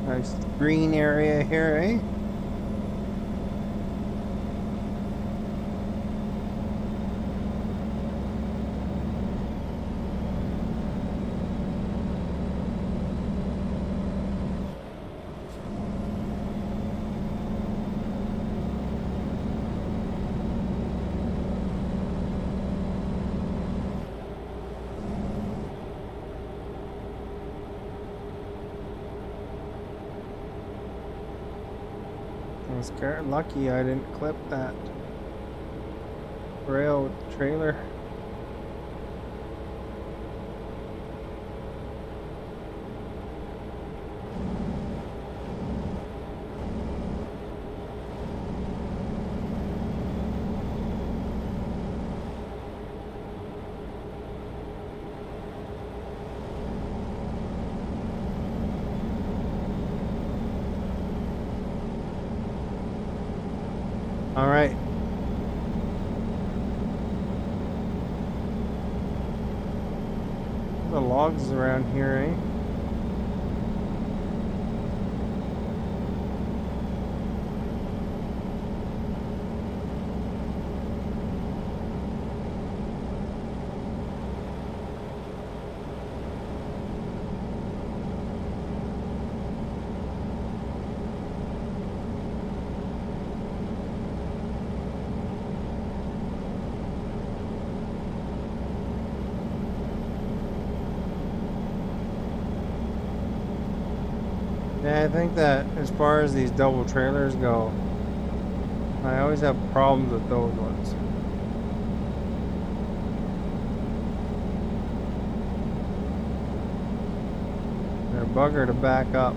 Nice green area here, eh? was lucky I didn't clip that rail trailer. All right. The logs around here, eh? Yeah, I think that as far as these double trailers go, I always have problems with those ones. They're a bugger to back up.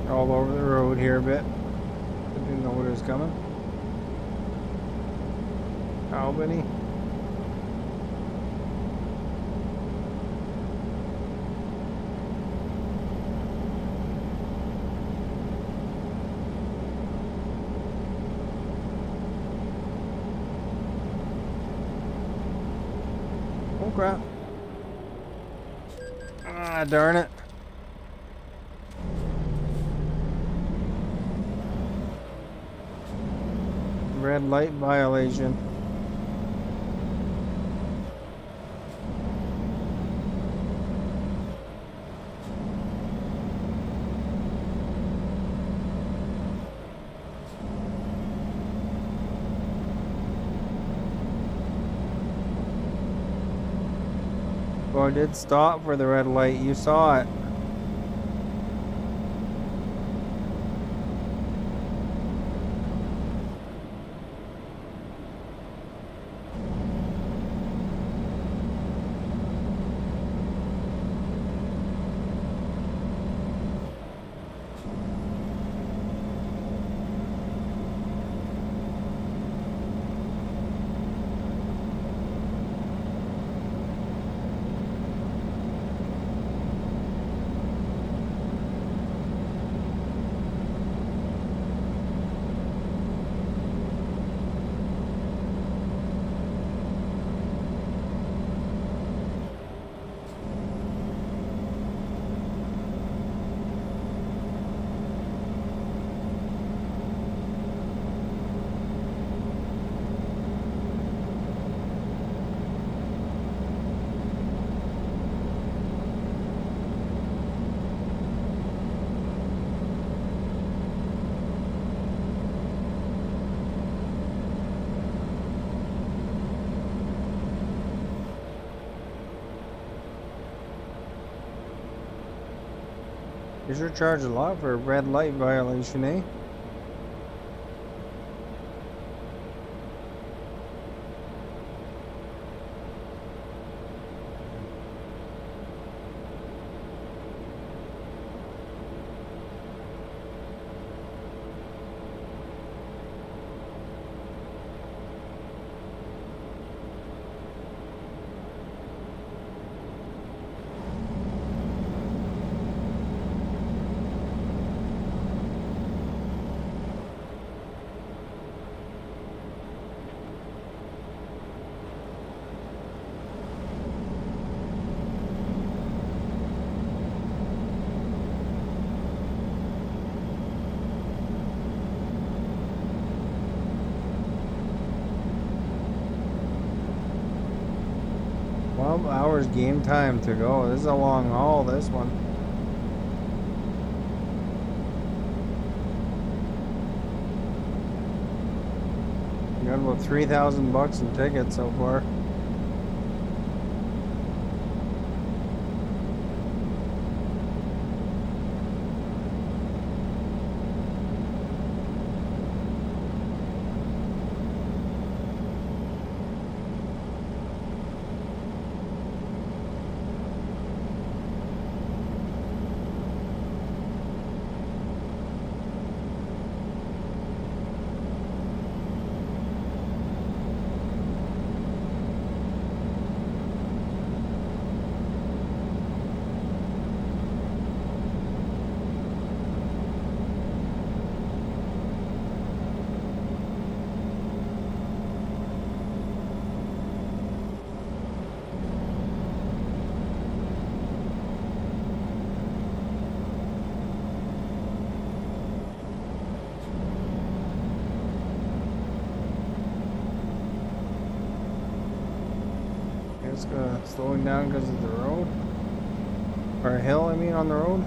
All over the road here a bit. I didn't know what was coming. Albany. Oh crap. Ah, darn it. Red light violation. Well, I did stop for the red light. You saw it. You sure charge a lot for a red light violation, eh? 12 hours game time to go. This is a long haul, this one. Got about 3,000 bucks in tickets so far. It's slowing down because of the road. Or a hill, I mean, on the road.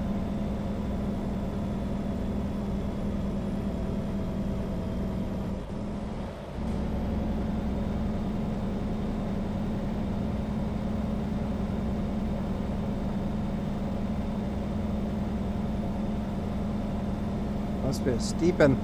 Must be a steepin'.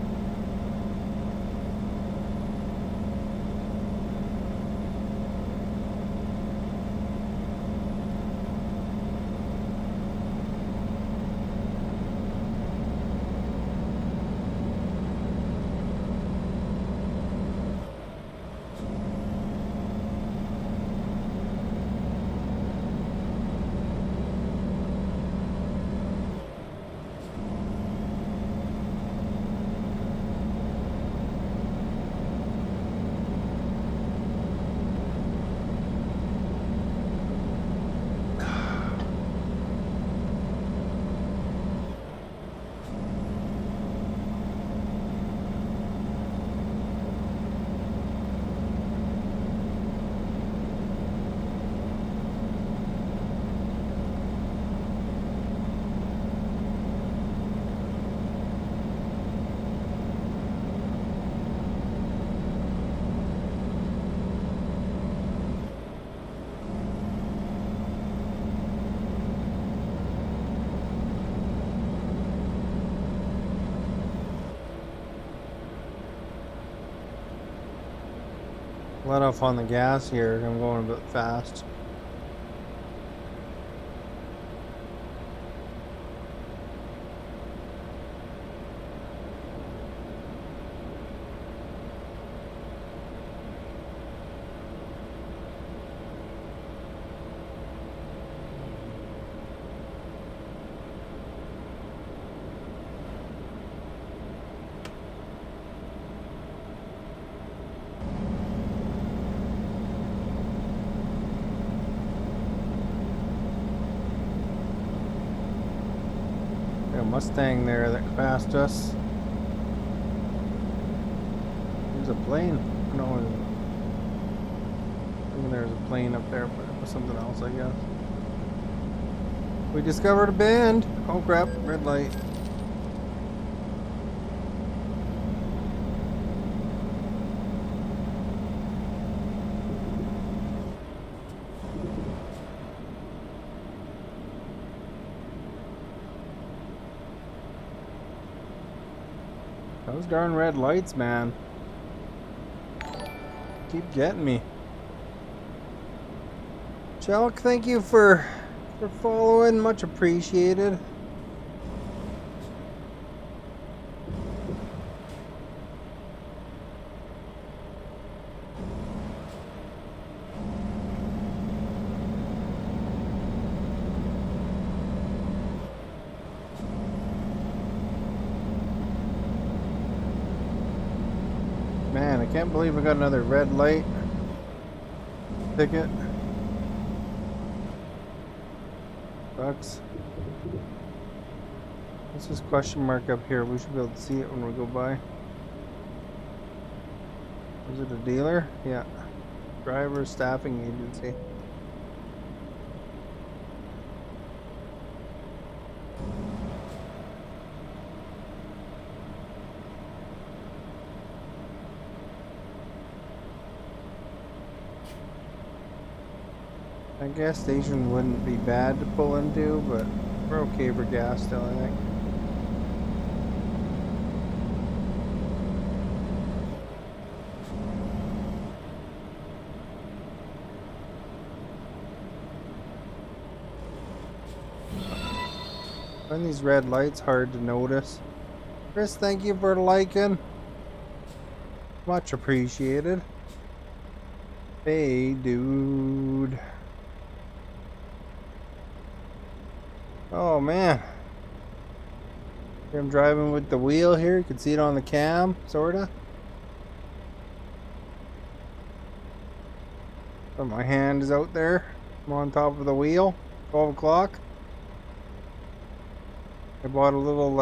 Let off on the gas here. I'm going a bit fast. Mustang there that passed us. There's a plane. No, I think there's a plane up there, but it was something else, I guess. We discovered a bend. Oh crap, red light. Those darn red lights, man. Keep getting me. Chalk, thank you for following. Much appreciated. Man, I can't believe I got another red light ticket. Bucks. What's this question mark up here? We should be able to see it when we go by. Is it a dealer? Yeah. Driver staffing agency. A gas station wouldn't be bad to pull into, but we're okay for gas still, I think. I find these red lights hard to notice. Chris, thank you for liking. Much appreciated. Hey, dude. Oh, man. I'm driving with the wheel here. You can see it on the cam, sorta. But my hand is out there. I'm on top of the wheel. 12 o'clock. I bought a little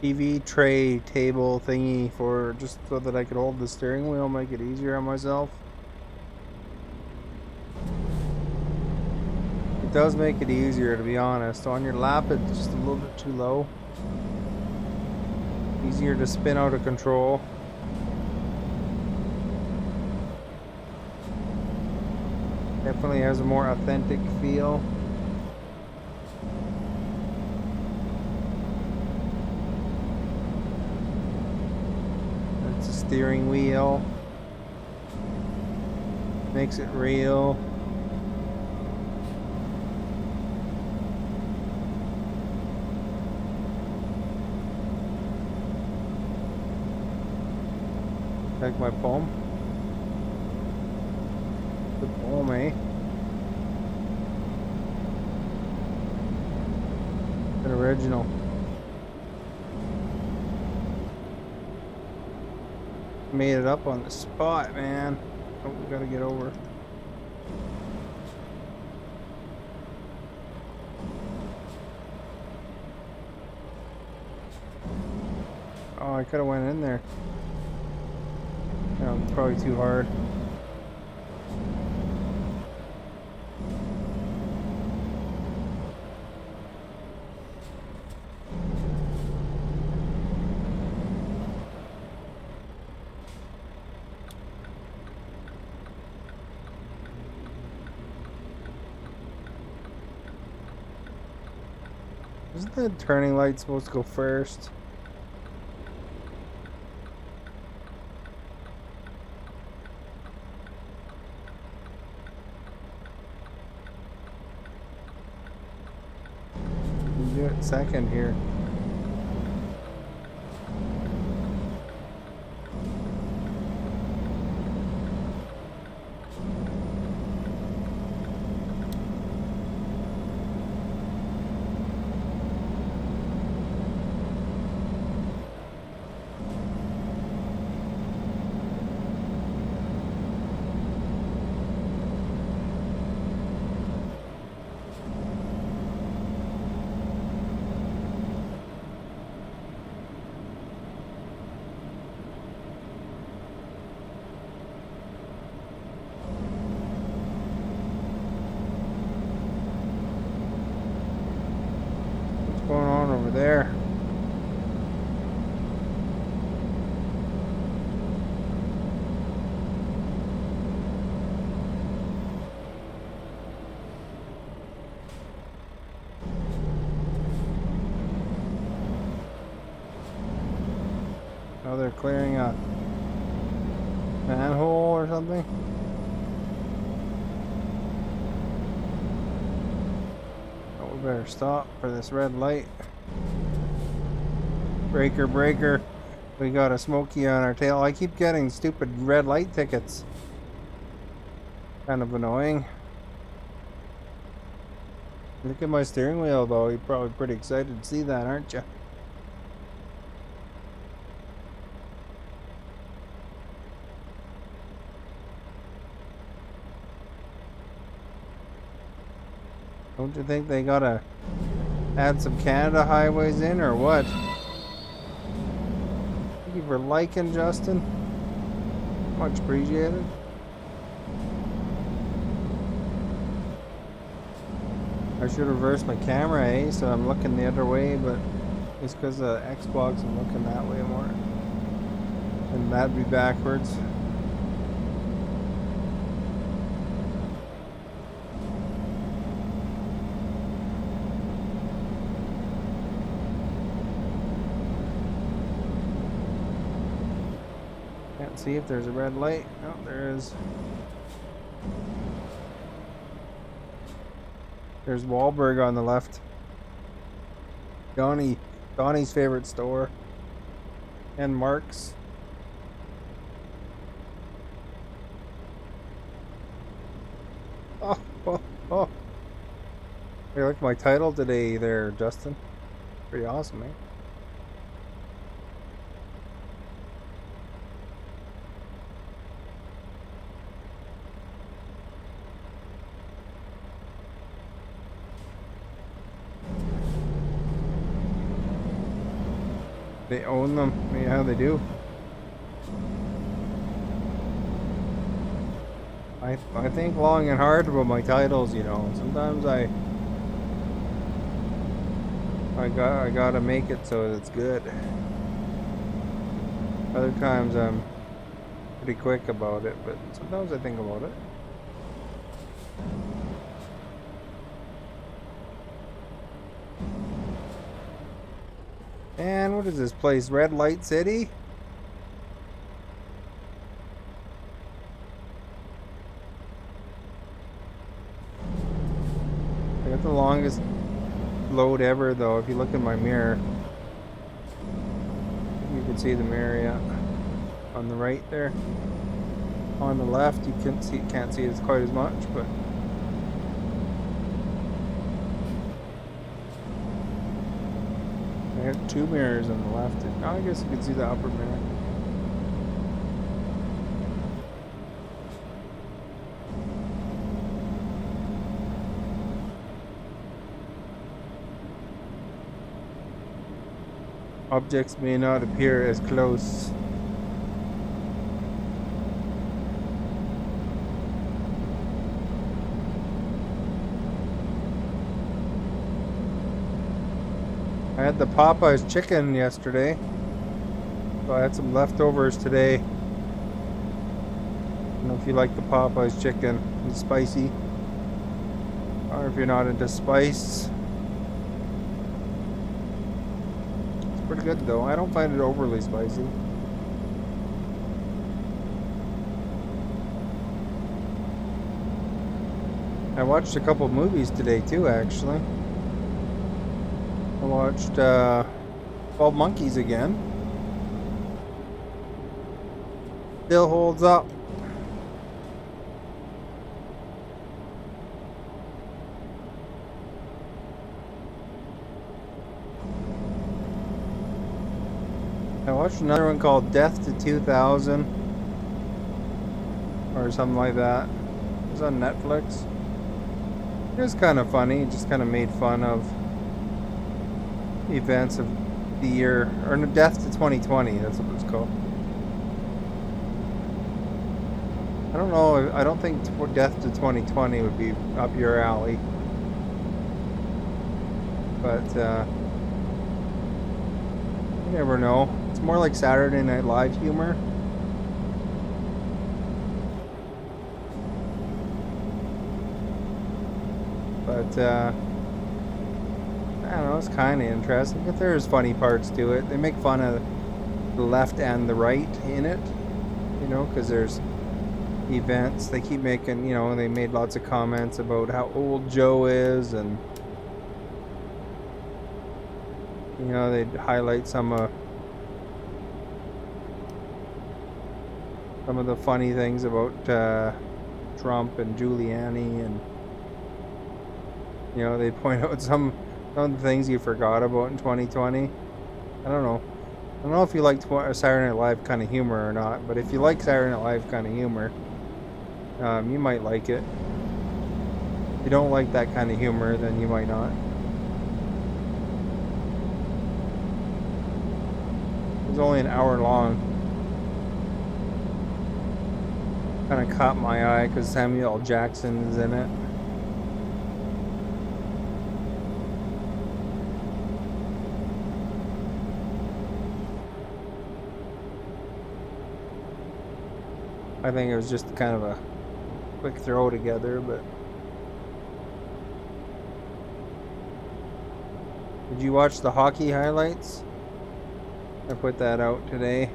TV tray table thingy for just so that I could hold the steering wheel, make it easier on myself. It does make it easier, to be honest. On your lap, it's just a little bit too low. Easier to spin out of control. Definitely has a more authentic feel. That's a steering wheel. Makes it real. Check my palm. The palm, eh? An original. Made it up on the spot, man. Oh, we gotta get over. Oh, I could have went in there. No, probably too hard. Isn't the turning light supposed to go first? You do it second here. Going on over there? Oh, they're clearing a manhole or something? We better stop for this red light. Breaker, breaker. We got a Smokey on our tail. I keep getting stupid red light tickets. Kind of annoying. Look at my steering wheel though. You're probably pretty excited to see that, aren't you? Don't you think they gotta add some Canada highways in or what? Thank you for liking, Justin. Much appreciated. I should reverse my camera, eh? So I'm looking the other way, but it's because of Xbox I'm looking that way more. And that'd be backwards. see if there's a red light. Oh, there is. There's Wahlberg on the left. Donnie's favorite store. And Mark's. Oh. Hey, look, my title today there, Justin. Pretty awesome, eh? They own them. Yeah, they do. I think long and hard about my titles, you know. Sometimes I gotta make it so it's good. Other times I'm pretty quick about it, but sometimes I think about it. And what is this place? Red Light City? I got the longest load ever though. If you look in my mirror, you can see the mirror, yeah. On the right there. On the left you can't see it quite as much, but I got two mirrors on the left. Oh, I guess you can see the upper mirror. Objects may not appear as close. I had the Popeyes chicken yesterday, so I had some leftovers today. I don't know if you like the Popeyes chicken. It's spicy, or if you're not into spice. Pretty good though. I don't find it overly spicy. I watched a couple movies today too, actually. I watched 12 Monkeys again. Still holds up. I watched another one called Death to 2000 or something like that. It was on Netflix. It was kind of funny. It just kind of made fun of events of the year, or no, Death to 2020. That's what it was called. I don't know. I don't think Death to 2020 would be up your alley, but you never know. It's more like Saturday Night Live humor. But I don't know, it's kind of interesting. But there's funny parts to it. They make fun of the left and the right in it, you know, because there's events. They keep making, you know, they made lots of comments about how old Joe is, and you know, they'd highlight some of the funny things about Trump and Giuliani, and you know, they point out some of the things you forgot about in 2020. I don't know if you like Saturday Night Live kind of humor or not, but if you like Saturday Night Live kind of humor, you might like it. If you don't like that kind of humor, then you might not. It's only an hour long. Kind of caught my eye because Samuel L. Jackson is in it. I think it was just kind of a quick throw together, but did you watch the hockey highlights? I put that out today.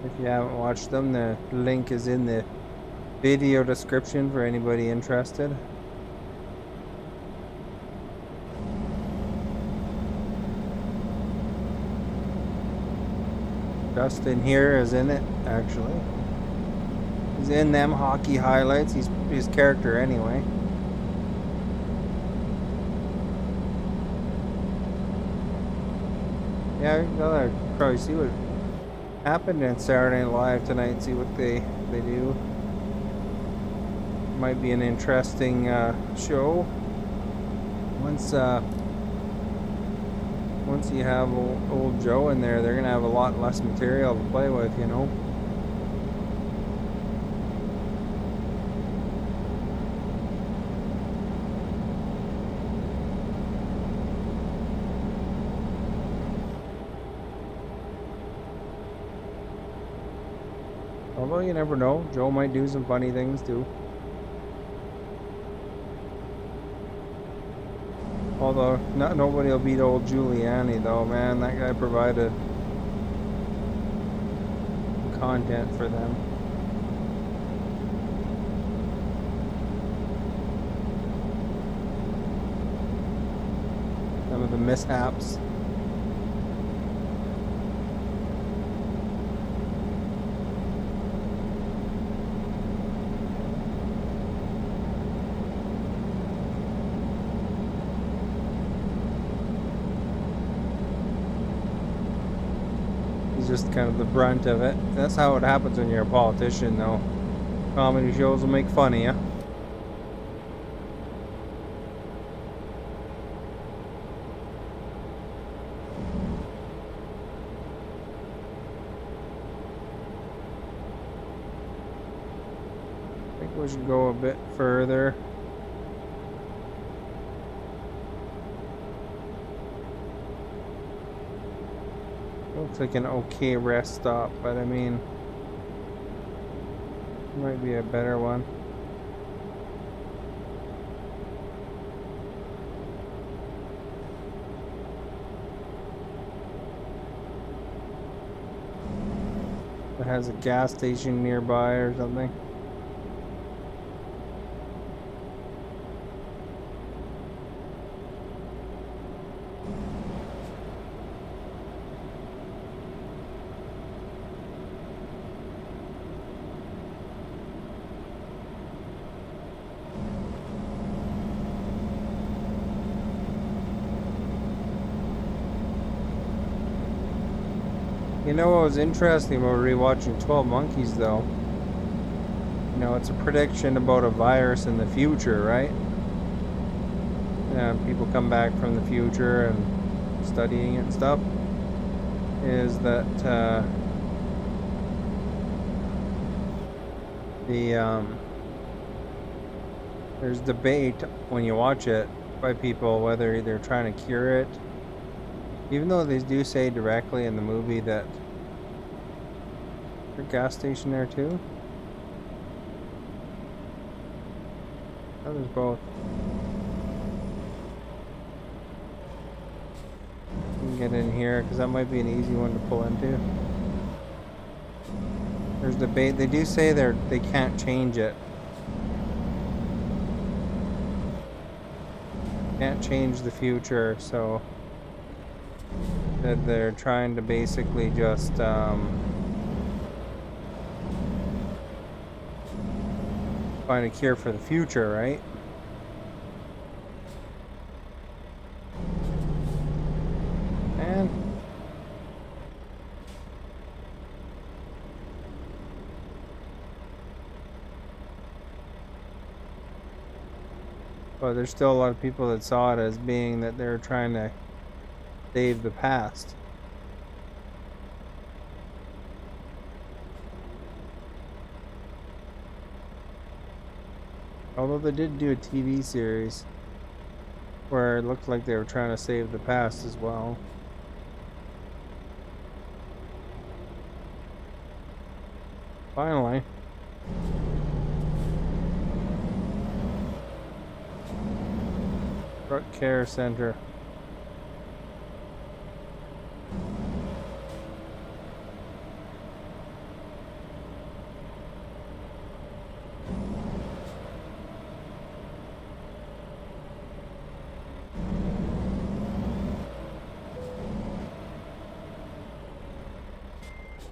If you haven't watched them, the link is in the video description for anybody interested. Justin here is in it, actually. He's in them hockey highlights. He's his character anyway. Yeah, we gotta probably see what happened in Saturday Night Live tonight. See what they do. Might be an interesting show. Once you have old Joe in there, they're gonna have a lot less material to play with, you know. Although you never know, Joe might do some funny things too. Although nobody will beat old Giuliani though, man. That guy provided content for them. Some of the mishaps. Just kind of the brunt of it. That's how it happens when you're a politician, though. Comedy shows will make fun of you. I think we should go a bit further. Looks like an okay rest stop, but I mean, might be a better one. It has a gas station nearby or something. You know what was interesting about rewatching 12 Monkeys though? You know, it's a prediction about a virus in the future, right? People come back from the future and studying it and stuff. Is that there's debate when you watch it by people whether they're trying to cure it. Even though they do say directly in the movie that there's a gas station there too. Oh, there's both. You can get in here because that might be an easy one to pull into. There's debate. They do say they can't change it. Can't change the future, so that they're trying to basically just find a cure for the future, right? And but there's still a lot of people that saw it as being that they're trying to save the past. Although they did do a TV series where it looked like they were trying to save the past as well. Finally. Truck Care Center.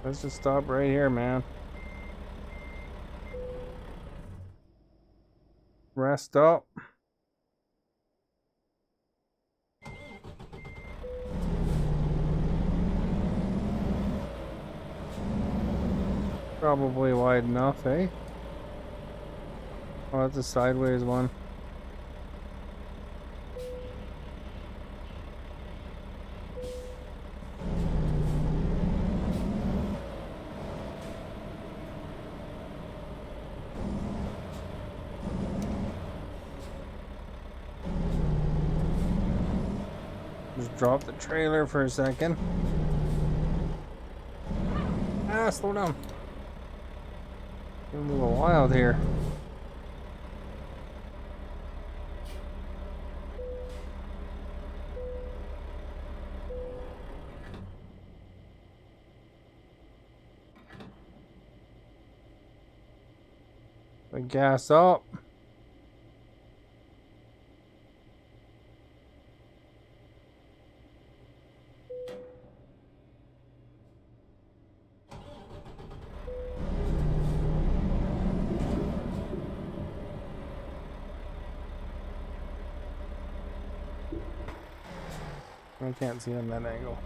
Let's just stop right here, man. Rest up. Probably wide enough, eh? Oh, that's a sideways one. Just drop the trailer for a second. Ah, slow down. Getting a little wild here. The gas up. I can't see on that angle.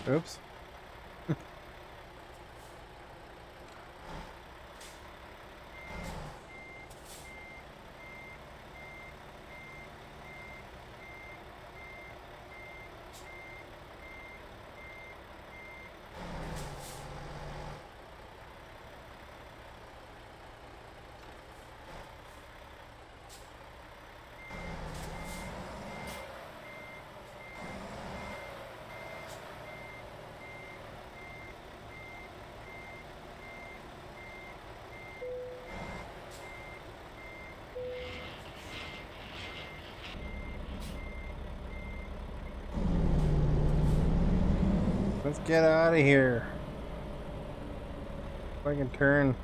Oops. Let's get out of here. If I can turn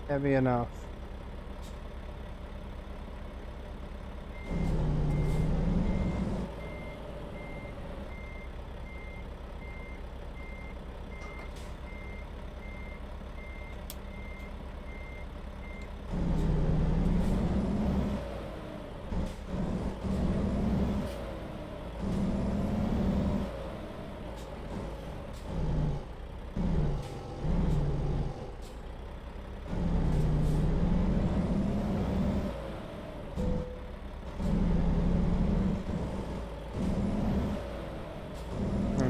heavy enough.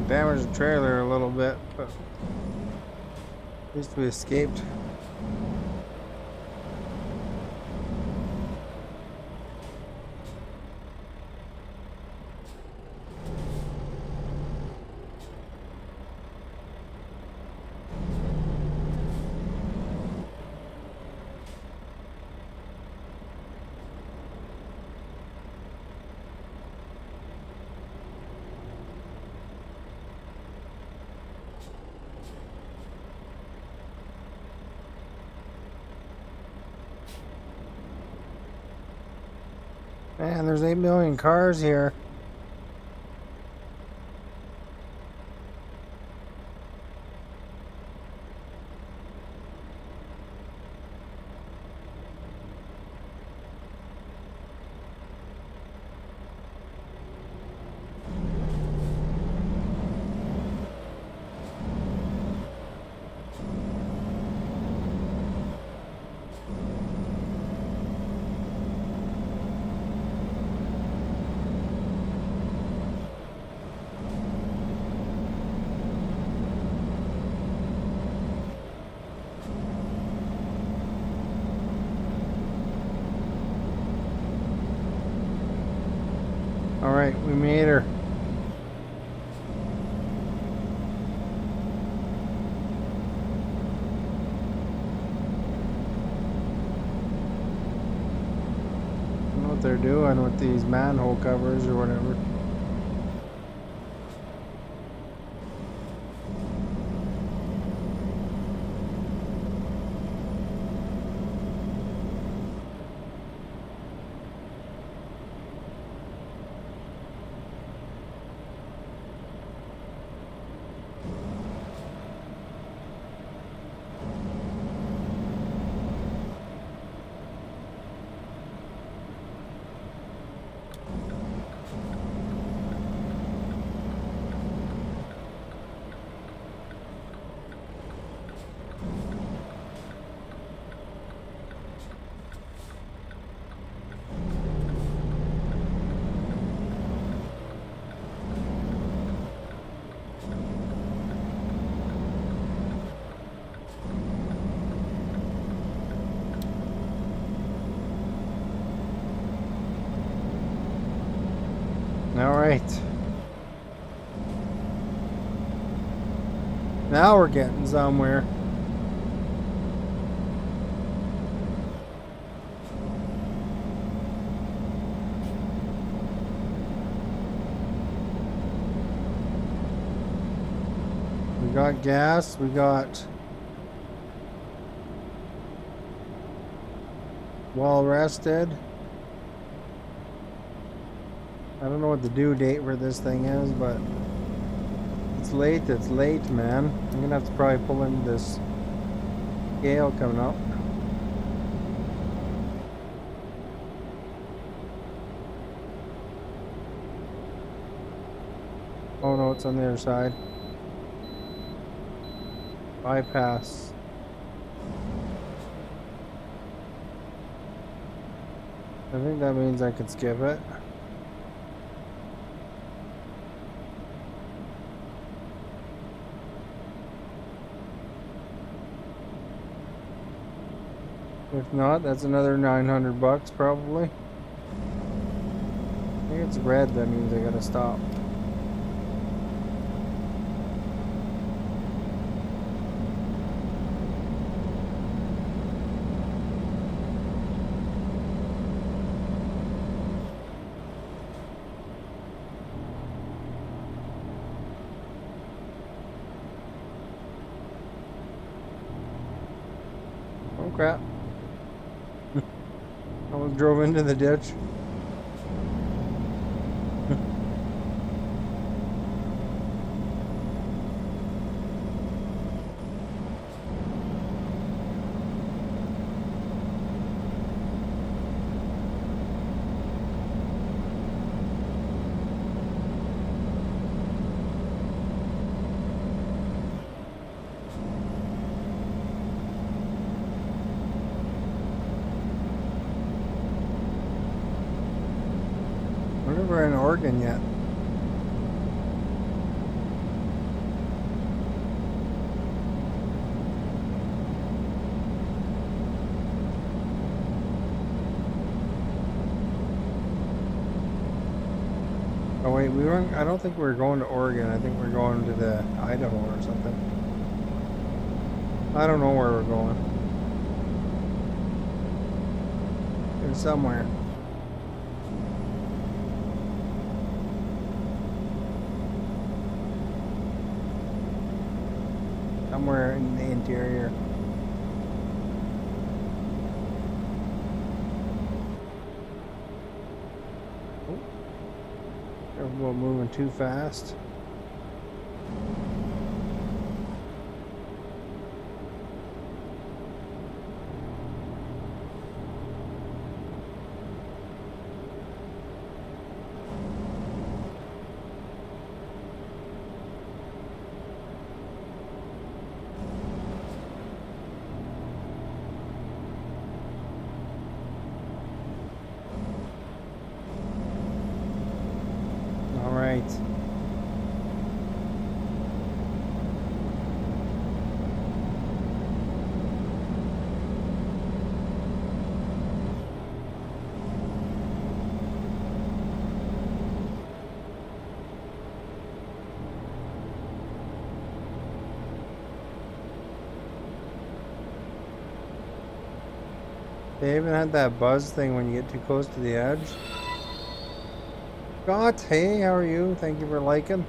Damaged the trailer a little bit, but at least we escaped. Man, there's 8 million cars here. Alright, we made her. what they're doing with these manhole covers or whatever. All right. Now we're getting somewhere. We got gas, we got well rested. I don't know what the due date for this thing is, but it's late, man. I'm gonna have to probably pull into this gale coming up. Oh no, it's on the other side. Bypass. I think that means I could skip it. If not, that's another 900 bucks probably. I think it's red, that means I gotta stop. Oh crap. Almost drove into the ditch. I wonder if we're in Oregon yet. Oh wait, we weren't. I don't think we're going to Oregon. I think we're going to the Idaho or something. I don't know where we're going. There's somewhere. Somewhere in the interior. We're moving too fast. All right. They even had that buzz thing when you get too close to the edge. Scott, hey, how are you? Thank you for liking.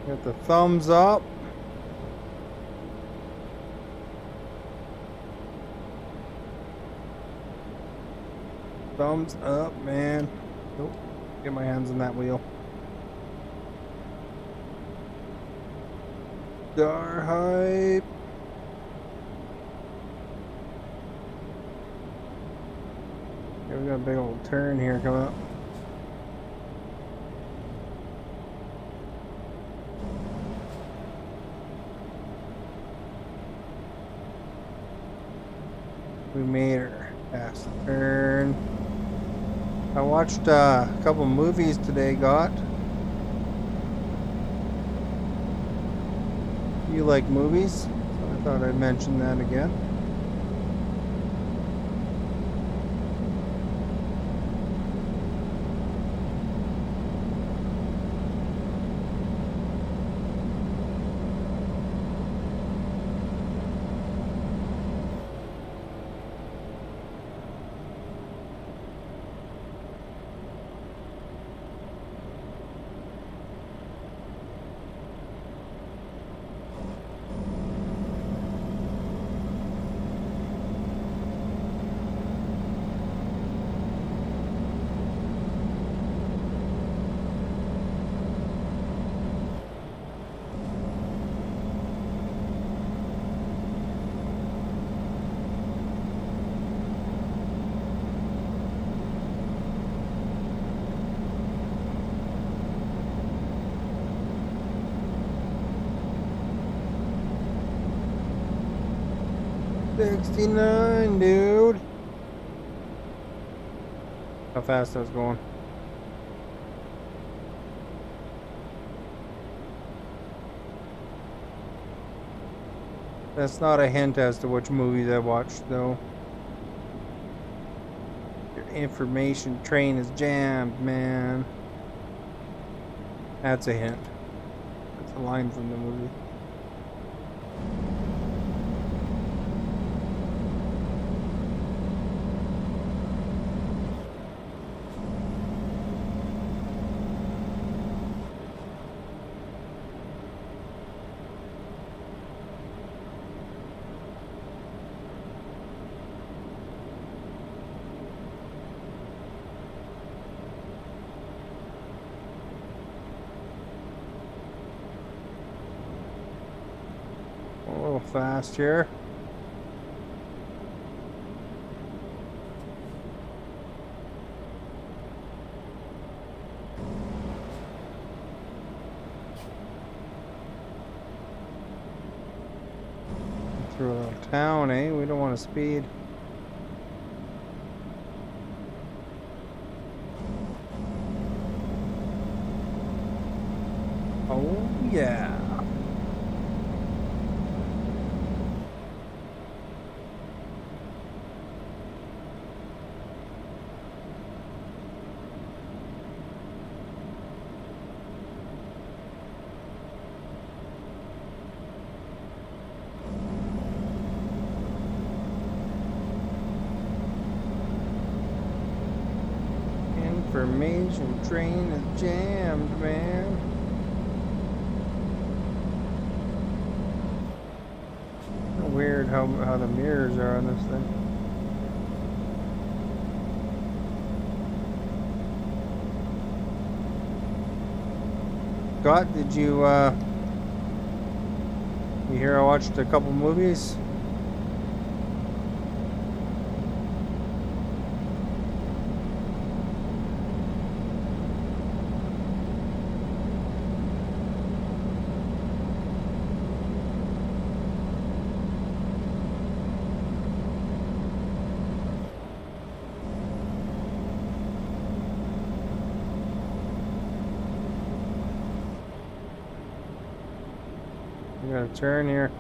Got the thumbs up. Thumbs up, man. Nope. Get my hands on that wheel. Star hype. Okay, we got a big old turn here coming up. We made her past the turn. I watched a couple movies today, Got. You like movies? So I thought I'd mention that again. $69, dude. How fast I was going. That's not a hint as to which movies I watched, though. Your information train is jammed, man. That's a hint. That's a line from the movie. A little fast here. Through a little town, eh? We don't want to speed. Oh, yeah. Information train is jammed, man. Weird how the mirrors are on this thing. Scott, did you hear I watched a couple movies? We got a turn here.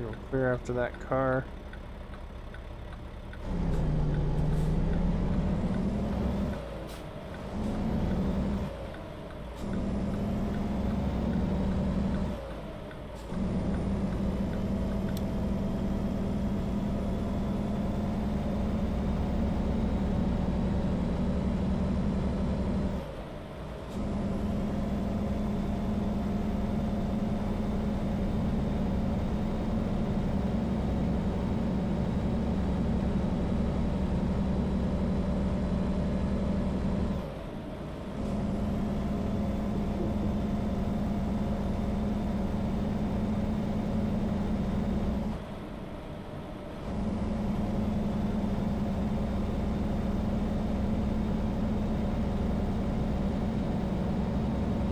Gotta go clear after that car.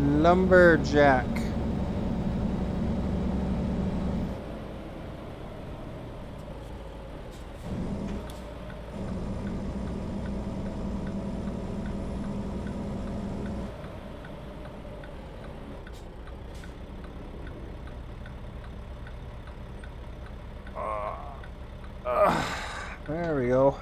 Lumberjack. There we go.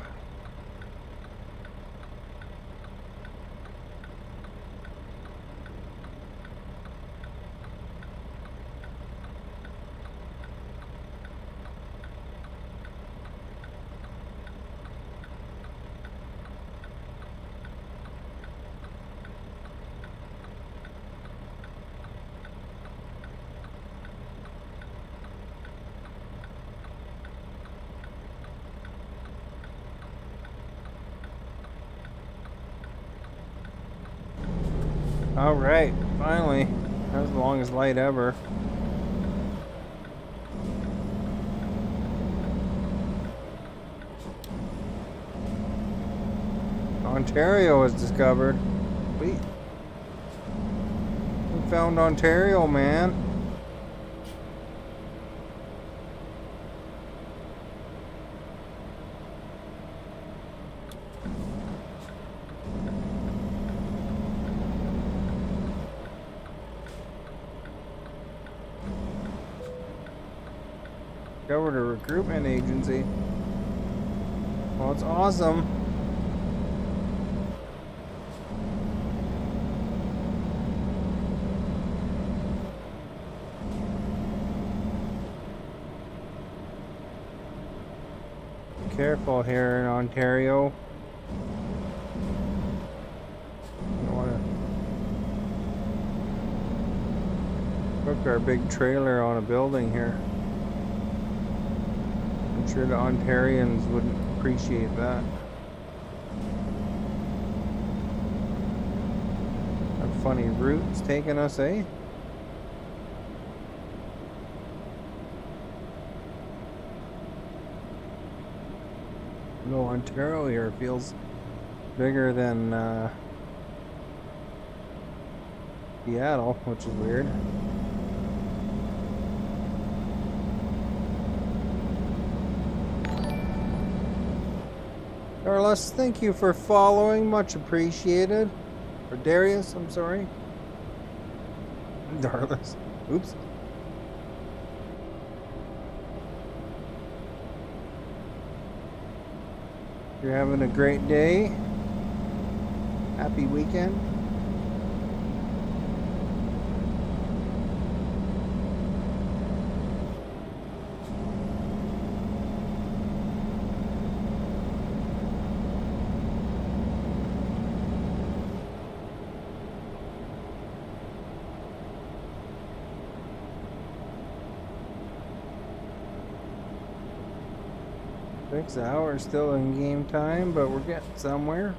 All right, finally. That was the longest light ever. Ontario was discovered. Sweet. We found Ontario, man. Discovered a recruitment agency. Well, it's awesome. Careful here in Ontario. Don't want to hook our big trailer on a building here. I'm sure the Ontarians wouldn't appreciate that. A funny route's taking us, eh? No, Ontario here feels bigger than Seattle, which is weird. Darlis, thank you for following, much appreciated. Or Darius, I'm sorry. Darlis. Oops. You're having a great day. Happy weekend. Six hours still in game time, but we're getting somewhere.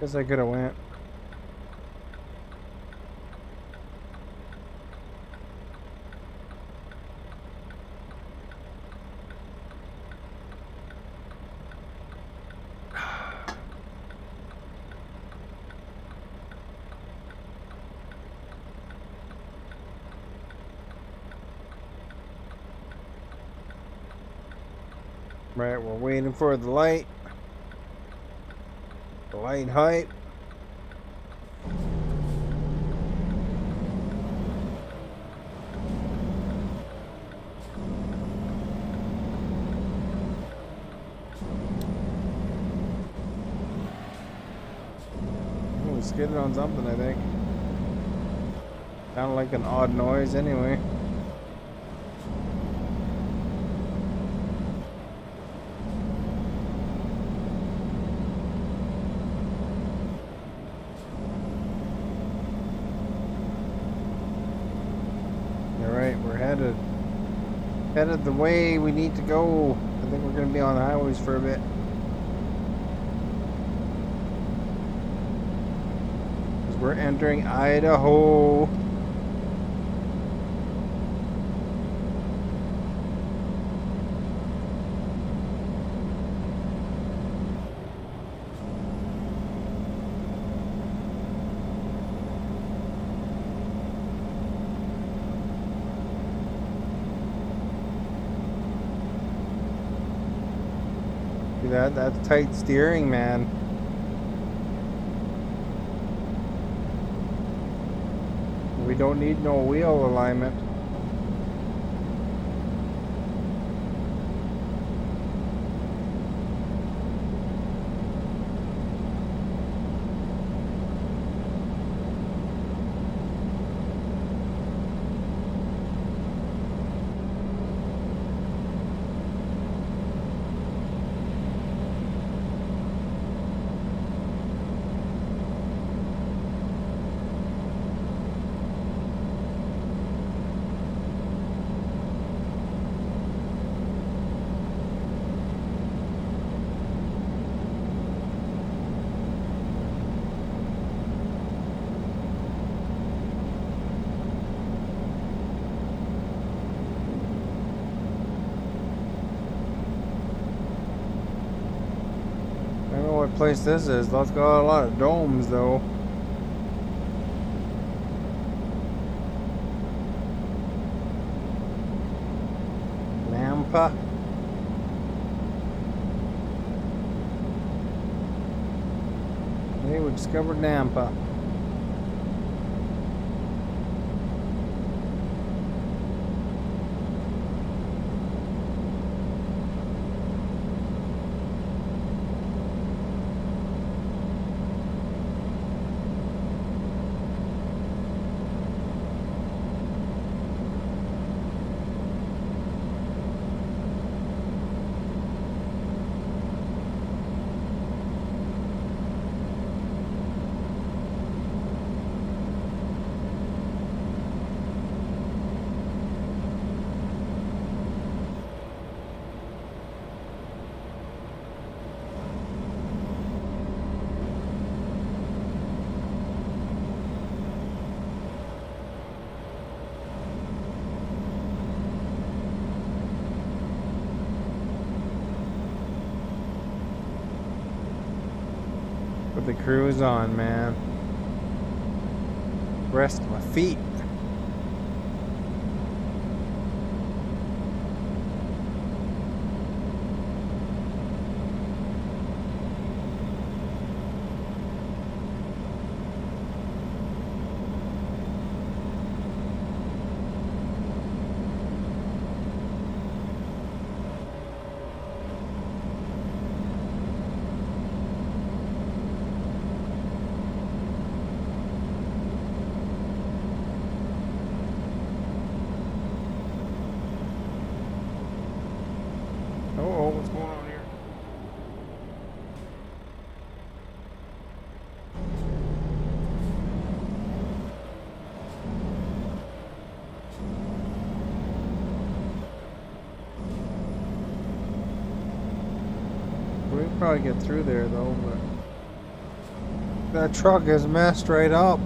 Guess I could have went. Right, we're waiting for the light. The light height. Get it on something, I think. Sounded like an odd noise anyway. Alright, we're headed the way we need to go. I think we're gonna be on the highways for a bit. Because we're entering Idaho. That's tight steering, man. We don't need no wheel alignment. I don't know what place this is. It's got a lot of domes though. Nampa. Hey, we discovered Nampa. Put the cruise on, man. Rest my feet. Oh, what's going on here? We can probably get through there though, but that truck is messed right up.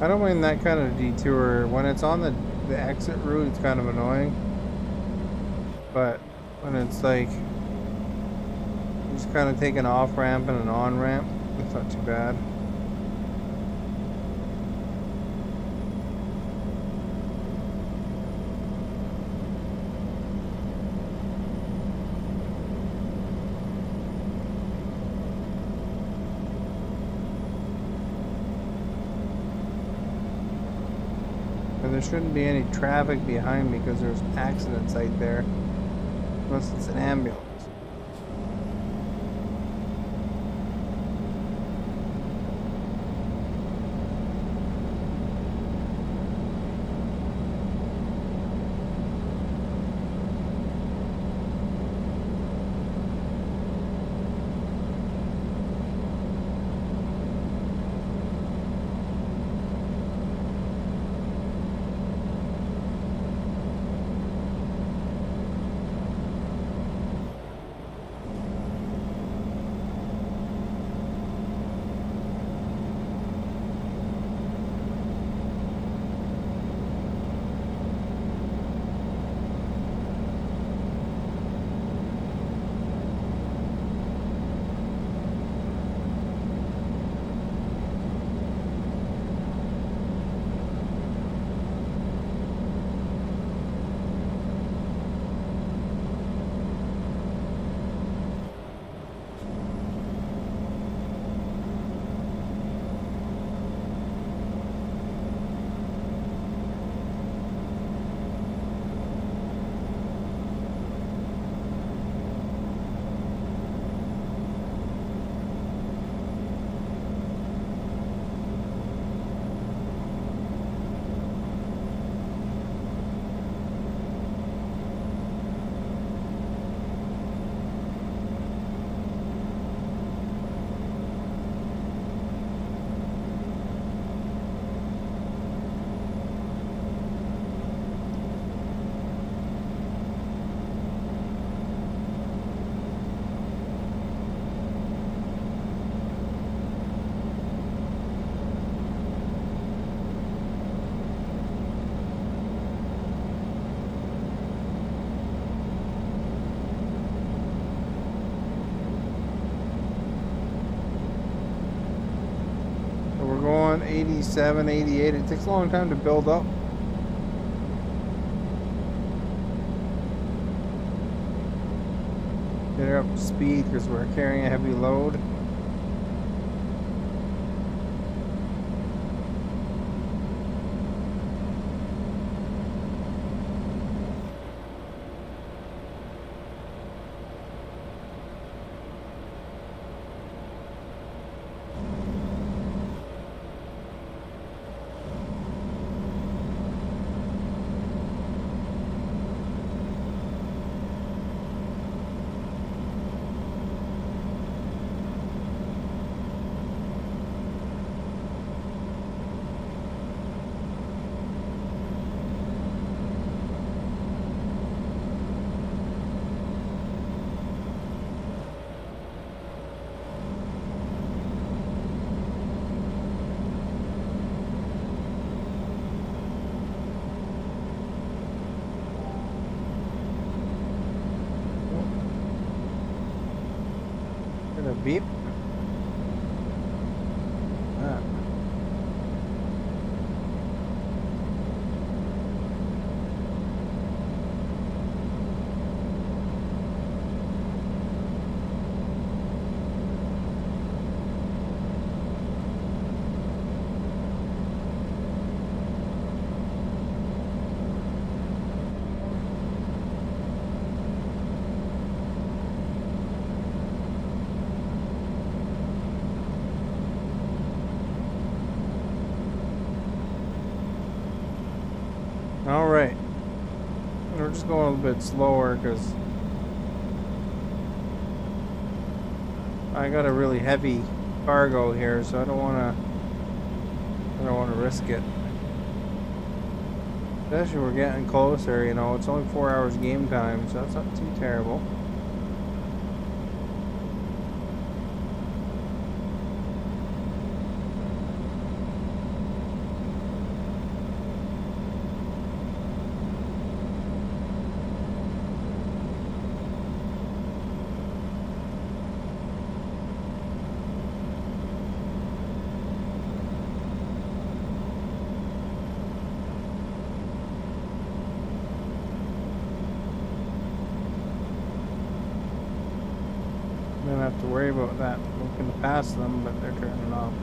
I don't mind that kind of detour. When it's on the exit route, it's kind of annoying. But when it's like just kind of take an off ramp and an on ramp, it's not too bad. And there shouldn't be any traffic behind me because there's accidents right there. Unless it's an ambulance. We're going 87, 88. It takes a long time to build up. Get her up to speed because we're carrying a heavy load. Get a beep. Ah. All right. We're just going a little bit slower because I got a really heavy cargo here, so I don't want to risk it. Especially we're getting closer, you know. It's only 4 hours game time, so that's not too terrible. Don't have to worry about that. We can pass them, but they're turning off.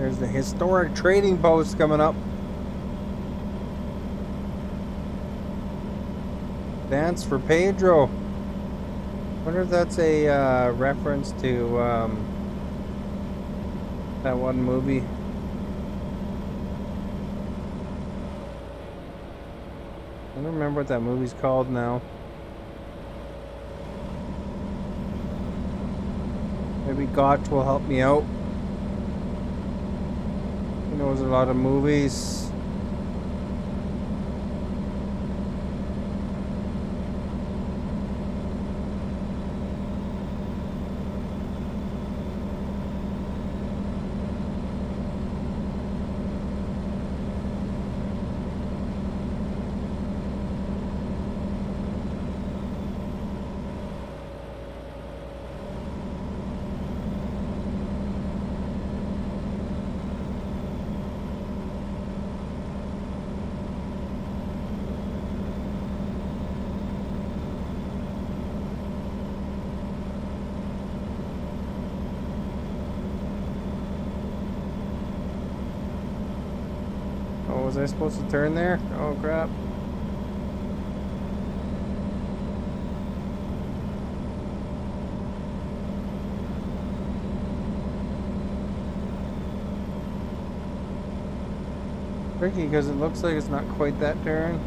There's the historic trading post coming up. Dance for Pedro. Wonder if that's a reference to that one movie. I don't remember what that movie's called now. Maybe Gotch will help me out. He knows a lot of movies. Was I supposed to turn there? Oh crap. Tricky because it looks like it's not quite that turn.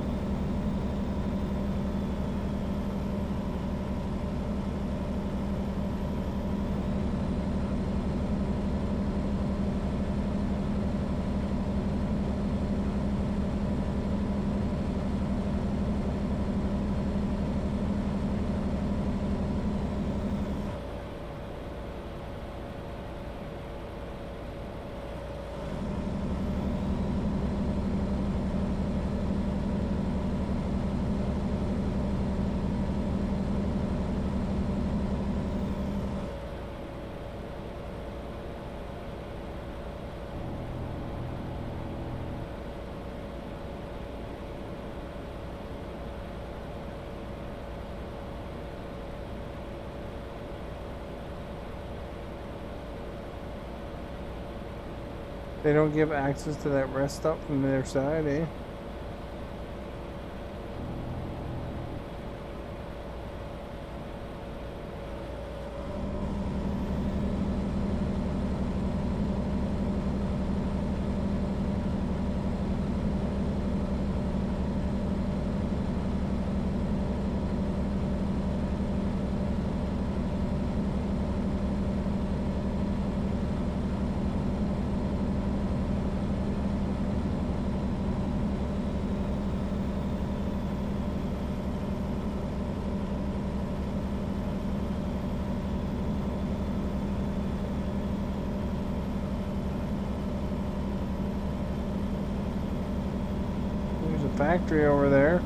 They don't give access to that rest stop from their side, eh? Factory over there.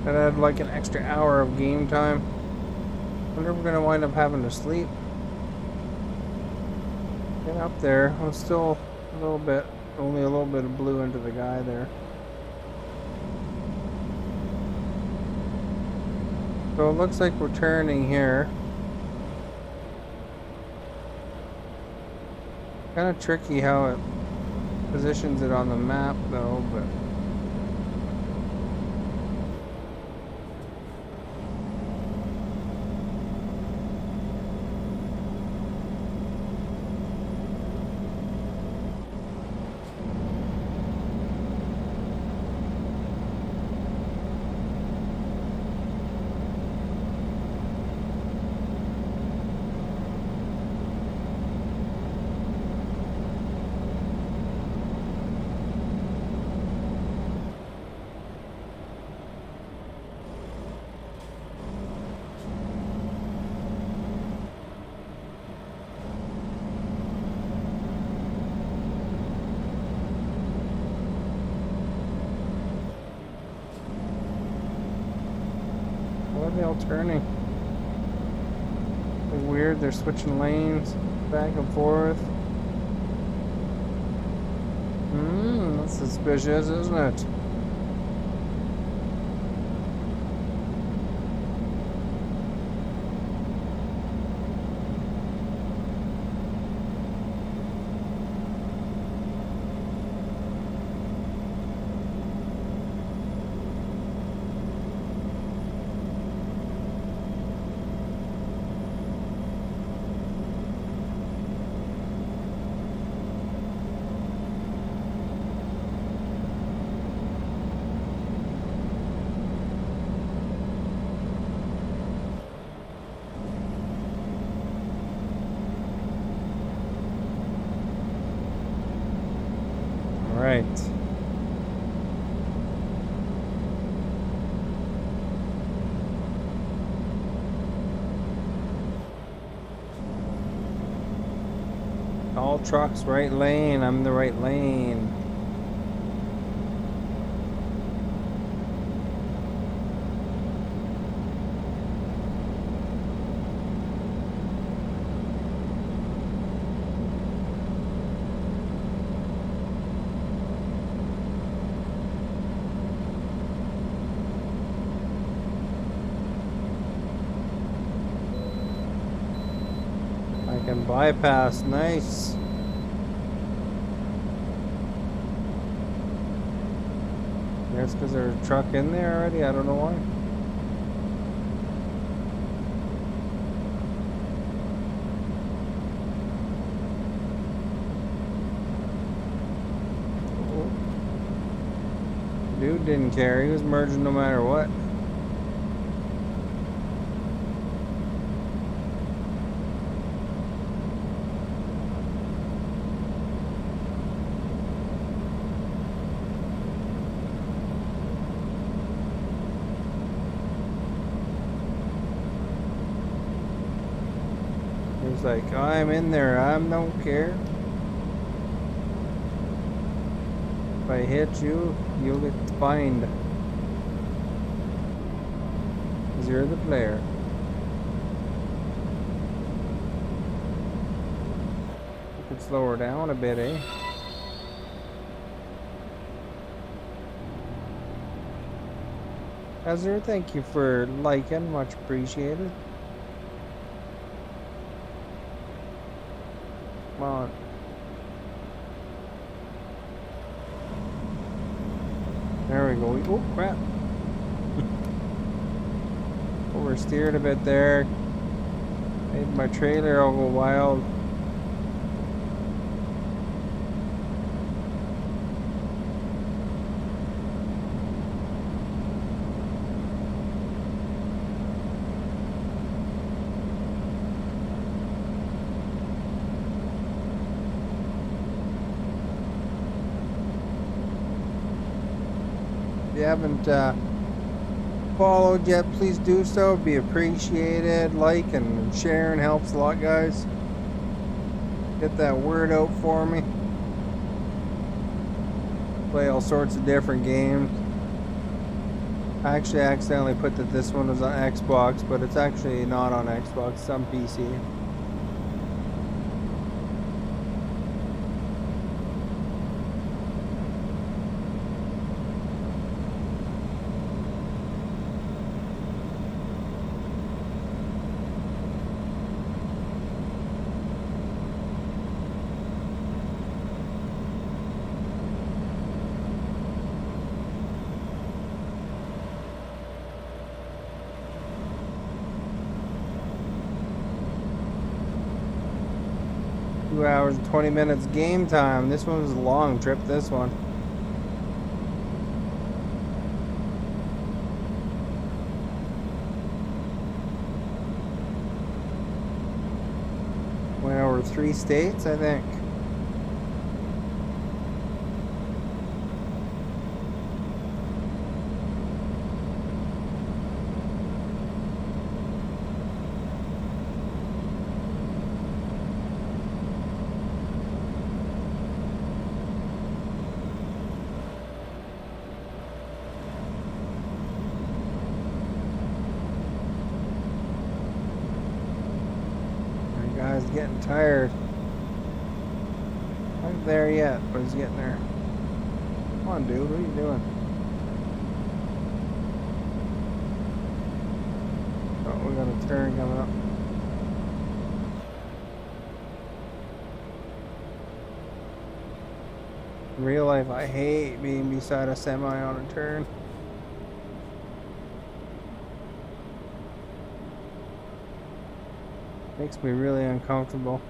That had like an extra hour of game time. Wonder if we're gonna wind up having to sleep. Get up there. I'm still a little bit, only a little bit of blue into the guy there. So it looks like we're turning here. Kind of tricky how it positions it on the map though, but are they all turning? It's weird, they're switching lanes back and forth. That's suspicious, isn't it? Right. All trucks, right lane. I'm in the right lane. I can bypass. Nice. I guess because there's a truck in there already. I don't know why. Dude didn't care. He was merging no matter what. He was like, I'm in there. I don't care. If I hit you, you'll get fined. Because you're the player. You could slow her down a bit, eh? Ezra, thank you for liking. Much appreciated. Come on. There we go. Oh, crap. Oversteered a bit there. Made my trailer all go wild. If you haven't followed yet, please do so. It'd be appreciated. Like and sharing helps a lot, guys. Get that word out for me. Play all sorts of different games. I actually accidentally put that this one was on Xbox, but it's actually not on Xbox. It's on PC. 2 hours and 20 minutes game time. This one was a long trip, this one. Went over 3 states, I think. getting tired. Not there yet, but he's getting there. Come on, dude. What are you doing? Oh, we got a turn coming up. In real life, I hate being beside a semi on a turn. Makes me really uncomfortable.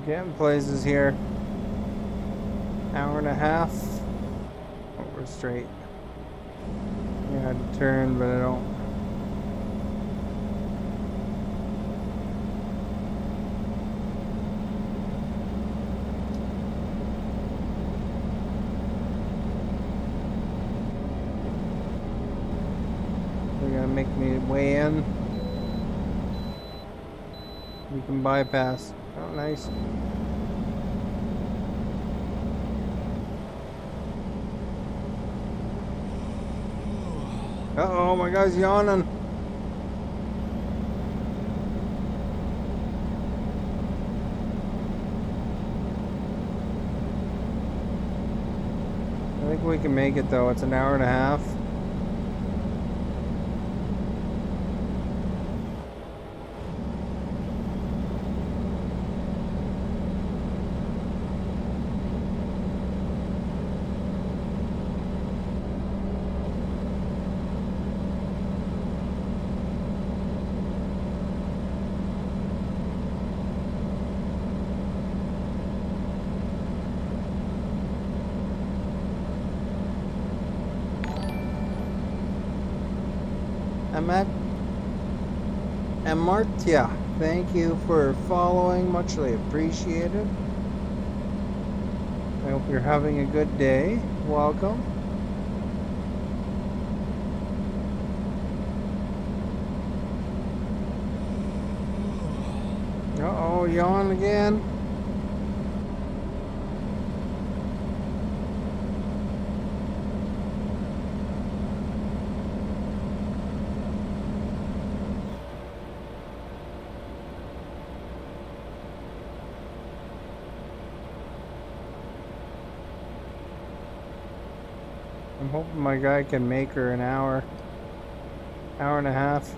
Getting places here. Hour and a half. Oh, we're straight. Yeah, I had to turn, but I don't. They're gonna make me weigh in. We can bypass. Oh, nice. Uh-oh, my guy's yawning. I think we can make it though. It's an hour and a half. Amartya, thank you for following, muchly appreciated. I hope you're having a good day. Welcome. Uh-oh, yawn again. I'm hoping my guy can make her an hour and a half.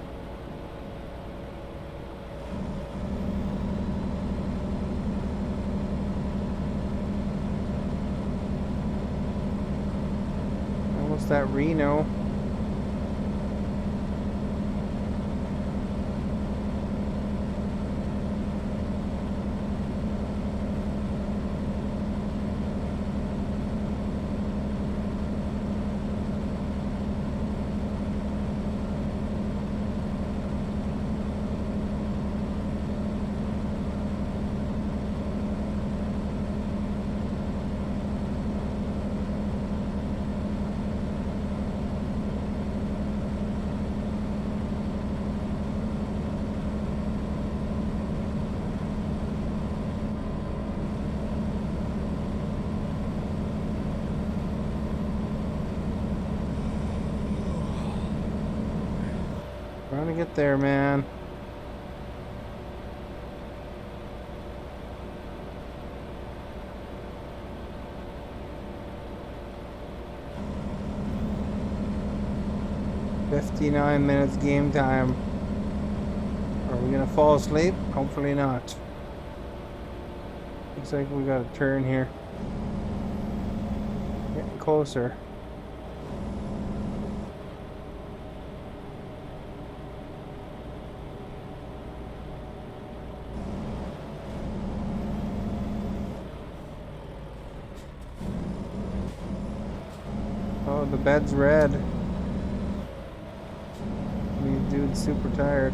Almost that Reno. Trying to get there, man. "59 minutes game time." Are we gonna fall asleep? Hopefully not. Looks like we got a turn here. Getting closer. Oh, the bed's red. These dude's super tired.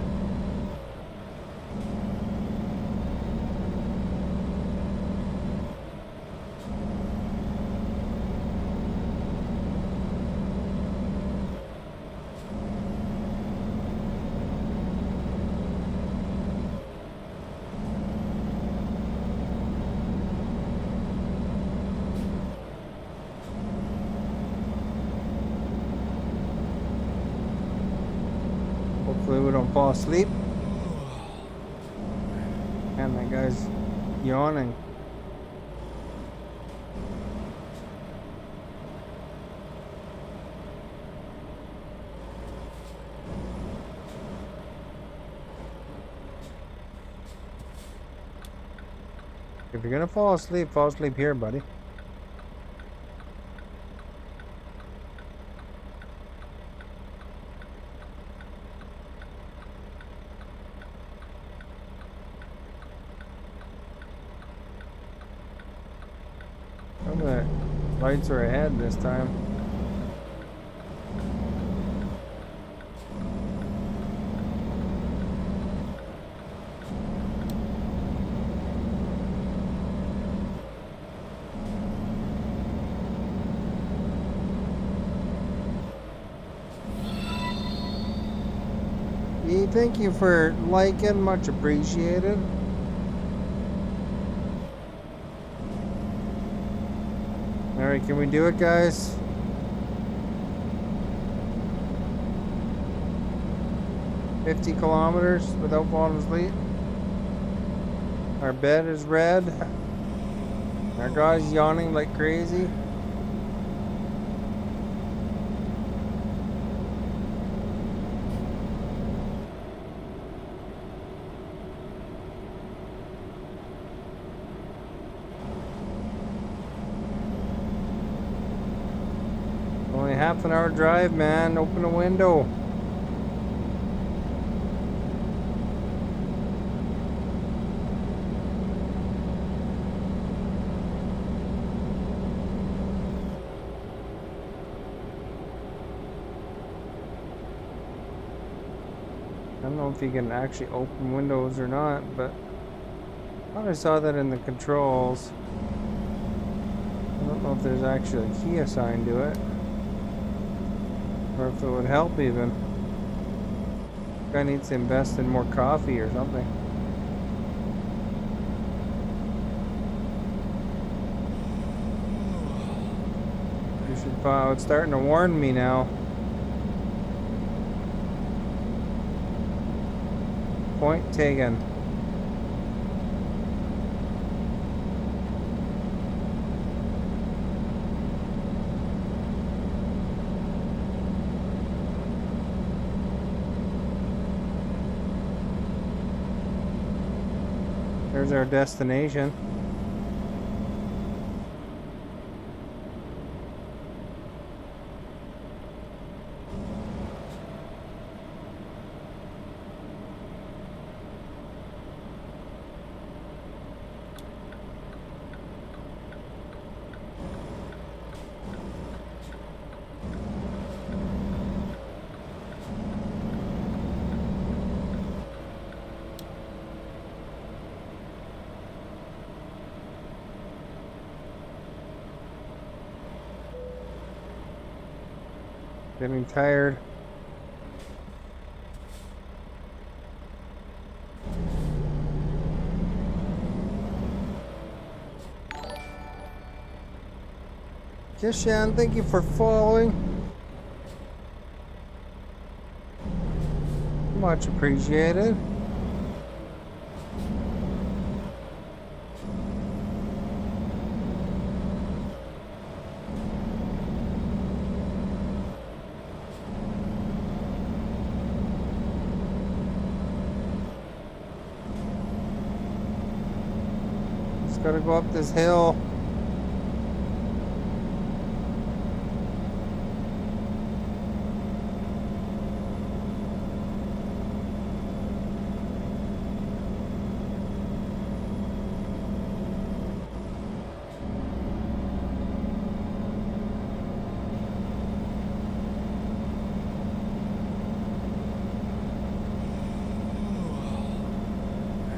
Hopefully we don't fall asleep. Man, that guy's yawning. If you're gonna fall asleep here, buddy. Oh, the lights are ahead this time. Thank you for liking, much appreciated. Alright, can we do it, guys? $50 kilometers without falling asleep. Our bed is red. Our guy's yawning like crazy. Only half an hour drive, man. Open a window. I don't know if you can actually open windows or not, but I thought I saw that in the controls. I don't know if there's actually a key assigned to it, or if it would help even. Guy needs to invest in more coffee or something. You should follow. It's starting to warn me now. Point taken. There's our destination. Getting tired. Kishan, thank you for following. Much appreciated. Gotta go up this hill.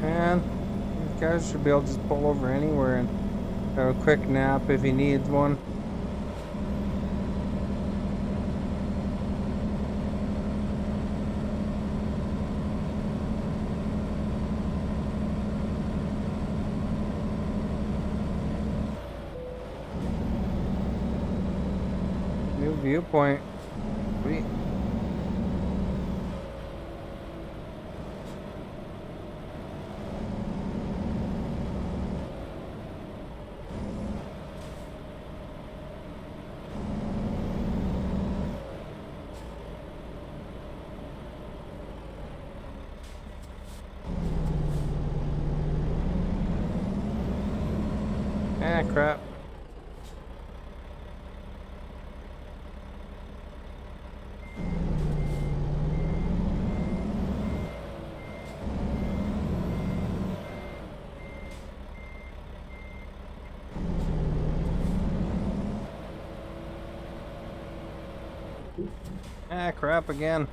Man, these guys should be able to just pull over anywhere and have a quick nap if he needs one. New viewpoint. Sweet. Ah, crap. Ah, crap again.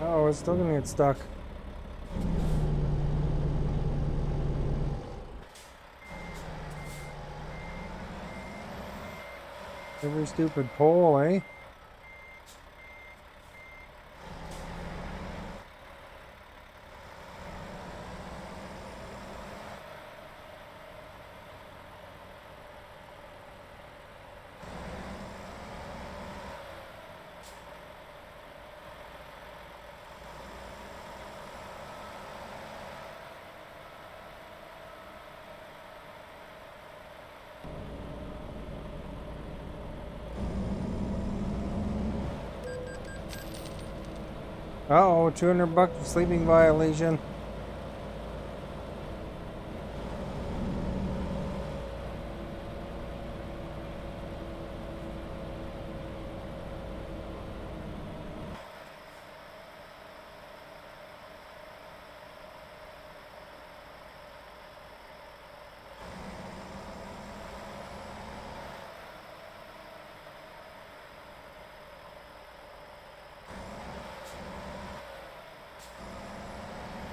Oh, it's still gonna get stuck. Every stupid pole, eh? Uh-oh, $200 for sleeping violation.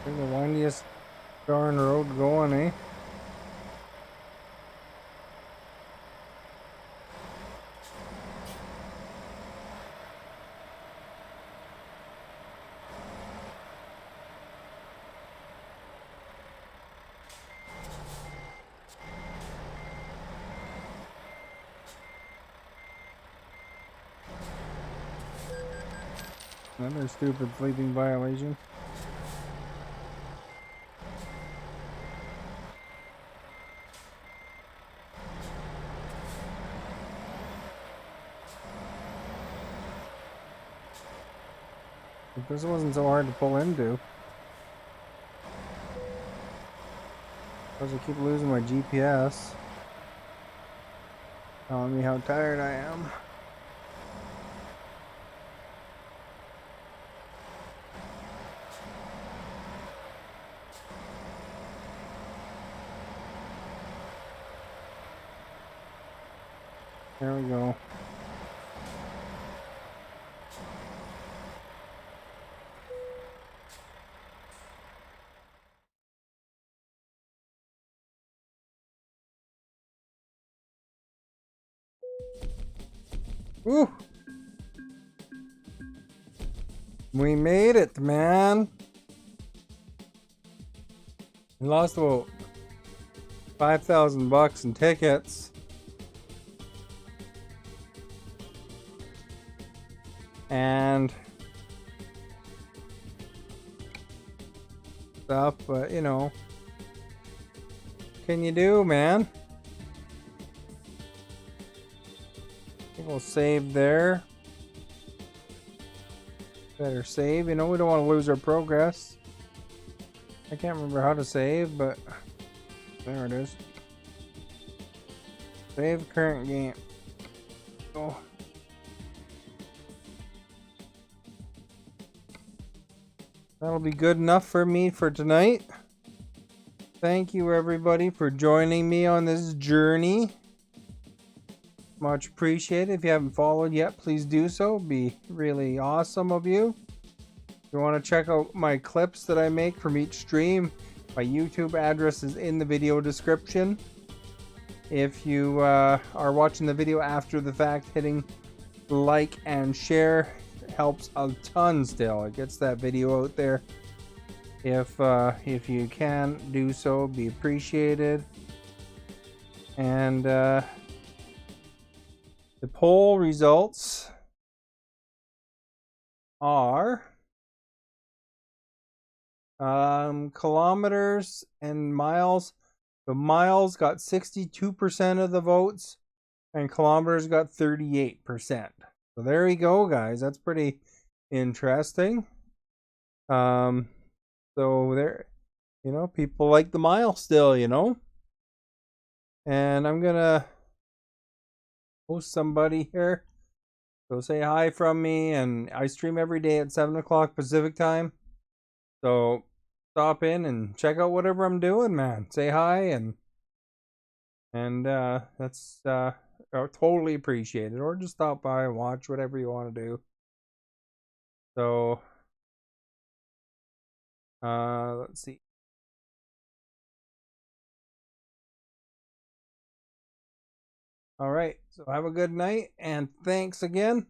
The windiest darn road going, eh? Another stupid sleeping violation. If this wasn't so hard to pull into. Because I keep losing my GPS. Telling me how tired I am. There we go. Woo! We made it, man. We lost about $5,000 in tickets. And stuff, but you know, can you do, man? I think we'll save there. Better save. You know, we don't want to lose our progress. I can't remember how to save, but there it is. Save current game. Oh. That'll be good enough for me for tonight. Thank you everybody for joining me on this journey. Much appreciated. If you haven't followed yet, please do so. It'd be really awesome of you. If you want to check out my clips that I make from each stream, my YouTube address is in the video description. If you are watching the video after the fact, hitting like and share helps a ton still. It gets that video out there. If you can do so, be appreciated. And the poll results are kilometers and miles. The miles got 62% of the votes, and kilometers got 38%. So there you go, guys. That's pretty interesting. So there, you know, people like the mile still, you know. And I'm gonna post somebody here. So say hi from me, and I stream every day at 7 o'clock Pacific time. So stop in and check out whatever I'm doing, man. Say hi, and that's totally appreciated. Or just stop by and watch whatever you want to do. So let's see. All right, so have a good night, and thanks again.